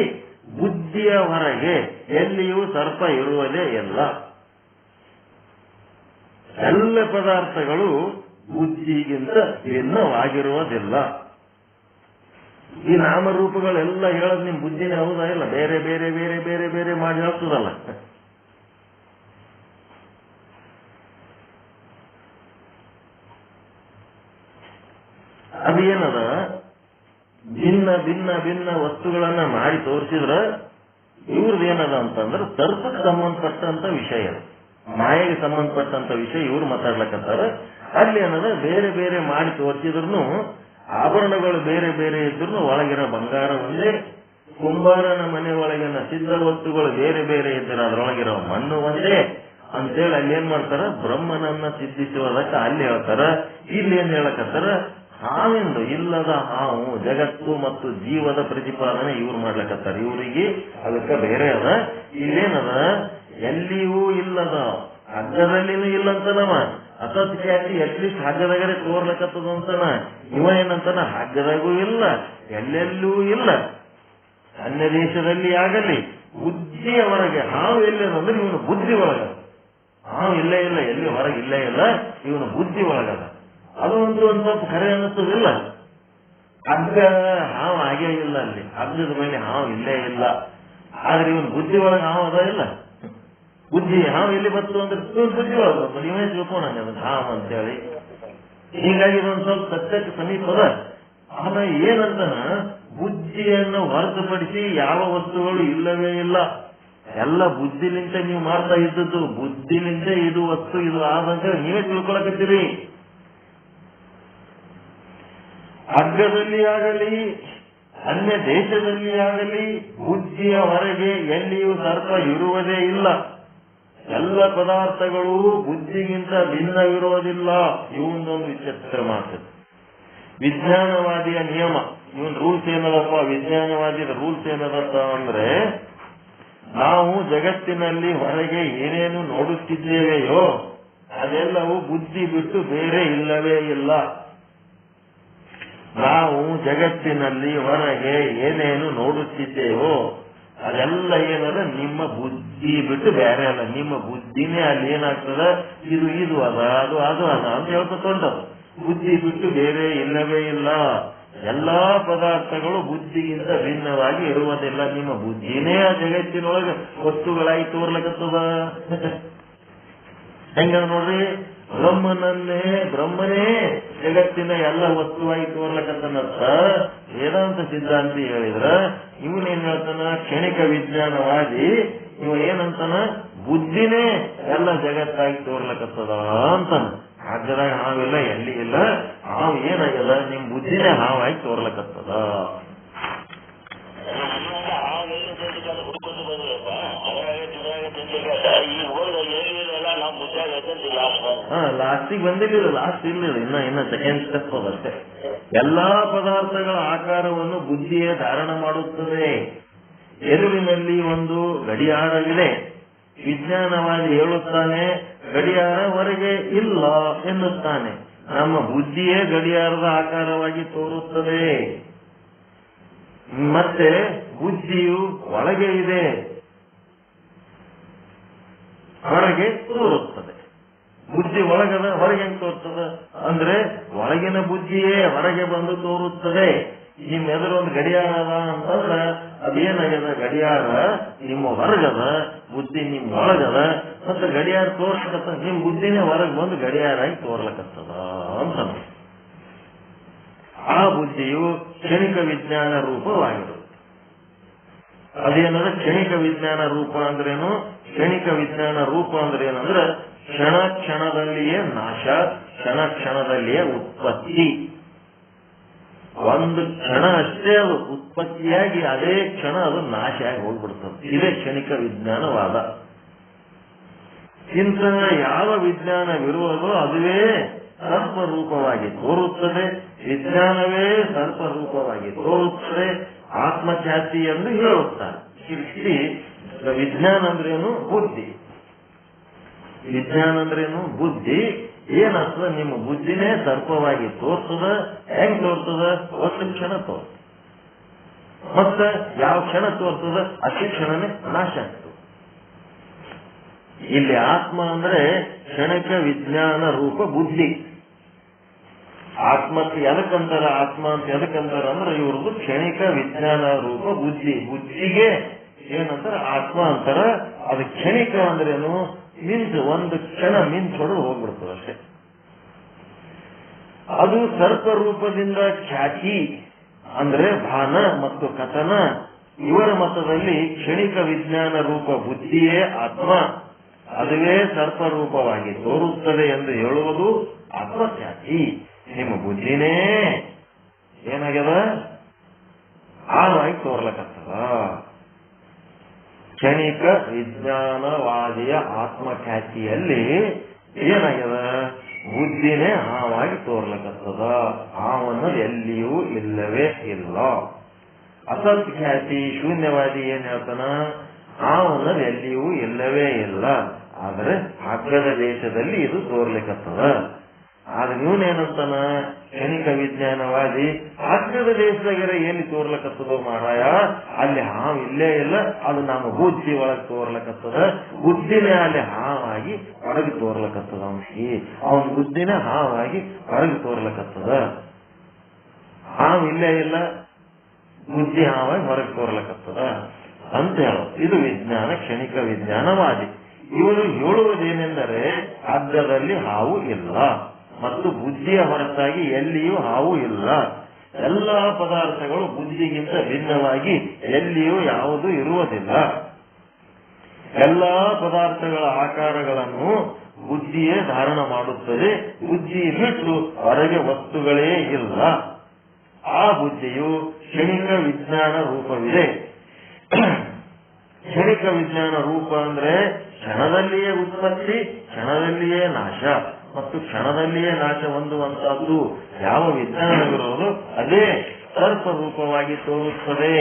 ಬುದ್ಧಿಯ ಹೊರಗೆ ಎಲ್ಲಿಯೂ ಸರ್ಪ ಇರುವುದೇ ಇಲ್ಲ. ಎಲ್ಲ ಪದಾರ್ಥಗಳು ಬುದ್ಧಿಗಿಂತ ಭಿನ್ನವಾಗಿರುವುದಿಲ್ಲ. ಈ ನಾಮರೂಪಗಳೆಲ್ಲ ಹೇಳೋದು ನಿಮ್ ಬುದ್ಧಿನೇ ಹೌದಾ ಇಲ್ಲ? ಬೇರೆ ಬೇರೆ ಬೇರೆ ಬೇರೆ ಬೇರೆ ಮಾಡಿ ಹೇಳ್ತದಲ್ಲ. ಅದೇನದ ಭಿನ್ನ ಭಿನ್ನ ಭಿನ್ನ ವಸ್ತುಗಳನ್ನ ಮಾಡಿ ತೋರಿಸಿದ್ರ ಇವ್ರದ್ದೇನದ ಅಂತಂದ್ರೆ ಸರ್ಪಕ್ಕೆ ಸಂಬಂಧಪಟ್ಟಂತ ವಿಷಯ, ಮಾಯೆಗೆ ಸಂಬಂಧಪಟ್ಟಂತ ವಿಷಯ ಇವ್ರು ಮಾತಾಡ್ಲಕತ್ತಾರ. ಅಲ್ಲಿ ಏನದ ಬೇರೆ ಬೇರೆ ಮಾಡಿ ತೋರಿಸಿದ್ರು ಆಭರಣಗಳು ಬೇರೆ ಬೇರೆ ಇದ್ರು ಒಳಗಿರೋ ಬಂಗಾರ ಒಂದೇ, ಕುಂಬಾರನ ಮನೆ ಒಳಗಿನ ಸಿದ್ಧ ವಸ್ತುಗಳು ಬೇರೆ ಬೇರೆ ಇದ್ರೆ ಅದ್ರೊಳಗಿರೋ ಮಣ್ಣು ಒಂದೇ ಅಂತೇಳಿ ಅಲ್ಲಿ ಏನ್ ಮಾಡ್ತಾರ, ಬ್ರಹ್ಮನನ್ನ ಸಿದ್ಧಿಸುವುದಕ್ಕೆ ಅಲ್ಲಿ ಹೇಳ್ತಾರ. ಇಲ್ಲಿ ಏನ್ ಹೇಳಕತ್ತಾರ, ಹಾವೆಂದು ಇಲ್ಲದ ಹಾವು ಜಗತ್ತು ಮತ್ತು ಜೀವದ ಪ್ರತಿಪಾದನೆ ಇವ್ರು ಮಾಡ್ಲಕತ್ತಾರ. ಇವರಿಗೆ ಅದಕ್ಕೆ ಬೇರೆ ಅದ. ಇಲ್ಲೇನದ, ಎಲ್ಲಿಯೂ ಇಲ್ಲದ, ಹಗ್ಗದಲ್ಲಿನೂ ಇಲ್ಲಂತನವ, ಅಸತ್ ಖ್ಯಾತಿ ಅಟ್ಲೀಸ್ಟ್ ಹಗ್ಗದಾಗರೆ ತೋರ್ಲಕತ್ತದ ಅಂತನ. ಇವ ಏನಂತಾನ, ಹಗ್ಗದಾಗೂ ಇಲ್ಲ, ಎಲ್ಲೆಲ್ಲೂ ಇಲ್ಲ, ಅನ್ಯ ದೇಶದಲ್ಲಿ ಆಗಲಿ ಬುದ್ಧಿಯ ಹೊರಗೆ. ಹಾವು ಎಲ್ಲೇನಂದ್ರೆ ಇವನು ಬುದ್ಧಿ ಒಳಗ, ಹಾವು ಇಲ್ಲೇ ಇಲ್ಲ, ಎಲ್ಲಿ ಹೊರಗೆ ಇಲ್ಲೇ ಇಲ್ಲ, ಇವನು ಬುದ್ಧಿ ಒಳಗದ. ಅದು ಒಂದು ಸ್ವಲ್ಪ ಖರೆ ಅನ್ನಿಸ್ತದಿಲ್ಲ. ಹಗ್ಗ ಹಾವು ಹಾಗೇ ಇಲ್ಲ, ಅಲ್ಲಿ ಹಗ್ಗದ ಮೇಲೆ ಹಾವು ಇಲ್ಲೇ ಇಲ್ಲ, ಆದ್ರೆ ಇವನು ಬುದ್ಧಿ ಒಳಗೆ ಹಾವು ಅದ ಇಲ್ಲ. ಬುದ್ಧಿ ಹಾವು ಎಲ್ಲಿ ಬತ್ತು ಅಂದ್ರೆ ಬುದ್ಧಿ ಒಳಗ ನೀವೇ ತಿಳ್ಕೊಂಡಂಗ ಅದನ್ನ ಹಾವು ಅಂತೇಳಿ. ಹೀಗಾಗಿ ಇದೊಂದು ಸ್ವಲ್ಪ ಸತ್ಯಕ್ಕೆ ಸಮೀಪದ. ಆದ್ರೆ ಏನಂತಾನ, ಬುದ್ಧಿಯನ್ನು ಹೊರತುಪಡಿಸಿ ಯಾವ ವಸ್ತುಗಳು ಇಲ್ಲವೇ ಇಲ್ಲ. ಎಲ್ಲ ಬುದ್ಧಿಲಿಂದ ನೀವು ಮಾಡ್ತಾ ಇದ್ದದ್ದು, ಬುದ್ಧಿಲಿಂದ ಇದು ವಸ್ತು ಇದು ಆದಂತ ನೀವೇ ತಿಳ್ಕೊಳಕತ್ತೀರಿ. ಹಗ್ಗದಲ್ಲಿ ಆಗಲಿ ಅನ್ಯ ದೇಶದಲ್ಲಿ ಆಗಲಿ ಬುದ್ಧಿಯ ಹೊರಗೆ ಎಲ್ಲಿಯೂ ಸರ್ಪ ಇರುವುದೇ ಇಲ್ಲ. ಎಲ್ಲ ಪದಾರ್ಥಗಳು ಬುದ್ಧಿಗಿಂತ ಭಿನ್ನವಿರುವುದಿಲ್ಲ. ಇವೊಂದೊಂದು ವಿಚಿತ್ರ ಮಾತು. ವಿಜ್ಞಾನವಾದಿಯ ನಿಯಮ, ಇವನ್ ರೂಲ್ಸ್ ಏನದಪ್ಪ, ವಿಜ್ಞಾನವಾದಿಯ ರೂಲ್ಸ್ ಏನದಪ್ಪ ಅಂದ್ರೆ, ನಾವು ಜಗತ್ತಿನಲ್ಲಿ ಹೊರಗೆ ಏನೇನು ನೋಡುತ್ತಿದ್ದೇವೆಯೋ ಅದೆಲ್ಲವೂ ಬುದ್ಧಿ ಬಿಟ್ಟು ಬೇರೆ ಇಲ್ಲವೇ ಇಲ್ಲ. ನಾವು ಜಗತ್ತಿನಲ್ಲಿ ಹೊರಗೆ ಏನೇನು ನೋಡುತ್ತಿದ್ದೇವೋ ಅದೆಲ್ಲ ಏನದ ನಿಮ್ಮ ಬುದ್ಧಿ ಬಿಟ್ಟು ಬೇರೆ ಅಲ್ಲ. ನಿಮ್ಮ ಬುದ್ಧಿನೇ ಅಲ್ಲಿ ಏನಾಗ್ತದ, ಇದು ಇದು ಅದ, ಅದು ಅದು ಅದ ಅಂತ ಹೇಳ್ಕೊತ ಬುದ್ಧಿ ಬಿಟ್ಟು ಬೇರೆ ಇಲ್ಲವೇ ಇಲ್ಲ. ಎಲ್ಲಾ ಪದಾರ್ಥಗಳು ಬುದ್ಧಿಗಿಂತ ಭಿನ್ನವಾಗಿ ಇರುವುದಿಲ್ಲ. ನಿಮ್ಮ ಬುದ್ಧಿನೇ ಆ ಜಗತ್ತಿನೊಳಗೆ ವಸ್ತುಗಳಾಗಿ ತೋರ್ಲಕತ್ತದ. ಹೆಂಗ ನೋಡ್ರಿ, ಬ್ರಹ್ಮನೇ ಜಗತ್ತಿನ ಎಲ್ಲ ವಸ್ತುವಾಗಿ ತೋರ್ಲಕತ್ತನಂತ ವೇದಾಂತ ಸಿದ್ಧಾಂತಿ ಹೇಳಿದ್ರ, ಇವನೇನ್ ಹೇಳ್ತಾನ, ಕ್ಷಣಿಕ ವಿಜ್ಞಾನವಾದಿ ಇವ ಏನಂತಾನ, ಬುದ್ಧಿನೇ ಎಲ್ಲ ಜಗತ್ತಾಗಿ ತೋರ್ಲಕತ್ತದ ಅಂತಾನ. ಹಾಗದಾಗ ಹಾವಿಲ್ಲ, ಎಲ್ಲಿ ಇಲ್ಲ, ಹಾವು ಏನಾಗ್ಯದ, ನಿಮ್ ಬುದ್ಧಿನೇ ಹಾವಾಗಿ ತೋರ್ಲಕತ್ತದ. ಲಾಸ್ಟಿಗೆ ಬಂದಿಲ್ಲ, ಲಾಸ್ಟ್ ಇಲ್ಲ, ಇನ್ನ ಸೆಕೆಂಡ್ ಸ್ಟೆಪ್ ಅದಷ್ಟೇ. ಎಲ್ಲಾ ಪದಾರ್ಥಗಳ ಆಕಾರವನ್ನು ಬುದ್ಧಿಯೇ ಧಾರಣ ಮಾಡುತ್ತದೆ. ಎದುರಿನಲ್ಲಿ ಒಂದು ಗಡಿಯಾರವಿದೆ. ವಿಜ್ಞಾನವಾದಿ ಹೇಳುತ್ತಾನೆ, ಗಡಿಯಾರ ಹೊರಗೆ ಇಲ್ಲ ಎನ್ನುತ್ತಾನೆ. ನಮ್ಮ ಬುದ್ಧಿಯೇ ಗಡಿಯಾರದ ಆಕಾರವಾಗಿ ತೋರುತ್ತದೆ. ಮತ್ತೆ ಬುದ್ಧಿಯು ಒಳಗೆ ಇದೆ, ಹೊರಗೆ ತೋರುತ್ತದೆ. ಬುದ್ಧಿ ಒಳಗದ, ಹೊರಗೆ ಹೆಂಗ್ ತೋರ್ತದ ಅಂದ್ರೆ, ಒಳಗಿನ ಬುದ್ಧಿಯೇ ಹೊರಗೆ ಬಂದು ತೋರುತ್ತದೆ. ನಿಮ್ ಎದುರೊಂದು ಗಡಿಯಾರ ಅದ ಅಂತಂದ್ರ ಅದೇನಾಗ್ಯದ, ಗಡಿಯಾರ ನಿಮ್ಮ ಹೊರಗದ, ಬುದ್ಧಿ ನಿಮ್ ಒಳಗದ. ಮತ್ತೆ ಗಡಿಯಾರ ತೋರ್ಸಕತ್ತ, ನಿಮ್ ಬುದ್ಧಿನೇ ಹೊರಗೆ ಬಂದು ಗಡಿಯಾರ ಆಗಿ ತೋರ್ಲಕತ್ತದ ಅಂತ. ಆ ಬುದ್ಧಿಯು ಕ್ಷಣಿಕ ವಿಜ್ಞಾನ ರೂಪವಾಗಿರುತ್ತೆ. ಅದೇನಂದ್ರೆ ಕ್ಷಣಿಕ ವಿಜ್ಞಾನ ರೂಪ ಅಂದ್ರೇನು, ಕ್ಷಣಿಕ ವಿಜ್ಞಾನ ರೂಪ ಅಂದ್ರೆ ಏನಂದ್ರೆ, ಕ್ಷಣ ಕ್ಷಣದಲ್ಲಿಯೇ ನಾಶ, ಕ್ಷಣ ಕ್ಷಣದಲ್ಲಿಯೇ ಉತ್ಪತ್ತಿ. ಒಂದು ಕ್ಷಣ ಅಷ್ಟೇ ಅದು ಉತ್ಪತ್ತಿಯಾಗಿ ಅದೇ ಕ್ಷಣ ಅದು ನಾಶ ಆಗಿ ಹೋಗ್ಬಿಡ್ತದೆ. ಇದೇ ಕ್ಷಣಿಕ ವಿಜ್ಞಾನವಾದ. ಇಂತಹ ಯಾವ ವಿಜ್ಞಾನವಿರುವುದೋ ಅದುವೇ ಸರ್ಪರೂಪವಾಗಿ ತೋರುತ್ತದೆ. ವಿಜ್ಞಾನವೇ ಸರ್ಪರೂಪವಾಗಿ ತೋರುತ್ತದೆ. ಆತ್ಮಖ್ಯಾತಿ ಎಂದು ಹೇಳುತ್ತಾರೆ. ಇಲ್ಲಿ ವಿಜ್ಞಾನ ಅಂದ್ರೇನು, ಬುದ್ಧಿ. ವಿಜ್ಞಾನ ಅಂದ್ರೇನು, ಬುದ್ಧಿ. ಏನಾಗ್ತದ, ನಿಮ್ಮ ಬುದ್ಧಿನೇ ಸರ್ಪವಾಗಿ ತೋರ್ತದ. ಹೆಂಗ್ ತೋರ್ತದ? ಒಂದು ಕ್ಷಣ ತೋರ್ತದ. ಮತ್ತ ಯಾವ ಕ್ಷಣ ತೋರ್ತದ ಅದೇ ಕ್ಷಣನೇ ನಾಶ ಆಗ್ತದೆ. ಇಲ್ಲಿ ಆತ್ಮ ಅಂದ್ರೆ ಕ್ಷಣಿಕ ವಿಜ್ಞಾನ ರೂಪ ಬುದ್ಧಿ. ಆತ್ಮಕ್ಕೆ ಎದಕ್ಕಂತಾರ, ಆತ್ಮ ಅಂತ ಎದಕ್ಕಂತಾರ ಅಂದ್ರೆ ಇವ್ರದ್ದು ಕ್ಷಣಿಕ ವಿಜ್ಞಾನ ರೂಪ ಬುದ್ಧಿ. ಬುದ್ಧಿಗೆ ಏನಂತಾರ ಆತ್ಮ ಅಂತಾರ. ಅದು ಕ್ಷಣಿಕ ಅಂದ್ರೇನು, ಒಂದು ಕ್ಷಣ ಹೊಡೆದು ಹೋಗ್ಬಿಡ್ತದೆ ಅಷ್ಟೇ. ಅದು ಸರ್ಪ ರೂಪದಿಂದ ಖ್ಯಾತಿ ಅಂದ್ರೆ ಭಾನ ಮತ್ತು ಕಥನ, ಇವರ ಮತದಲ್ಲಿ ಕ್ಷಣಿಕ ವಿಜ್ಞಾನ ರೂಪ ಬುದ್ಧಿಯೇ ಆತ್ಮ, ಅದುವೇ ಸರ್ಪ ರೂಪವಾಗಿ ತೋರುತ್ತದೆ ಎಂದು ಹೇಳುವುದು ಆತ್ಮಖ್ಯಾತಿ. ನಿಮ್ಮ ಬುದ್ಧಿನೇ ಏನಾಗ್ಯದ, ಹಾವಾಗಿ ತೋರ್ಲಕತ್ತದ. ಕ್ಷಣಿಕ ವಿಜ್ಞಾನವಾದಿಯ ಆತ್ಮಖ್ಯಾತಿಯಲ್ಲಿ ಏನಾಗ್ಯದ, ಬುದ್ಧಿನೇ ಹಾವಾಗಿ ತೋರ್ಲಕತ್ತದ. ಹಾವನ್ನದು ಎಲ್ಲಿಯೂ ಇಲ್ಲವೇ ಇಲ್ಲ. ಅಸತ್ ಖ್ಯಾತಿ ಶೂನ್ಯವಾದಿ ಏನ್ ಹೇಳ್ತಾನ, ಹಾವನ್ನದು ಎಲ್ಲಿಯೂ ಇಲ್ಲವೇ ಇಲ್ಲ, ಆದ್ರೆ ಹಗ್ಗದ ದೇಶದಲ್ಲಿ ಇದು ತೋರ್ಲಿಕತ್ತದ. ಆದ್ರೆ ಇವನೇನಂತಾನ, ಕ್ಷಣಿಕ ವಿಜ್ಞಾನವಾದಿ ಹಗ್ಗದ ದೇಶದಾಗರ ಎಲ್ಲಿ ತೋರ್ಲಕತ್ತದೋ ಮಾರಾಯ, ಅಲ್ಲಿ ಹಾವು ಇಲ್ಲೇ ಇಲ್ಲ, ಅದು ನಮ್ಮ ಬುದ್ಧಿ ಒಳಗೆ ತೋರ್ಲಕತ್ತದ. ಬುದ್ಧಿನೇ ಅಲ್ಲಿ ಹಾವಾಗಿ ಹೊರಗೆ ತೋರ್ಲಕತ್ತದ. ಅವನ ಬುದ್ಧಿನೇ ಹಾವಾಗಿ ಹೊರಗೆ ತೋರ್ಲಕತ್ತದ. ಹಾವು ಇಲ್ಲೇ ಇಲ್ಲ, ಬುದ್ಧಿ ಹಾವಾಗಿ ಹೊರಗೆ ತೋರ್ಲಕತ್ತದ ಅಂತ ಹೇಳೋದು. ಇದು ವಿಜ್ಞಾನ, ಕ್ಷಣಿಕ ವಿಜ್ಞಾನವಾದಿ. ಇವರು ಹೇಳುವುದೇನೆಂದರೆ ಹಗ್ಗದಲ್ಲಿ ಹಾವು ಇಲ್ಲ ಮತ್ತು ಬುದ್ಧಿಯ ಹೊರತಾಗಿ ಎಲ್ಲಿಯೂ ಹಾವು ಇಲ್ಲ. ಎಲ್ಲ ಪದಾರ್ಥಗಳು ಬುದ್ಧಿಗಿಂತ ಭಿನ್ನವಾಗಿ ಎಲ್ಲಿಯೂ ಯಾವುದೂ ಇರುವುದಿಲ್ಲ. ಎಲ್ಲ ಪದಾರ್ಥಗಳ ಆಕಾರಗಳನ್ನು ಬುದ್ಧಿಯೇ ಧಾರಣ ಮಾಡುತ್ತದೆ. ಬುದ್ಧಿ ಬಿಟ್ಟು ಹೊರಗೆ ವಸ್ತುಗಳೇ ಇಲ್ಲ. ಆ ಬುದ್ಧಿಯು ಕ್ಷಣಿಕ ವಿಜ್ಞಾನ ರೂಪವಿದೆ. ಕ್ಷಣಿಕ ವಿಜ್ಞಾನ ರೂಪ ಅಂದ್ರೆ ಕ್ಷಣದಲ್ಲಿಯೇ ಉತ್ಪತ್ತಿ, ಕ್ಷಣದಲ್ಲಿಯೇ ನಾಶ ಮತ್ತು ಕ್ಷಣದಲ್ಲಿಯೇ ನಾಶ ಹೊಂದುವಂತಹದ್ದು ಯಾವ ವಿಜ್ಞಾನವಿರೋದು ಅದೇ ಸರ್ಪ ರೂಪವಾಗಿ ತೋರುತ್ತದೆ.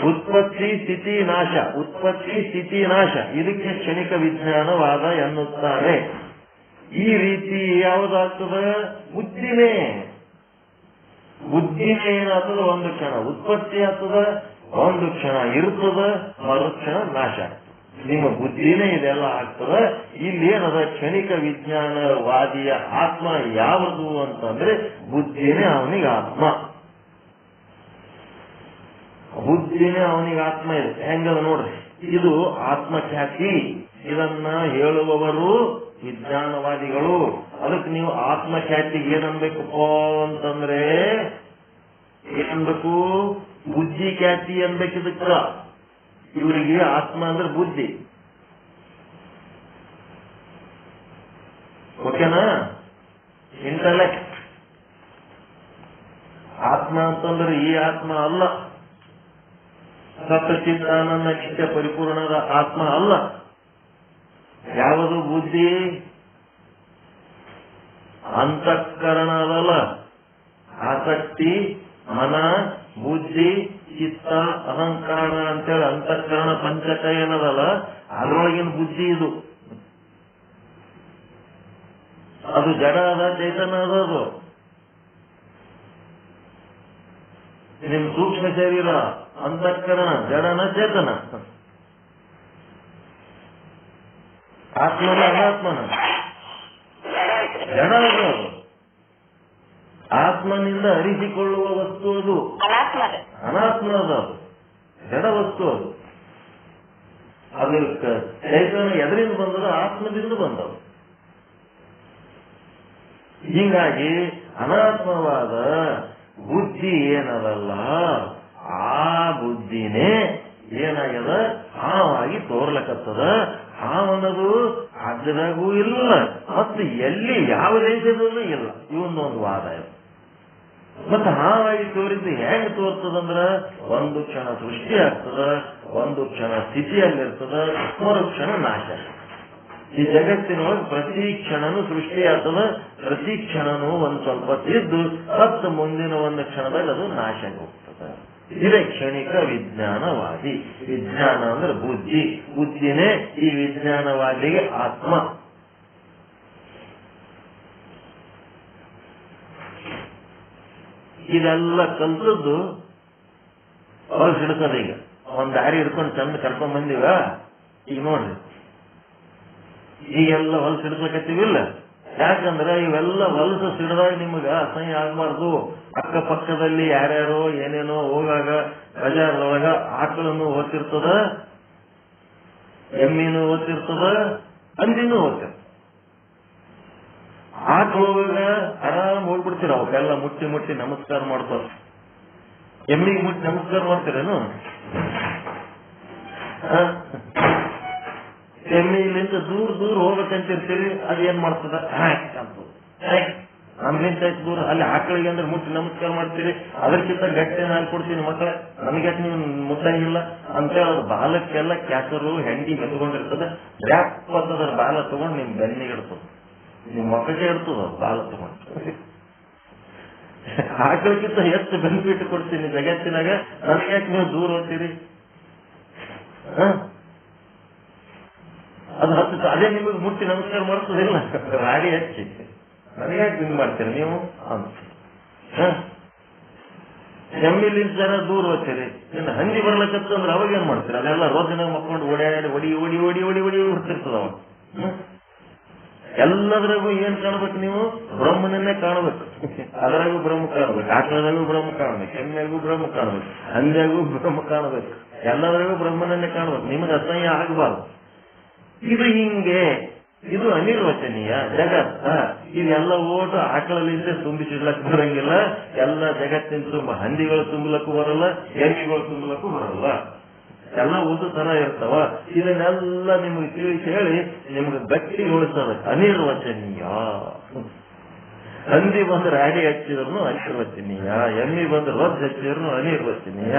ಉತ್ಪತ್ತಿ ಸ್ಥಿತಿ ನಾಶ, ಉತ್ಪತ್ತಿ ಸ್ಥಿತಿ ನಾಶ, ಇದಕ್ಕೆ ಕ್ಷಣಿಕ ವಿಜ್ಞಾನವಾದ ಎನ್ನುತ್ತಾರೆ. ಈ ರೀತಿ ಯಾವುದಾಗ್ತದ, ಬುದ್ಧಿನೇ ಏನಾಗ್ತದ, ಒಂದು ಕ್ಷಣ ಉತ್ಪತ್ತಿ ಆಗ್ತದ, ಒಂದು ಕ್ಷಣ ಇರ್ತದ, ಮರುಕ್ಷಣ ನಾಶ ಆಗ್ತದೆ. ನಿಮ್ಮ ಬುದ್ಧಿನೇ ಇದೆಲ್ಲ ಆಗ್ತದ. ಇಲ್ಲಿ ಏನದ, ಕ್ಷಣಿಕ ವಿಜ್ಞಾನವಾದಿಯ ಆತ್ಮ ಯಾವುದು ಅಂತಂದ್ರೆ ಬುದ್ಧಿನೇ ಅವನಿಗೆ ಆತ್ಮ. ಬುದ್ಧಿನೇ ಅವನಿಗೆ ಆತ್ಮ ಇದೆ. ಹೆಂಗದ ನೋಡ್ರಿ, ಇದು ಆತ್ಮಖ್ಯಾತಿ. ಇದನ್ನ ಹೇಳುವವರು ವಿಜ್ಞಾನವಾದಿಗಳು. ಅದಕ್ಕೆ ನೀವು ಆತ್ಮಖ್ಯಾತಿಗೆ ಏನನ್ಬೇಕಪ್ಪ ಅಂತಂದ್ರೆ ಏನನ್ಬೇಕು, ಬುದ್ಧಿ ಖ್ಯಾತಿ ಅನ್ಬೇಕಿದಕ್ಕ. ಇವರಿಗೆ ಆತ್ಮ ಅಂದ್ರೆ ಬುದ್ಧಿ. ಓಕೆನಾ? ಇಂಟಲೆಕ್ಟ್. ಆತ್ಮ ಅಂತಂದ್ರೆ ಈ ಆತ್ಮ ಅಲ್ಲ, ಸತ್ಚಿದಾನಂದ ನಿತ್ಯ ಪರಿಪೂರ್ಣದ ಆತ್ಮ ಅಲ್ಲ. ಯಾವುದು ಬುದ್ಧಿ? ಅಂತಃಕರಣದಲ್ಲ. ಆಸಕ್ತಿ, ಮನ, ಬುದ್ಧಿ, ಚಿತ್ತ, ಅಹಂಕಾರ ಅಂತೇಳಿ ಅಂತಃಕರಣ ಪಂಚಕ ಏನದಲ್ಲ, ಅದರೊಳಗಿನ ಬುದ್ಧಿ ಇದು. ಅದು ಜಡ ಅದ, ಚೇತನ ಅದದು. ನಿಮ್ ಸೂಕ್ಷ್ಮ ಶರೀರ ಅಂತಃಕರಣ ಜಡನ ಚೇತನ, ಆತ್ಮನ ಅನಾತ್ಮನ? ಜಡ ಅದು. ಆತ್ಮನಿಂದ ಅರಿಸಿಕೊಳ್ಳುವ ವಸ್ತು ಅದು, ಅನಾತ್ಮದ ಅದು, ಜಡ ವಸ್ತು ಅದು. ಅದು ಚೈತನ್ಯ ಎದರಿಂದ ಬಂದದ? ಆತ್ಮದಿಂದ ಬಂದವು. ಹೀಗಾಗಿ ಅನಾತ್ಮವಾದ ಬುದ್ಧಿ ಏನದಲ್ಲ, ಆ ಬುದ್ಧಿನೇ ಏನಾಗ್ಯದ, ಹಾವಾಗಿ ತೋರ್ಲಕತ್ತದ. ಹಾವನ್ನದು ಹಗ್ಗದಾಗೂ ಇಲ್ಲ ಮತ್ತು ಎಲ್ಲಿ ಯಾವ ದೇಶದಲ್ಲೂ ಇಲ್ಲ. ಇವೊಂದೊಂದು ವಾದ ಇದು. ಮತ್ತೆ ಹಾವಾಗಿ ತೋರಿದ್ದು ಹೆಂಗ್ ತೋರ್ತದಂದ್ರ, ಒಂದು ಕ್ಷಣ ಸೃಷ್ಟಿ ಆಗ್ತದ, ಒಂದು ಕ್ಷಣ ಸ್ಥಿತಿಯಲ್ಲಿರ್ತದ, ಮರುಕ್ಷಣ ನಾಶ. ಈ ಜಗತ್ತಿನೊಳಗೆ ಪ್ರತಿ ಕ್ಷಣನೂ ಸೃಷ್ಟಿ ಆಗ್ತದ, ಪ್ರತಿ ಕ್ಷಣನೂ ಒಂದ್ ಸ್ವಲ್ಪ ತಿದ್ದು ಮತ್ತು ಮುಂದಿನ ಒಂದು ಕ್ಷಣದಾಗ ಅದು ನಾಶ ಹೋಗ್ತದೆ. ಇದೇ ಕ್ಷಣಿಕ ವಿಜ್ಞಾನವಾದಿ. ವಿಜ್ಞಾನ ಅಂದ್ರೆ ಬುದ್ಧಿ, ಬುದ್ಧಿನೇ ಈ ವಿಜ್ಞಾನವಾದಿಗೆ ಆತ್ಮ. ಇದೆಲ್ಲ ಕಲ್ತದ್ದು ಹೊಲಸು ಹಿಡ್ಕದ. ಈಗ ಒಂದ್ ದಾರಿ ಹಿಡ್ಕೊಂಡು ಚಂದ ಕರ್ಕೊಂಡ್ ಬಂದಿವ. ಈಗ ನೋಡ್ರಿ ಈಗೆಲ್ಲ ಹೊಲಸು ಹಿಡ್ಕಕತ್ತೀವಿಲ್ಲ. ಯಾಕಂದ್ರೆ ಇವೆಲ್ಲ ಹೊಲಸು ಸಿಡಿದಾಗ ನಿಮ್ಗ ಅಸಹ್ಯ ಆಗ್ಬಾರ್ದು. ಅಕ್ಕಪಕ್ಕದಲ್ಲಿ ಯಾರ್ಯಾರೋ ಏನೇನೋ ಹೋಗಾಗ ಬಜಾರ್ದೊಳಗ ಆಕಳನ್ನು ಓದ್ತಿರ್ತದ, ಎಮ್ಮಿನೂ ಓದ್ತಿರ್ತದ, ಹಂದಿನೂ ಓದ್ತಿರ್ತದ. ಆಕಳೊಳಗ ಆರಾಮ್ ಹೋಗ್ಬಿಡ್ತೀರ. ಅವಕ್ಕೆಲ್ಲ ಮುಟ್ಟಿ ಮುಟ್ಟಿ ನಮಸ್ಕಾರ ಮಾಡ್ತಾರ. ಎಮ್ಮಿಗೆ ಮುಟ್ಟಿ ನಮಸ್ಕಾರ ಮಾಡ್ತೀರೇನು? ಎಮ್ಮಿಲಿಂದ ದೂರ ದೂರ ಹೋಗ್ಬೇಕಂತಿರ್ತೀರಿ. ಅದೇನ್ ಮಾಡ್ತದ? ನಮ್ಗಿಂತ ದೂರ. ಅಲ್ಲಿ ಆಕಳಿಗೆ ಅಂದ್ರೆ ಮುಟ್ಟಿ ನಮಸ್ಕಾರ ಮಾಡ್ತೀರಿ. ಅದಕ್ಕಿಂತ ಗಟ್ಟಿ ನಾನು ಕೊಡ್ತೀನಿ ಮಕ್ಕಳ, ನನಗೆ ನೀವು ಮುಟ್ಟಂಗಿಲ್ಲ ಅಂತೇಳಿ ಅದ್ರ ಬಾಲಕ್ಕೆಲ್ಲ ಕ್ಯಾಸರು ಹೆಂಡಿ ಮೆತ್ಕೊಂಡಿರ್ತದೆ. ವ್ಯಾಪದ ಬಾಲ ತಗೊಂಡು ನಿಮ್ ಬೆನ್ನಿಗೆ ಇಡ್ತದ, ನಿಮ್ ಮಕ್ಕಳಿಗೆ ಇಡ್ತದ ಬಾಲ ತಗೊಂಡು. ಆಕಳಿಗಿಂತ ಎಷ್ಟು ಬೆನಿಫಿಟ್ ಕೊಡ್ತೀನಿ ಜಗತ್ತಿನಾಗ, ನನಗ್ಯಾಕೆ ನೀವು ದೂರ ಹೋಗ್ತೀರಿ? ಅದು ಹತ್ತು ಅದೇ ನಿಮಗೆ ಮುಟ್ಟಿ ನಮಸ್ಕಾರ ಮಾಡ್ತದಿಲ್ಲ. ರಾಡಿ ಹಚ್ಚಿ ನನಗ್ಯಾಕೆ ಹಿಂಗ್ ಮಾಡ್ತೀರಿ ನೀವು ಅಂತ. ಎಮ್ಮಿಲಿ ಜನ ದೂರ ಹೋಗ್ತೀರಿ. ಇನ್ನು ಹಂದಿ ಬರ್ಲಕ್ಕಂದ್ರೆ ಅವಾಗ ಏನ್ ಮಾಡ್ತೀರಿ? ಅದೆಲ್ಲ ರೋದಿನ ಮಕ್ಕೊಂಡು ಓಡಾಡಿ ಒಡಿ ಒಡಿ ಒಡಿ ಒಡಿ ಒಡಿ ಹೊಡ್ತಿರ್ತದ. ಅವಾಗ ಎಲ್ಲದ್ರಾಗೂ ಏನ್ ಕಾಣ್ಬೇಕು ನೀವು? ಬ್ರಹ್ಮನನ್ನೇ ಕಾಣಬೇಕು. ಅದರಾಗೂ ಬ್ರಹ್ಮ ಕಾಣಬೇಕು, ಆಕಳದಾಗೂ ಬ್ರಹ್ಮ ಕಾಣಬೇಕು, ಎಮ್ಮೆಗೂ ಬ್ರಹ್ಮ ಕಾಣಬೇಕು, ಹಂದಿಯಾಗೂ ಬ್ರಹ್ಮ ಕಾಣಬೇಕು. ಎಲ್ಲದ್ರಾಗೂ ಬ್ರಹ್ಮನನ್ನೇ ಕಾಣಬೇಕು. ನಿಮಗೆ ಅಸಹ್ಯ ಆಗಬಾರ್ದು. ಇದು ಹಿಂಗೆ, ಇದು ಅನಿರ್ವಚನೀಯ ಜಗತ್ತ. ಇದೆಲ್ಲ ಓಟು ಆಕಳಲ್ಲಿಂದ ತುಂಬಿಸಿಡ್ಲಕ್ ಬರಂಗಿಲ್ಲ. ಎಲ್ಲ ಜಗತ್ತಿನ ತುಂಬ ಹಂದಿಗಳು ತುಂಬಲಕ್ಕೂ ಬರಲ್ಲ, ಎಮ್ಮಿಗಳು ತುಂಬಲಕ್ಕೂ ಬರಲ್ಲ. ಎಲ್ಲ ಒಂದು ತರ ಇರ್ತಾವ. ಇದನ್ನೆಲ್ಲ ನಿಮ್ಗೆ ತಿಳಿಸಿ ಹೇಳಿ ನಿಮ್ಗೆ ಗಟ್ಟಿಗೊಳಿಸ್ತದ. ಅನಿರ್ವಚನೀಯ. ಹಂದಿ ಬಂದ್ರೆ ರಾಡಿ ಹಚ್ಚಿದ್ರು ಅನಿರ್ವಚನೀಯ, ಎಮ್ಮಿ ಬಂದ್ರೆ ರೊದ್ದು ಹಚ್ಚಿದ್ರು ಅನಿರ್ವಚನೀಯ,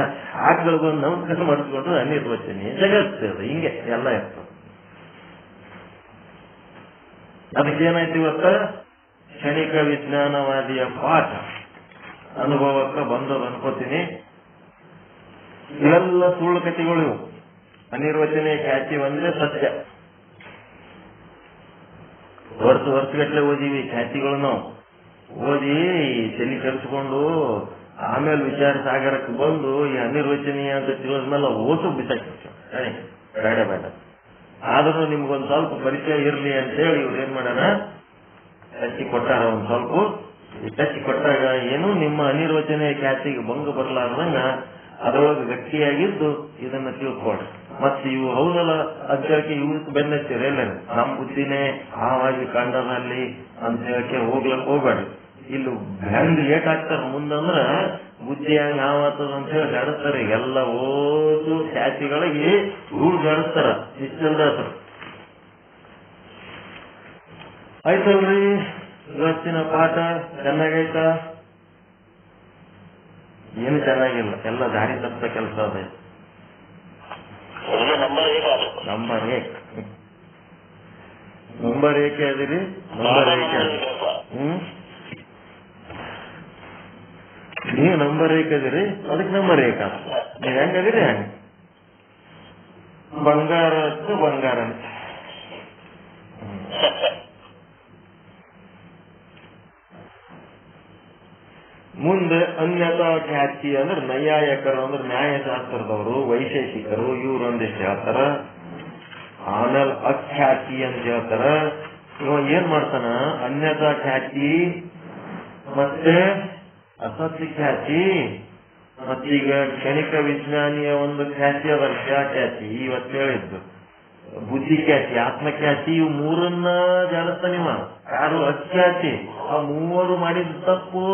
ಆಕಳು ಬಂದು ನಮಸ್ಕಾರ ಮಾಡಿಸ್ಕೊಂಡ್ರು ಅನಿರ್ವಚನೀಯ. ಜಗತ್ತದು ಹಿಂಗೆ ಎಲ್ಲ ಇರ್ತದೆ. ಅದಕ್ಕೇನಾಯ್ತು ಇವತ್ತ? ಕ್ಷಣಿಕ ವಿಜ್ಞಾನವಾದಿಯ ಪಾಠ ಅನುಭವಕ್ಕೆ ಬಂದದ್ದು ಅನ್ಕೋತೀನಿ. ಇವೆಲ್ಲ ಸುಳ್ಳು ಕಥೆಗಳು ಇವು. ಅನಿರ್ವಚನೀಯ ಖ್ಯಾತಿ ಒಂದೇ ಸತ್ಯ. ವರ್ಷಗಟ್ಟಲೆ ಓದಿವಿ ಖ್ಯಾತಿಗಳು. ನಾವು ಓದಿ ತಲೆ ಕೆಡಿಸ್ಕೊಂಡು ಆಮೇಲೆ ವಿಚಾರ ಸಾಗರಕ್ಕೆ ಬಂದು ಈ ಅನಿರ್ವಚನೀಯ ಅಂತ ತಿಳಿದ್ಮೇಲೆ ಓಸು ಬಿಸಾಕ್ತಿರ್ತೀವಿ. ಬೇಡ ಬೇಡ. ಆದ್ರೂ ನಿಮ್ಗೊಂದ್ ಸ್ವಲ್ಪ ಪರಿಚಯ ಇರ್ಲಿ ಅಂತೇಳಿ ಇವ್ರು ಏನ್ ಮಾಡ್ಯಾರ, ಟಚ್ಚಿ ಕೊಟ್ಟಾರ. ಒಂದ್ ಸ್ವಲ್ಪ ಟಚ್ಚಿ ಕೊಟ್ಟಾಗ ಏನು ನಿಮ್ಮ ಅನಿರ್ವಚನೀಯ ಖ್ಯಾತಿಗೆ ಭಂಗ ಬರಲಾರ್ದಂಗ ಅದರೊಳಗೆ ಗಟ್ಟಿಯಾಗಿದ್ದು ಇದನ್ನ ತಿಳ್ಕೊಳ್ರಿ. ಮತ್ತೆ ಇವು ಹೌದಲ್ಲ ಅಂತೇಳಕ್ಕೆ ಇವತ್ತು ಬೆನ್ನತ್ತೀರಿ. ಎಲ್ಲ ನಮ್ಮ ಬುದ್ಧಿನೇ ಆವಾಗಿ ಕಂಡದಲ್ಲಿ ಅಂತ ಹೇಳಕ್ಕೆ ಹೋಗ್ಲಕ್ ಹೋಗ್ಬೇಡ್ರಿ. ಇಲ್ಲಿ ಹೆಂಗ್ ಲೇಟ್ ಆಗ್ತಾರ ಮುಂದಂದ್ರ ಬುದ್ಧಿ ಹಂಗ ಆವಾತದ ಅಂತ ಹೇಳಿ ಜಾಡಿಸ್ತಾರ. ಎಲ್ಲ ಓದು ಖ್ಯಾತಿಗಳಿಗೆ ರೂಢ ಜಾಡಿಸ್ತಾರ ಇಷ್ಟಲ್ದಾಸರು. ಆಯ್ತಲ್ರಿ, ಇವತ್ತಿನ ಪಾಠ ಚೆನ್ನಾಗೈತ? ಏನು ಚೆನ್ನಾಗಿಲ್ಲ, ಎಲ್ಲ ದಾರಿ ತಪ್ಪ ಕೆಲಸ ಅದೇ. ನಂಬರ್ ಏಕೆ ಅದಿರಿ? ನಂಬರ್ ಏಕೆ? ನೀವು ನಂಬರ್ ಏಕದಿರಿ, ಅದಕ್ಕೆ ನಂಬರ್ ಏಕ. ನೀವ್ ಹೆಂಗದಿರಿ ಹೆಂಗ? ಬಂಗಾರಕ್ಕೆ ಬಂಗಾರ. ಮುಂದೆ ಅನ್ಯತಾ ಖ್ಯಾತಿ ಅಂದ್ರೆ ನೈಯಾಯಕರು ಅಂದ್ರೆ ನ್ಯಾಯಶಾಸ್ತ್ರದವರು, ವೈಶೇಷಿಕರು, ಇವ್ರು ಒಂದಿಷ್ಟು ಹೇಳ್ತಾರ. ಆಮೇಲೆ ಅಖ್ಯಾತಿ ಅಂತ ಹೇಳ್ತಾರ. ಇವ ಏನ್ ಮಾಡ್ತಾನ? ಅನ್ಯತಾ ಖ್ಯಾತಿ ಮತ್ತೆ ಅಸತ್ಯ ಖ್ಯಾತಿ ಮತ್ತೀಗ ಕ್ಷಣಿಕ ವಿಜ್ಞಾನಿಯ ಒಂದು ಖ್ಯಾತಿ ಅದ ಖ್ಯಾತಿ. ಇವತ್ತು ಹೇಳಿದ್ದು ಬುದ್ಧಿ ಖ್ಯಾತಿ, ಆತ್ಮಖ್ಯಾತಿ, ಇವು ಮೂರನ್ನ ಜಾಲಸ್ತಾನಿವ. ಯಾರು ಅಖ್ಯಾತಿ, ಆ ಮೂವರು ಮಾಡಿದ ತಪ್ಪು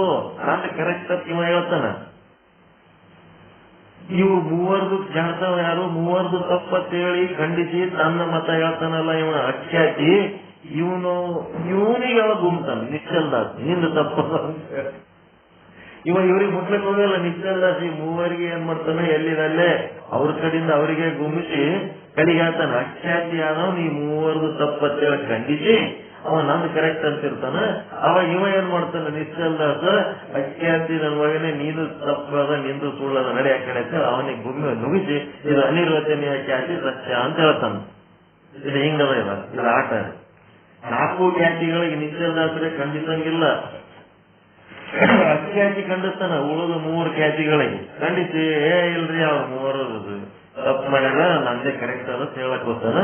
ಅಂತ ಕರೆಕ್ಟ್ ತಪ್ಪು ಇವ ಹೇಳ್ತಾನ. ಇವು ಮೂವರ್ದು ಜಾಡ್ತಾವ ಯಾರು? ಮೂವರ್ದು ತಪ್ಪತ್ತೇಳಿ ಖಂಡಿಸಿ ತನ್ನ ಮತ ಹೇಳ್ತಾನಲ್ಲ ಇವ ಅಖ್ಯಾತಿ. ಇವನಿಗೆ ಯಾವಾಗ ಗುಮ್ತಾನ ನಿಶ್ಚಲ್ದಾಸ್, ನಿಂದು ತಪ್ಪ ಇವ್ರಿಗೆ ಮುಟ್ಲಕ್ ಹೋಗಲ್ಲ. ನಿಶ್ಚಲ್ದಾಸಿ ಮೂವರಿಗೆ ಏನ್ ಮಾಡ್ತಾನೆ? ಎಲ್ಲಿದಲ್ಲೇ ಅವ್ರ ಕಡೆಯಿಂದ ಅವರಿಗೆ ಗುಮ್ಮಿಸಿ ಕಡೆಗೆ ಹೇಳ್ತಾನ ಅಖ್ಯಾತಿ ಯಾರೋ ನೀ ಮೂವರ್ದು ತಪ್ಪತ್ತೇಳಿ ಖಂಡಿಸಿ ಅವ ನಂದು ಕರೆಕ್ಟ್ ಅಂತಿರ್ತಾನ. ಅವಾಗ ಇವ ಏನ್ ಮಾಡ್ತಾನೆ? ನಿಶ್ಚಲ್ದಾಸ ಅಖ್ಯಾತಿ ನನ್ನ ಮಗನೇ ನೀನು ತಪ್ಪದ ನಿಂದು ಸುಳ್ಳದ ನಡೆ ಆ ಕಡೆ ಅವನಿಗೆ ಗುಮ್ಮಿ ನುಗ್ಗಿಸಿ ಇದು ಅನಿರ್ವಚನೀಯ ಖ್ಯಾತಿ ಸತ್ಯ ಅಂತ ಹೇಳ್ತಾನ. ಇದು ಹಿಂಗದ ಇದು ಆಟ. ನಾಲ್ಕು ಖ್ಯಾತಿಗಳಿಗೆ ನಿಶ್ಚಲ್ದಾಸರೇ ಖಂಡಿಸಂಗಿಲ್ಲ. ಖ್ಯಾತಿ ಖಂಡಿಸ್ತಾನ. ಉಳಿದ 3 ಖ್ಯಾತಿಗಳಿಗೆ ಖಂಡಿಸಿ ಇಲ್ರಿ ಅವ್ರ 3 ತಪ್ಪು ಮಾಡ್ಯಾರ, ನಂದೇ ಕರೆಕ್ಟ್ ಅದ ಹೇಳಕ್ ಹೋಗ್ತಾನ,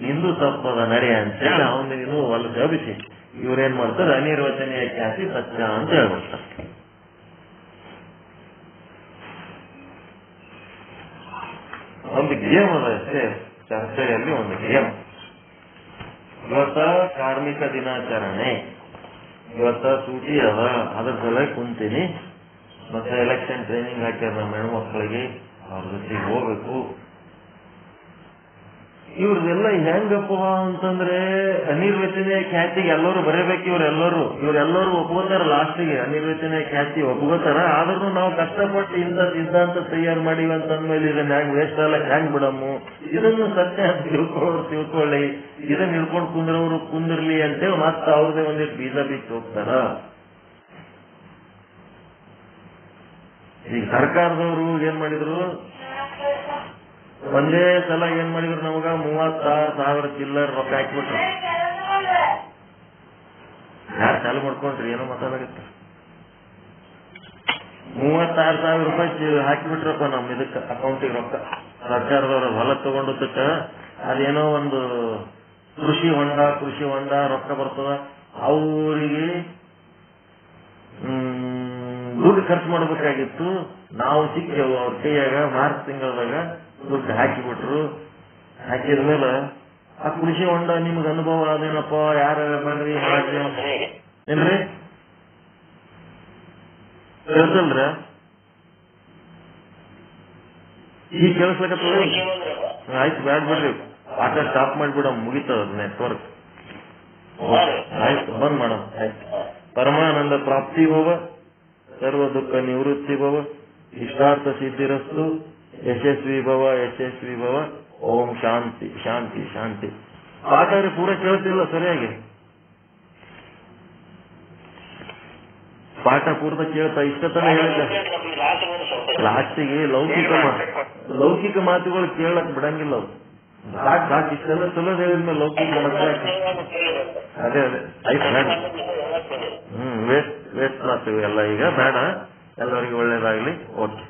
ನಿಂದು ತಪ್ಪದ ನಡೆ ಅಂತೇಳಿ ಅವನಿಗೂ ಹೊಲ ಜಬಿಸಿ ಇವ್ರೇನ್ ಮಾಡ್ತಾರೆ, ಅನಿರ್ವಚನೀಯ ಖ್ಯಾತಿ ಸತ್ಯ ಅಂತ ಹೇಳ್ಬಿಡ್ತಾರೆ. ಒಂದು ಗೇಮ್ ಅದ ಅಷ್ಟೇ ಚರ್ಚೆಯಲ್ಲಿ, ಒಂದು ಗೇಮ್. ಇವತ್ತ ಕಾರ್ಮಿಕ ದಿನಾಚರಣೆ, ಇವತ್ತ ಸೂಟಿ ಅದ, ಅದ್ರ ಸಲ ಕುಂತೀನಿ. ಮತ್ತೆ ಎಲೆಕ್ಷನ್ ಟ್ರೈನಿಂಗ್ ಹಾಕ್ಯಾರ ನಮ್ಮ ಹೆಣ್ಮಕ್ಳಿಗೆ, ಅವ್ರ ಜೊತೆಗೆ ಹೋಗ್ಬೇಕು. ಇವ್ರದೆಲ್ಲ ಹೆಂಗಪ್ಪ ಅಂತಂದ್ರೆ ಅನಿರ್ವಚನೀಯ ಖ್ಯಾತಿಗೆ ಎಲ್ಲರೂ ಬರೀಬೇಕು. ಇವರೆಲ್ಲರೂ ಒಪ್ಕೋತಾರ, ಲಾಸ್ಟಿಗೆ ಅನಿರ್ವಚನೀಯ ಖ್ಯಾತಿ ಒಪ್ಕೋತಾರ. ಆದ್ರೂ ನಾವು ಕಷ್ಟಪಟ್ಟು ಇಂಥ ಸಿದ್ಧಾಂತ ತಯಾರು ಮಾಡಿವಿ ಅಂತಂದ್ಮೇಲೆ ಇದನ್ನ ಹೆಂಗ್ ವೇಸ್ಟ್ ಅಲ್ಲ ಹೆಂಗ್ ಬಿಡಮ್ಮು, ಇದನ್ನು ಸತ್ಯ ತಿಳ್ಕೊಳ್ಳಿ, ಇದನ್ನ ಹಿಡ್ಕೊಂಡು ಕುಂದ್ರವ್ರು ಕುಂದಿರ್ಲಿ ಅಂತೇಳಿ ಮತ್ತೆ ಅವ್ರದೇ ಒಂದಿಷ್ಟು ಬೀಜ ಬಿಚ್ಚಿ ಹೋಗ್ತಾರ. ಈಗ ಸರ್ಕಾರದವರು ಏನ್ ಮಾಡಿದ್ರು, ಒಂದೇ ಸಲ ಏನ್ ಮಾಡಿದ್ರು, ನಮಗ 36,000 ಚಿಲ್ಲರ್ ರೊಕ್ಕ ಹಾಕಿಬಿಟ್ರು. ಯಾರು ಚಾಲು ಮಾಡ್ಕೊಂಡ್ರಿ, ಏನೋ ಮಾತಾಡಕತ್ತ. 36,000 ರೂಪಾಯಿ ಹಾಕಿಬಿಟ್ರಪ್ಪ ನಮ್ ಇದಕ್ಕ ಅಕೌಂಟಿಗೆ ರೊಕ್ಕ. ಸರ್ಕಾರದವ್ರ ಹೊಲ ತಗೊಂಡದಕ್ಕ ಅದೇನೋ ಒಂದು ಕೃಷಿ ಹೊಂಡ ರೊಕ್ಕ ಬರ್ತದ, ಅವರಿಗೆ ದುಡ್ಡು ಖರ್ಚು ಮಾಡ್ಬೇಕಾಗಿತ್ತು. ನಾವು ಸಿಕ್ಕೇವು ಅವ್ರ ಕೈಯಾಗ. ಮಾರ್ಚ್ ತಿಂಗಳದಾಗ ದುಡ್ಡು ಹಾಕಿಬಿಟ್ರು. ಹಾಕಿದ್ಮೇಲೆ ಆ ಕೃಷಿ ಹೊಂಡ ನಿಮ್ಗೆ ಅನುಭವ ಅದೇನಪ್ಪ, ಯಾರ ಮಾಡ್ರಿ ಮಾಡ್ರಿ ಏನ್ರಿ ಕೇಳ್ತಲ್ರ? ಈಗ ಕೇಳಿಸ್ಲಕತ್ತದ? ಆಯ್ತು, ಬ್ಯಾಡ್ ಬಿಡ್ರಿ, ಆಟ ಸ್ಟಾಪ್ ಮಾಡ್ಬಿಡ, ಮುಗಿತದ ನೆಟ್ವರ್ಕ್. ಆಯ್ತು, ಬಂದ್ ಮಾಡೋಣ. ಆಯ್ತು. ಪರಮಾನಂದ ಪ್ರಾಪ್ತಿ ಭವ, ಸರ್ವ ದುಃಖ ನಿವೃತ್ತಿ ಭವ, ಇಷ್ಟಾರ್ಥ ಸಿದ್ಧಿರಸ್ತು, ಯಶಸ್ವಿ ಭವ. ಓಂ ಶಾಂತಿ ಶಾಂತಿ ಶಾಂತಿ. ಪಾಠ ಪೂರ ಕೇಳ್ತಿಲ್ಲ ಸರಿಯಾಗಿ, ಪಾಠ ಪೂರ್ತ ಕೇಳ್ತಾ ಇಷ್ಟತನ ಹೇಳಿದ್ದ. ಲಾಸ್ಟಿಗೆ ಲೌಕಿಕ ಮಾತುಗಳು ಕೇಳಕ್ ಬಿಡಂಗಿಲ್ಲ ಅವು. ಸಾಕು ಇಷ್ಟೆಲ್ಲ ಚಲೋ ಹೇಳಿದ್ಮೇಲೆ ಲೌಕಿಕ ಮಾತು ಅದೇ ಆಯ್ತು ಬೇಡ. ವೇಸ್ಟ್ ಮಾತು ಎಲ್ಲ ಈಗ ಬೇಡ. ಎಲ್ಲರಿಗೂ ಒಳ್ಳೇದಾಗ್ಲಿ. ಓಕೆ.